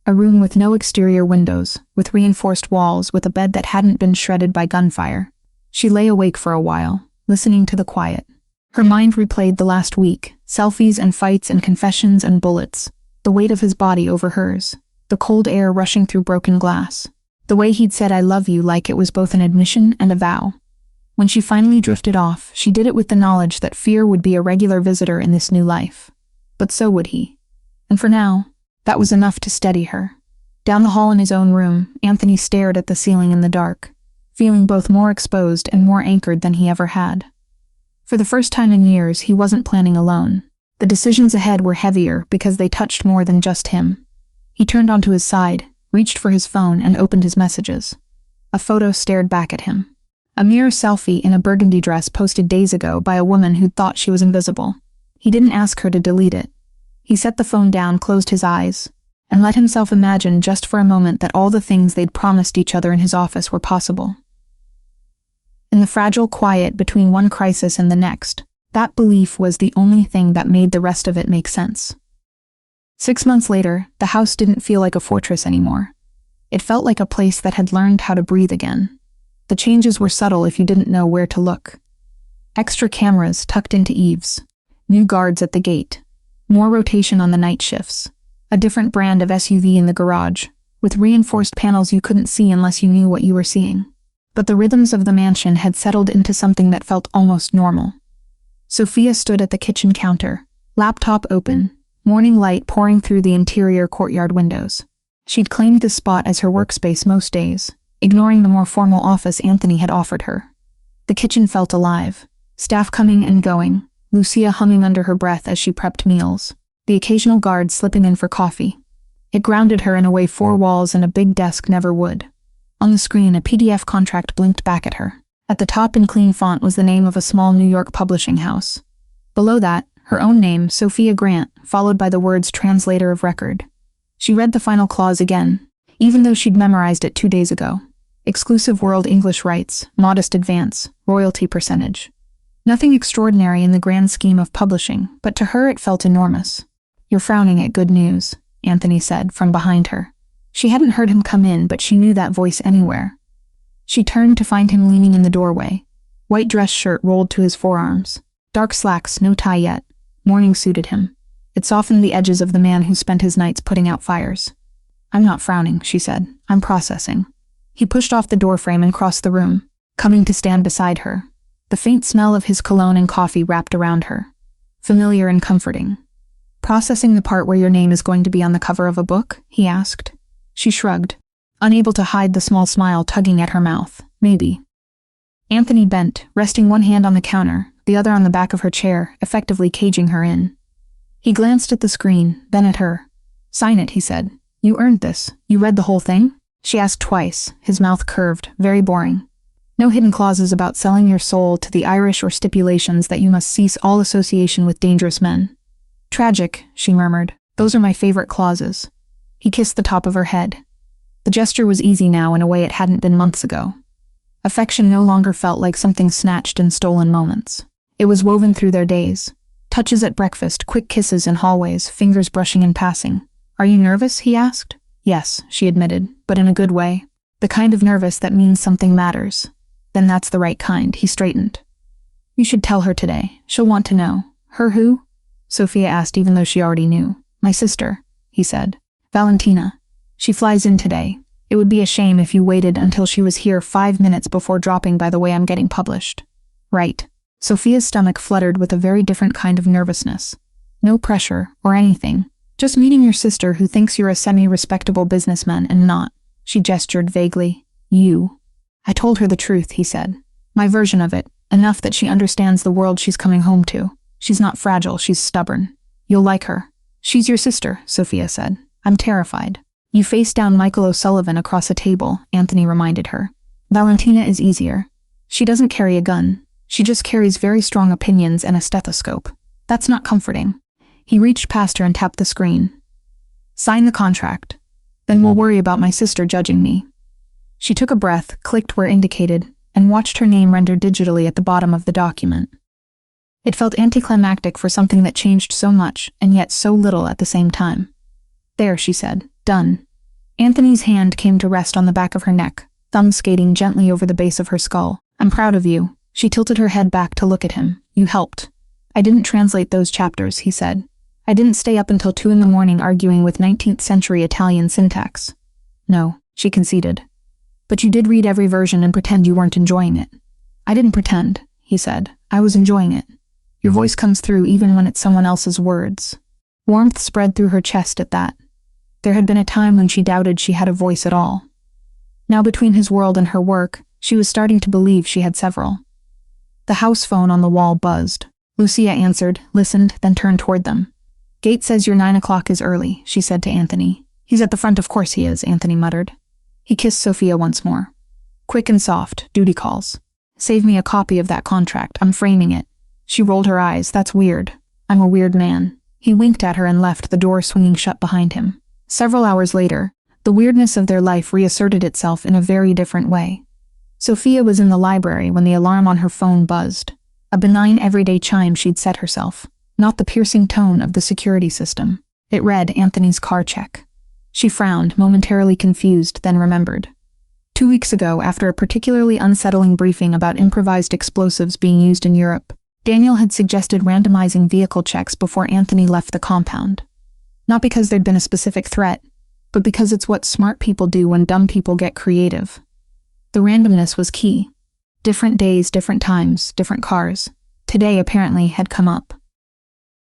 A room with no exterior windows, with reinforced walls, with a bed that hadn't been shredded by gunfire. She lay awake for a while, listening to the quiet. Her mind replayed the last week, selfies and fights and confessions and bullets, the weight of his body over hers, the cold air rushing through broken glass, the way he'd said I love you like it was both an admission and a vow. When she finally drifted off, she did it with the knowledge that fear would be a regular visitor in this new life. But so would he. And for now, that was enough to steady her. Down the hall in his own room, Anthony stared at the ceiling in the dark, feeling both more exposed and more anchored than he ever had. For the first time in years, he wasn't planning alone. The decisions ahead were heavier because they touched more than just him. He turned onto his side, reached for his phone, and opened his messages. A photo stared back at him. A mere selfie in a burgundy dress posted days ago by a woman who'd thought she was invisible. He didn't ask her to delete it. He set the phone down, closed his eyes, and let himself imagine just for a moment that all the things they'd promised each other in his office were possible. In the fragile quiet between one crisis and the next, that belief was the only thing that made the rest of it make sense. 6 months later, the house didn't feel like a fortress anymore. It felt like a place that had learned how to breathe again. The changes were subtle if you didn't know where to look. Extra cameras tucked into eaves, new guards at the gate, more rotation on the night shifts, a different brand of SUV in the garage, with reinforced panels you couldn't see unless you knew what you were seeing. But the rhythms of the mansion had settled into something that felt almost normal. Sophia stood at the kitchen counter, laptop open, morning light pouring through the interior courtyard windows. She'd claimed this spot as her workspace most days, ignoring the more formal office Anthony had offered her. The kitchen felt alive, staff coming and going, Lucia humming under her breath as she prepped meals, the occasional guard slipping in for coffee. It grounded her in a way 4 walls and a big desk never would. On the screen, a PDF contract blinked back at her. At the top in clean font was the name of a small New York publishing house. Below that, her own name, Sophia Grant, followed by the words translator of record. She read the final clause again, even though she'd memorized it 2 days ago. Exclusive world English rights, modest advance, royalty percentage. Nothing extraordinary in the grand scheme of publishing, but to her it felt enormous. "You're frowning at good news," Anthony said from behind her. She hadn't heard him come in, but she knew that voice anywhere. She turned to find him leaning in the doorway. White dress shirt rolled to his forearms. Dark slacks, no tie yet. Morning suited him. It softened the edges of the man who spent his nights putting out fires. "I'm not frowning," she said. "I'm processing." He pushed off the doorframe and crossed the room, coming to stand beside her. The faint smell of his cologne and coffee wrapped around her. Familiar and comforting. "Processing the part where your name is going to be on the cover of a book?" he asked. She shrugged, unable to hide the small smile tugging at her mouth. "Maybe." Anthony bent, resting one hand on the counter, the other on the back of her chair, effectively caging her in. He glanced at the screen, then at her. "Sign it," he said. "You earned this. You read the whole thing?" She asked twice, his mouth curved, very boring. "No hidden clauses about selling your soul to the Irish or stipulations that you must cease all association with dangerous men." "Tragic," she murmured. "Those are my favorite clauses." He kissed the top of her head. The gesture was easy now in a way it hadn't been months ago. Affection no longer felt like something snatched in stolen moments. It was woven through their days. Touches at breakfast, quick kisses in hallways, fingers brushing in passing. "Are you nervous?" he asked. "Yes," she admitted, but in a good way. The kind of nervous that means something matters. "Then that's the right kind," he straightened. "You should tell her today. She'll want to know." "Her who?" Sophia asked, even though she already knew. "My sister," he said. "Valentina. She flies in today. It would be a shame if you waited until she was here 5 minutes before dropping by the way I'm getting published." "Right." Sophia's stomach fluttered with a very different kind of nervousness. No pressure, or anything. Just meeting your sister who thinks you're a semi-respectable businessman and not. She gestured vaguely. "You." "I told her the truth," he said. "My version of it, enough that she understands the world she's coming home to. She's not fragile, she's stubborn. You'll like her." "She's your sister," Sophia said. "I'm terrified." "You faced down Michael O'Sullivan across a table," Anthony reminded her. "Valentina is easier. She doesn't carry a gun. She just carries very strong opinions and a stethoscope. That's not comforting." He reached past her and tapped the screen. "Sign the contract. Then we'll worry about my sister judging me." She took a breath, clicked where indicated, and watched her name rendered digitally at the bottom of the document. It felt anticlimactic for something that changed so much, and yet so little at the same time. "There," she said. "Done." Anthony's hand came to rest on the back of her neck, thumb skating gently over the base of her skull. "I'm proud of you." She tilted her head back to look at him. "You helped." "I didn't translate those chapters," he said. "I didn't stay up until 2 a.m. arguing with 19th century Italian syntax." "No," she conceded. "But you did read every version and pretend you weren't enjoying it." "I didn't pretend," he said. "I was enjoying it. Your voice comes through even when it's someone else's words." Warmth spread through her chest at that. There had been a time when she doubted she had a voice at all. Now between his world and her work, she was starting to believe she had several. The house phone on the wall buzzed. Lucia answered, listened, then turned toward them. "Gate says your 9 o'clock is early," she said to Anthony. "He's at the front, of course he is," Anthony muttered. He kissed Sophia once more. "Quick and soft, duty calls. Save me a copy of that contract, I'm framing it." She rolled her eyes. "That's weird. I'm a weird man." He winked at her and left, the door swinging shut behind him. Several hours later, the weirdness of their life reasserted itself in a very different way. Sophia was in the library when the alarm on her phone buzzed. A benign everyday chime she'd set herself, not the piercing tone of the security system. It read Anthony's car check. She frowned, momentarily confused, then remembered. 2 weeks ago, after a particularly unsettling briefing about improvised explosives being used in Europe, Daniel had suggested randomizing vehicle checks before Anthony left the compound. Not because there'd been a specific threat, but because it's what smart people do when dumb people get creative. The randomness was key. Different days, different times, different cars. Today, apparently, had come up.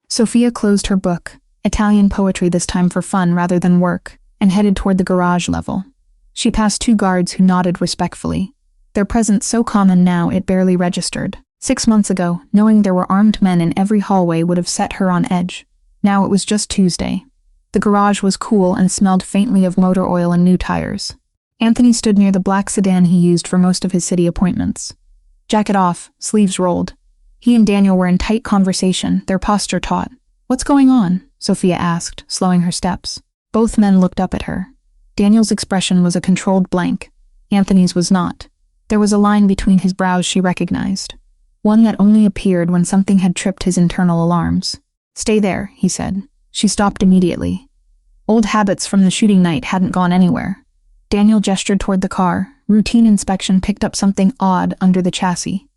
Sophia closed her book, Italian poetry this time for fun rather than work, and headed toward the garage level. She passed 2 guards who nodded respectfully, their presence so common now it barely registered. 6 months ago, knowing there were armed men in every hallway would have set her on edge. Now it was just Tuesday. The garage was cool and smelled faintly of motor oil and new tires. Anthony stood near the black sedan he used for most of his city appointments. Jacket off, sleeves rolled. He and Daniel were in tight conversation, their posture taut. "What's going on?" Sophia asked, slowing her steps. Both men looked up at her. Daniel's expression was a controlled blank. Anthony's was not. There was a line between his brows she recognized. One that only appeared when something had tripped his internal alarms. "Stay there," he said. She stopped immediately. Old habits from the shooting night hadn't gone anywhere. Daniel gestured toward the car. Routine inspection picked up something odd under the chassis.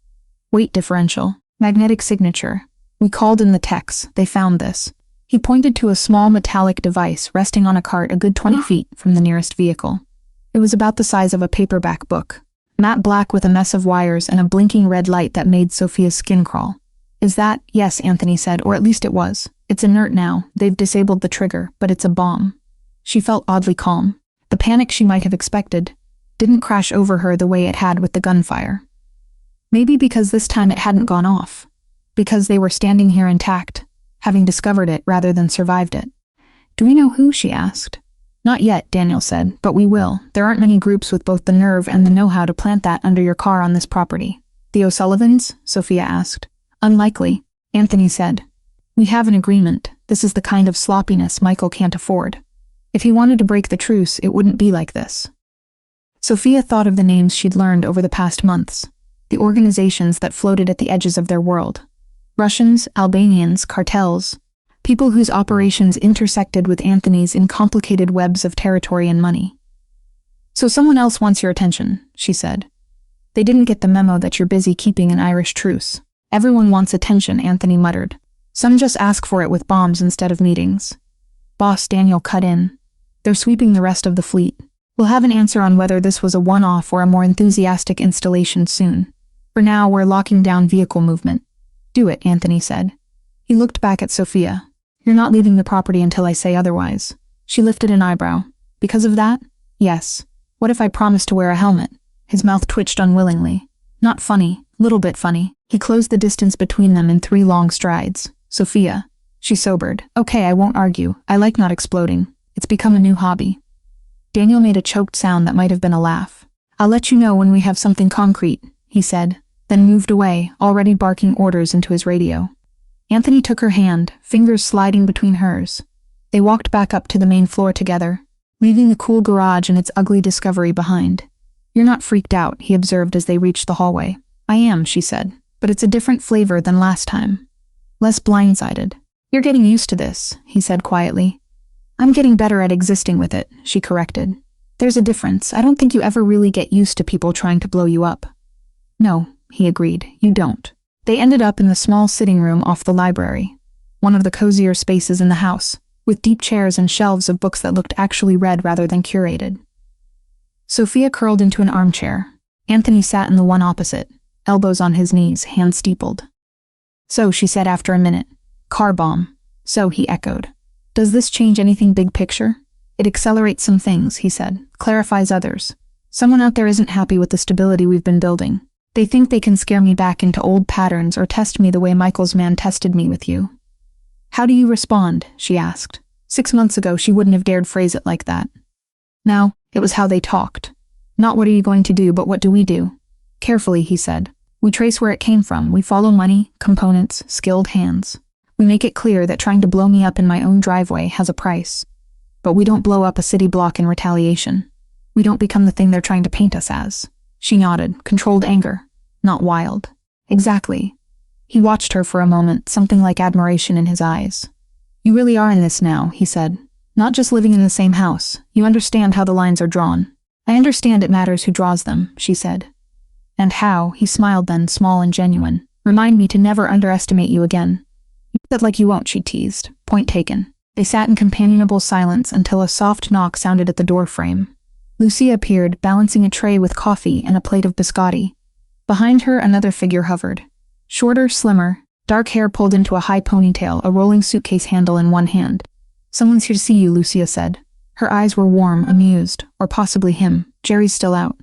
Weight differential. Magnetic signature. "We called in the techs. They found this." He pointed to a small metallic device resting on a cart a good 20 feet from the nearest vehicle. It was about the size of a paperback book. Matte black with a mess of wires and a blinking red light that made Sophia's skin crawl. "Is that?" "Yes," Anthony said, "or at least it was. It's inert now. They've disabled the trigger, but it's a bomb." She felt oddly calm. The panic she might have expected didn't crash over her the way it had with the gunfire. Maybe because this time it hadn't gone off. Because they were standing here intact, having discovered it rather than survived it. "Do we know who?" she asked. "Not yet," Daniel said, "but we will. There aren't many groups with both the nerve and the know-how to plant that under your car on this property." "The O'Sullivans?" Sophia asked. "Unlikely," Anthony said. "We have an agreement. This is the kind of sloppiness Michael can't afford. If he wanted to break the truce, it wouldn't be like this." Sophia thought of the names she'd learned over the past months, the organizations that floated at the edges of their world. Russians, Albanians, cartels, people whose operations intersected with Anthony's in complicated webs of territory and money. "So someone else wants your attention," she said. "They didn't get the memo that you're busy keeping an Irish truce." "Everyone wants attention," Anthony muttered. "Some just ask for it with bombs instead of meetings." Boss Daniel cut in. "They're sweeping the rest of the fleet. We'll have an answer on whether this was a one-off or a more enthusiastic installation soon. For now, we're locking down vehicle movement." "Do it," Anthony said. He looked back at Sophia. "You're not leaving the property until I say otherwise." She lifted an eyebrow. "Because of that?" "Yes. What if I promised to wear a helmet?" His mouth twitched unwillingly. "Not funny. Little bit funny." He closed the distance between them in 3 long strides. "Sophia." She sobered. "Okay, I won't argue. I like not exploding. It's become a new hobby." Daniel made a choked sound that might have been a laugh. "I'll let you know when we have something concrete," he said, then moved away, already barking orders into his radio. Anthony took her hand, fingers sliding between hers. They walked back up to the main floor together, leaving the cool garage and its ugly discovery behind. "You're not freaked out," he observed as they reached the hallway. "I am," she said, "but it's a different flavor than last time. Less blindsided." "You're getting used to this," he said quietly. "I'm getting better at existing with it," she corrected. "There's a difference. I don't think you ever really get used to people trying to blow you up." "No," he agreed, "you don't." They ended up in the small sitting room off the library, one of the cozier spaces in the house, with deep chairs and shelves of books that looked actually read rather than curated. Sophia curled into an armchair. Anthony sat in the one opposite, elbows on his knees, hands steepled. "So," she said after a minute. "Car bomb." "So," he echoed. "Does this change anything big picture?" "It accelerates some things," he said, "clarifies others. Someone out there isn't happy with the stability we've been building. They think they can scare me back into old patterns or test me the way Michael's man tested me with you." "How do you respond?" she asked. 6 months ago, she wouldn't have dared phrase it like that. Now, it was how they talked. Not "what are you going to do," but "what do we do?" "Carefully," he said. "We trace where it came from. We follow money, components, skilled hands. We make it clear that trying to blow me up in my own driveway has a price. But we don't blow up a city block in retaliation. We don't become the thing they're trying to paint us as." She nodded, controlled anger. Not wild. Exactly. He watched her for a moment, something like admiration in his eyes. You really are in this now, he said. Not just living in the same house. You understand how the lines are drawn. I understand it matters who draws them, she said. And how, he smiled then, small and genuine. Remind me to never underestimate you again. You said like you won't, she teased. Point taken. They sat in companionable silence until a soft knock sounded at the door frame. Lucia appeared, balancing a tray with coffee and a plate of biscotti. Behind her, another figure hovered. Shorter, slimmer, dark hair pulled into a high ponytail, a rolling suitcase handle in one hand. Someone's here to see you, Lucia said. Her eyes were warm, amused, or possibly him. Jerry's still out.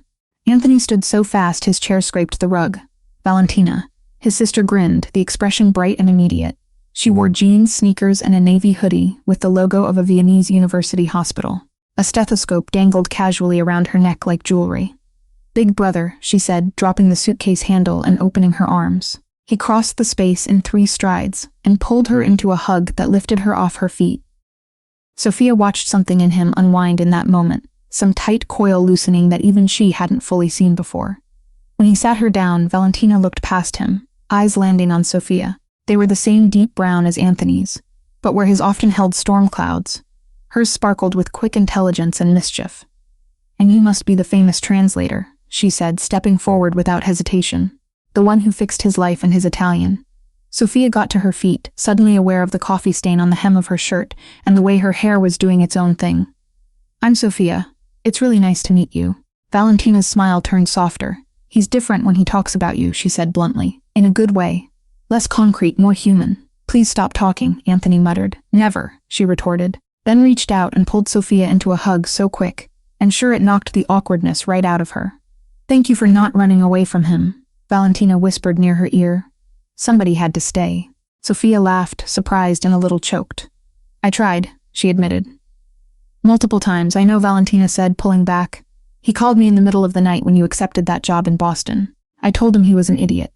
Anthony stood so fast his chair scraped the rug. Valentina. His sister grinned, the expression bright and immediate. She wore jeans, sneakers, and a navy hoodie with the logo of a Viennese university hospital. A stethoscope dangled casually around her neck like jewelry. Big brother, she said, dropping the suitcase handle and opening her arms. He crossed the space in 3 strides and pulled her into a hug that lifted her off her feet. Sophia watched something in him unwind in that moment, some tight coil loosening that even she hadn't fully seen before. When he sat her down, Valentina looked past him, eyes landing on Sophia. They were the same deep brown as Anthony's, but where his often held storm clouds, hers sparkled with quick intelligence and mischief. And you must be the famous translator, she said, stepping forward without hesitation. The one who fixed his life and his Italian. Sophia got to her feet, suddenly aware of the coffee stain on the hem of her shirt and the way her hair was doing its own thing. I'm Sophia. It's really nice to meet you. Valentina's smile turned softer. He's different when he talks about you, she said bluntly. In a good way. Less concrete, more human. Please stop talking, Anthony muttered. Never, she retorted, then reached out and pulled Sophia into a hug so quick, and sure it knocked the awkwardness right out of her. Thank you for not running away from him, Valentina whispered near her ear. Somebody had to stay. Sophia laughed, surprised and a little choked. I tried, she admitted. Multiple times, I know, Valentina said, pulling back. He called me in the middle of the night when you accepted that job in Boston. I told him he was an idiot.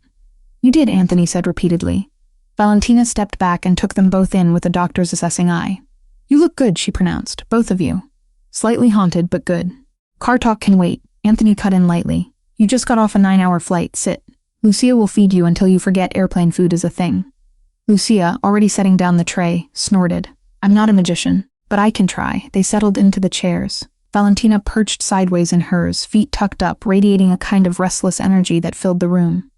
You did, Anthony said repeatedly. Valentina stepped back and took them both in with the doctor's assessing eye. You look good, she pronounced, both of you. Slightly haunted, but good. Car talk can wait, Anthony cut in lightly. You just got off a 9-hour flight, sit. Lucia will feed you until you forget airplane food is a thing. Lucia, already setting down the tray, snorted. I'm not a magician, but I can try. They settled into the chairs. Valentina perched sideways in hers, feet tucked up, radiating a kind of restless energy that filled the room.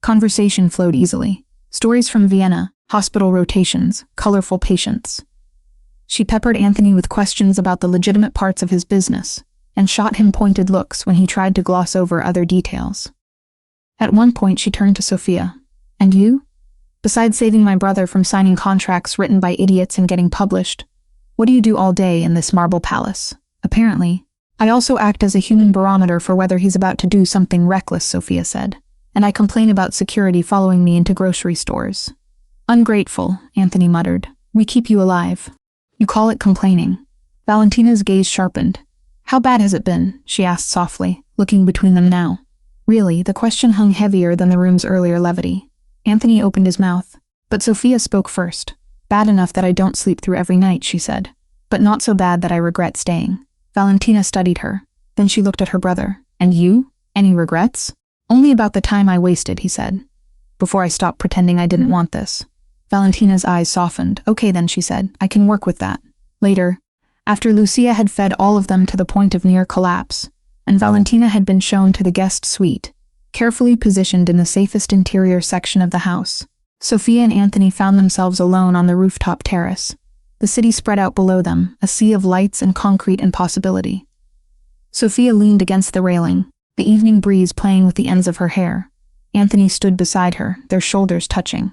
Conversation flowed easily. Stories from Vienna, hospital rotations, colorful patients. She peppered Anthony with questions about the legitimate parts of his business, and shot him pointed looks when he tried to gloss over other details. At one point she turned to Sophia. And you? Besides saving my brother from signing contracts written by idiots and getting published, what do you do all day in this marble palace? Apparently, I also act as a human barometer for whether he's about to do something reckless, Sophia said. And I complain about security following me into grocery stores. Ungrateful, Anthony muttered. We keep you alive. You call it complaining. Valentina's gaze sharpened. How bad has it been? She asked softly, looking between them now. Really, the question hung heavier than the room's earlier levity. Anthony opened his mouth, but Sophia spoke first. Bad enough that I don't sleep through every night, she said, but not so bad that I regret staying. Valentina studied her. Then she looked at her brother. And you? Any regrets? Only about the time I wasted, he said, before I stopped pretending I didn't want this. Valentina's eyes softened. Okay then, she said, I can work with that. Later, after Lucia had fed all of them to the point of near collapse, and Valentina had been shown to the guest suite, carefully positioned in the safest interior section of the house, Sophia and Anthony found themselves alone on the rooftop terrace. The city spread out below them, a sea of lights and concrete and possibility. Sophia leaned against the railing, the evening breeze playing with the ends of her hair. Anthony stood beside her, their shoulders touching.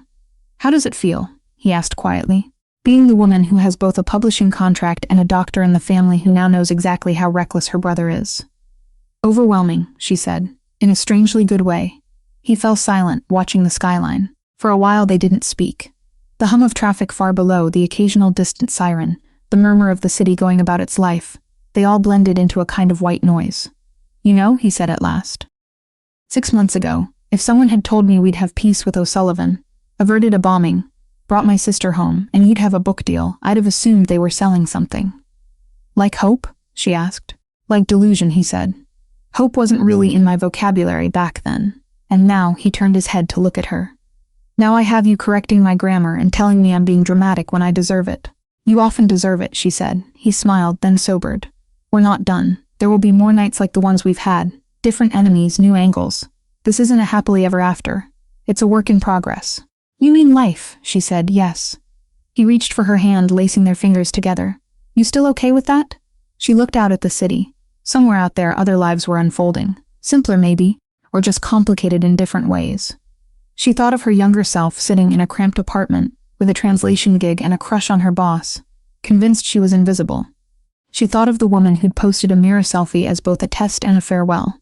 How does it feel? He asked quietly. Being the woman who has both a publishing contract and a doctor in the family who now knows exactly how reckless her brother is. Overwhelming, she said, in a strangely good way. He fell silent, watching the skyline. For a while they didn't speak. The hum of traffic far below, the occasional distant siren, the murmur of the city going about its life, they all blended into a kind of white noise. You know, he said at last. 6 months ago, if someone had told me we'd have peace with O'Sullivan, averted a bombing, brought my sister home, and you'd have a book deal, I'd have assumed they were selling something. Like hope? She asked. Like delusion, he said. Hope wasn't really in my vocabulary back then. And now he turned his head to look at her. Now I have you correcting my grammar and telling me I'm being dramatic when I deserve it. You often deserve it, she said. He smiled, then sobered. We're not done. There will be more nights like the ones we've had. Different enemies, new angles. This isn't a happily ever after. It's a work in progress. You mean life, she said, yes. He reached for her hand, lacing their fingers together. You still okay with that? She looked out at the city. Somewhere out there, other lives were unfolding. Simpler, maybe, or just complicated in different ways. She thought of her younger self sitting in a cramped apartment, with a translation gig and a crush on her boss, convinced she was invisible. She thought of the woman who'd posted a mirror selfie as both a test and a farewell.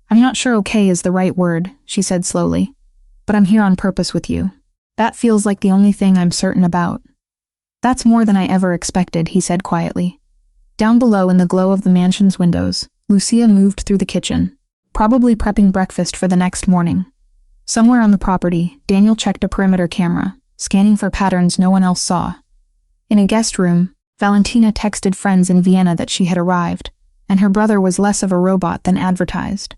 I'm not sure okay is the right word, she said slowly, but I'm here on purpose with you. That feels like the only thing I'm certain about. That's more than I ever expected, he said quietly. Down below in the glow of the mansion's windows, Lucia moved through the kitchen, probably prepping breakfast for the next morning. Somewhere on the property, Daniel checked a perimeter camera, scanning for patterns no one else saw. In a guest room, Valentina texted friends in Vienna that she had arrived, and her brother was less of a robot than advertised.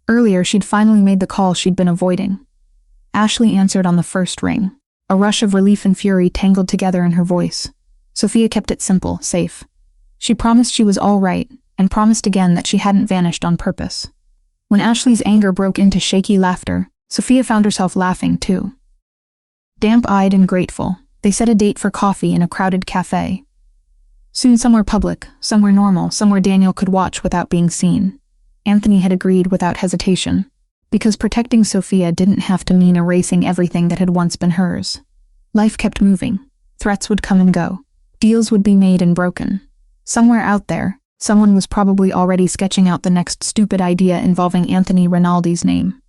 Earlier, she'd finally made the call she'd been avoiding. Ashley answered on the first ring. A rush of relief and fury tangled together in her voice. Sophia kept it simple, safe. She promised she was all right, and promised again that she hadn't vanished on purpose. When Ashley's anger broke into shaky laughter, Sophia found herself laughing too. Damp-eyed and grateful, they set a date for coffee in a crowded cafe. Soon somewhere public, somewhere normal, somewhere Daniel could watch without being seen. Anthony had agreed without hesitation, because protecting Sophia didn't have to mean erasing everything that had once been hers. Life kept moving. Threats would come and go. Deals would be made and broken. Somewhere out there, someone was probably already sketching out the next stupid idea involving Anthony Rinaldi's name.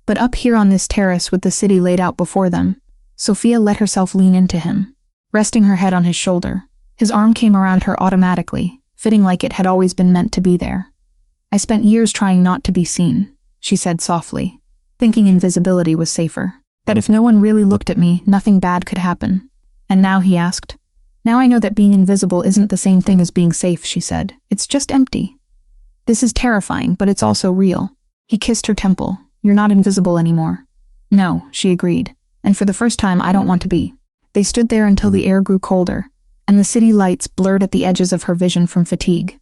But up here on this terrace with the city laid out before them, Sophia let herself lean into him, resting her head on his shoulder. His arm came around her automatically, fitting like it had always been meant to be there. I spent years trying not to be seen, she said softly, thinking invisibility was safer. That if no one really looked at me, nothing bad could happen. And now, he asked. Now I know that being invisible isn't the same thing as being safe, she said. It's just empty. This is terrifying, but it's also real. He kissed her temple. You're not invisible anymore. No, she agreed. And for the first time, I don't want to be. They stood there until the air grew colder, and the city lights blurred at the edges of her vision from fatigue.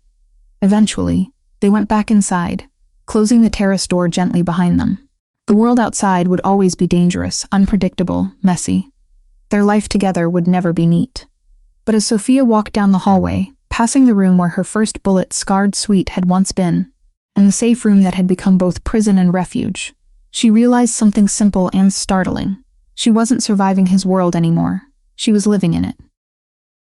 Eventually, they went back inside, closing the terrace door gently behind them. The world outside would always be dangerous, unpredictable, messy. Their life together would never be neat. But as Sophia walked down the hallway, passing the room where her first bullet-scarred suite had once been, and the safe room that had become both prison and refuge, she realized something simple and startling. She wasn't surviving his world anymore. She was living in it.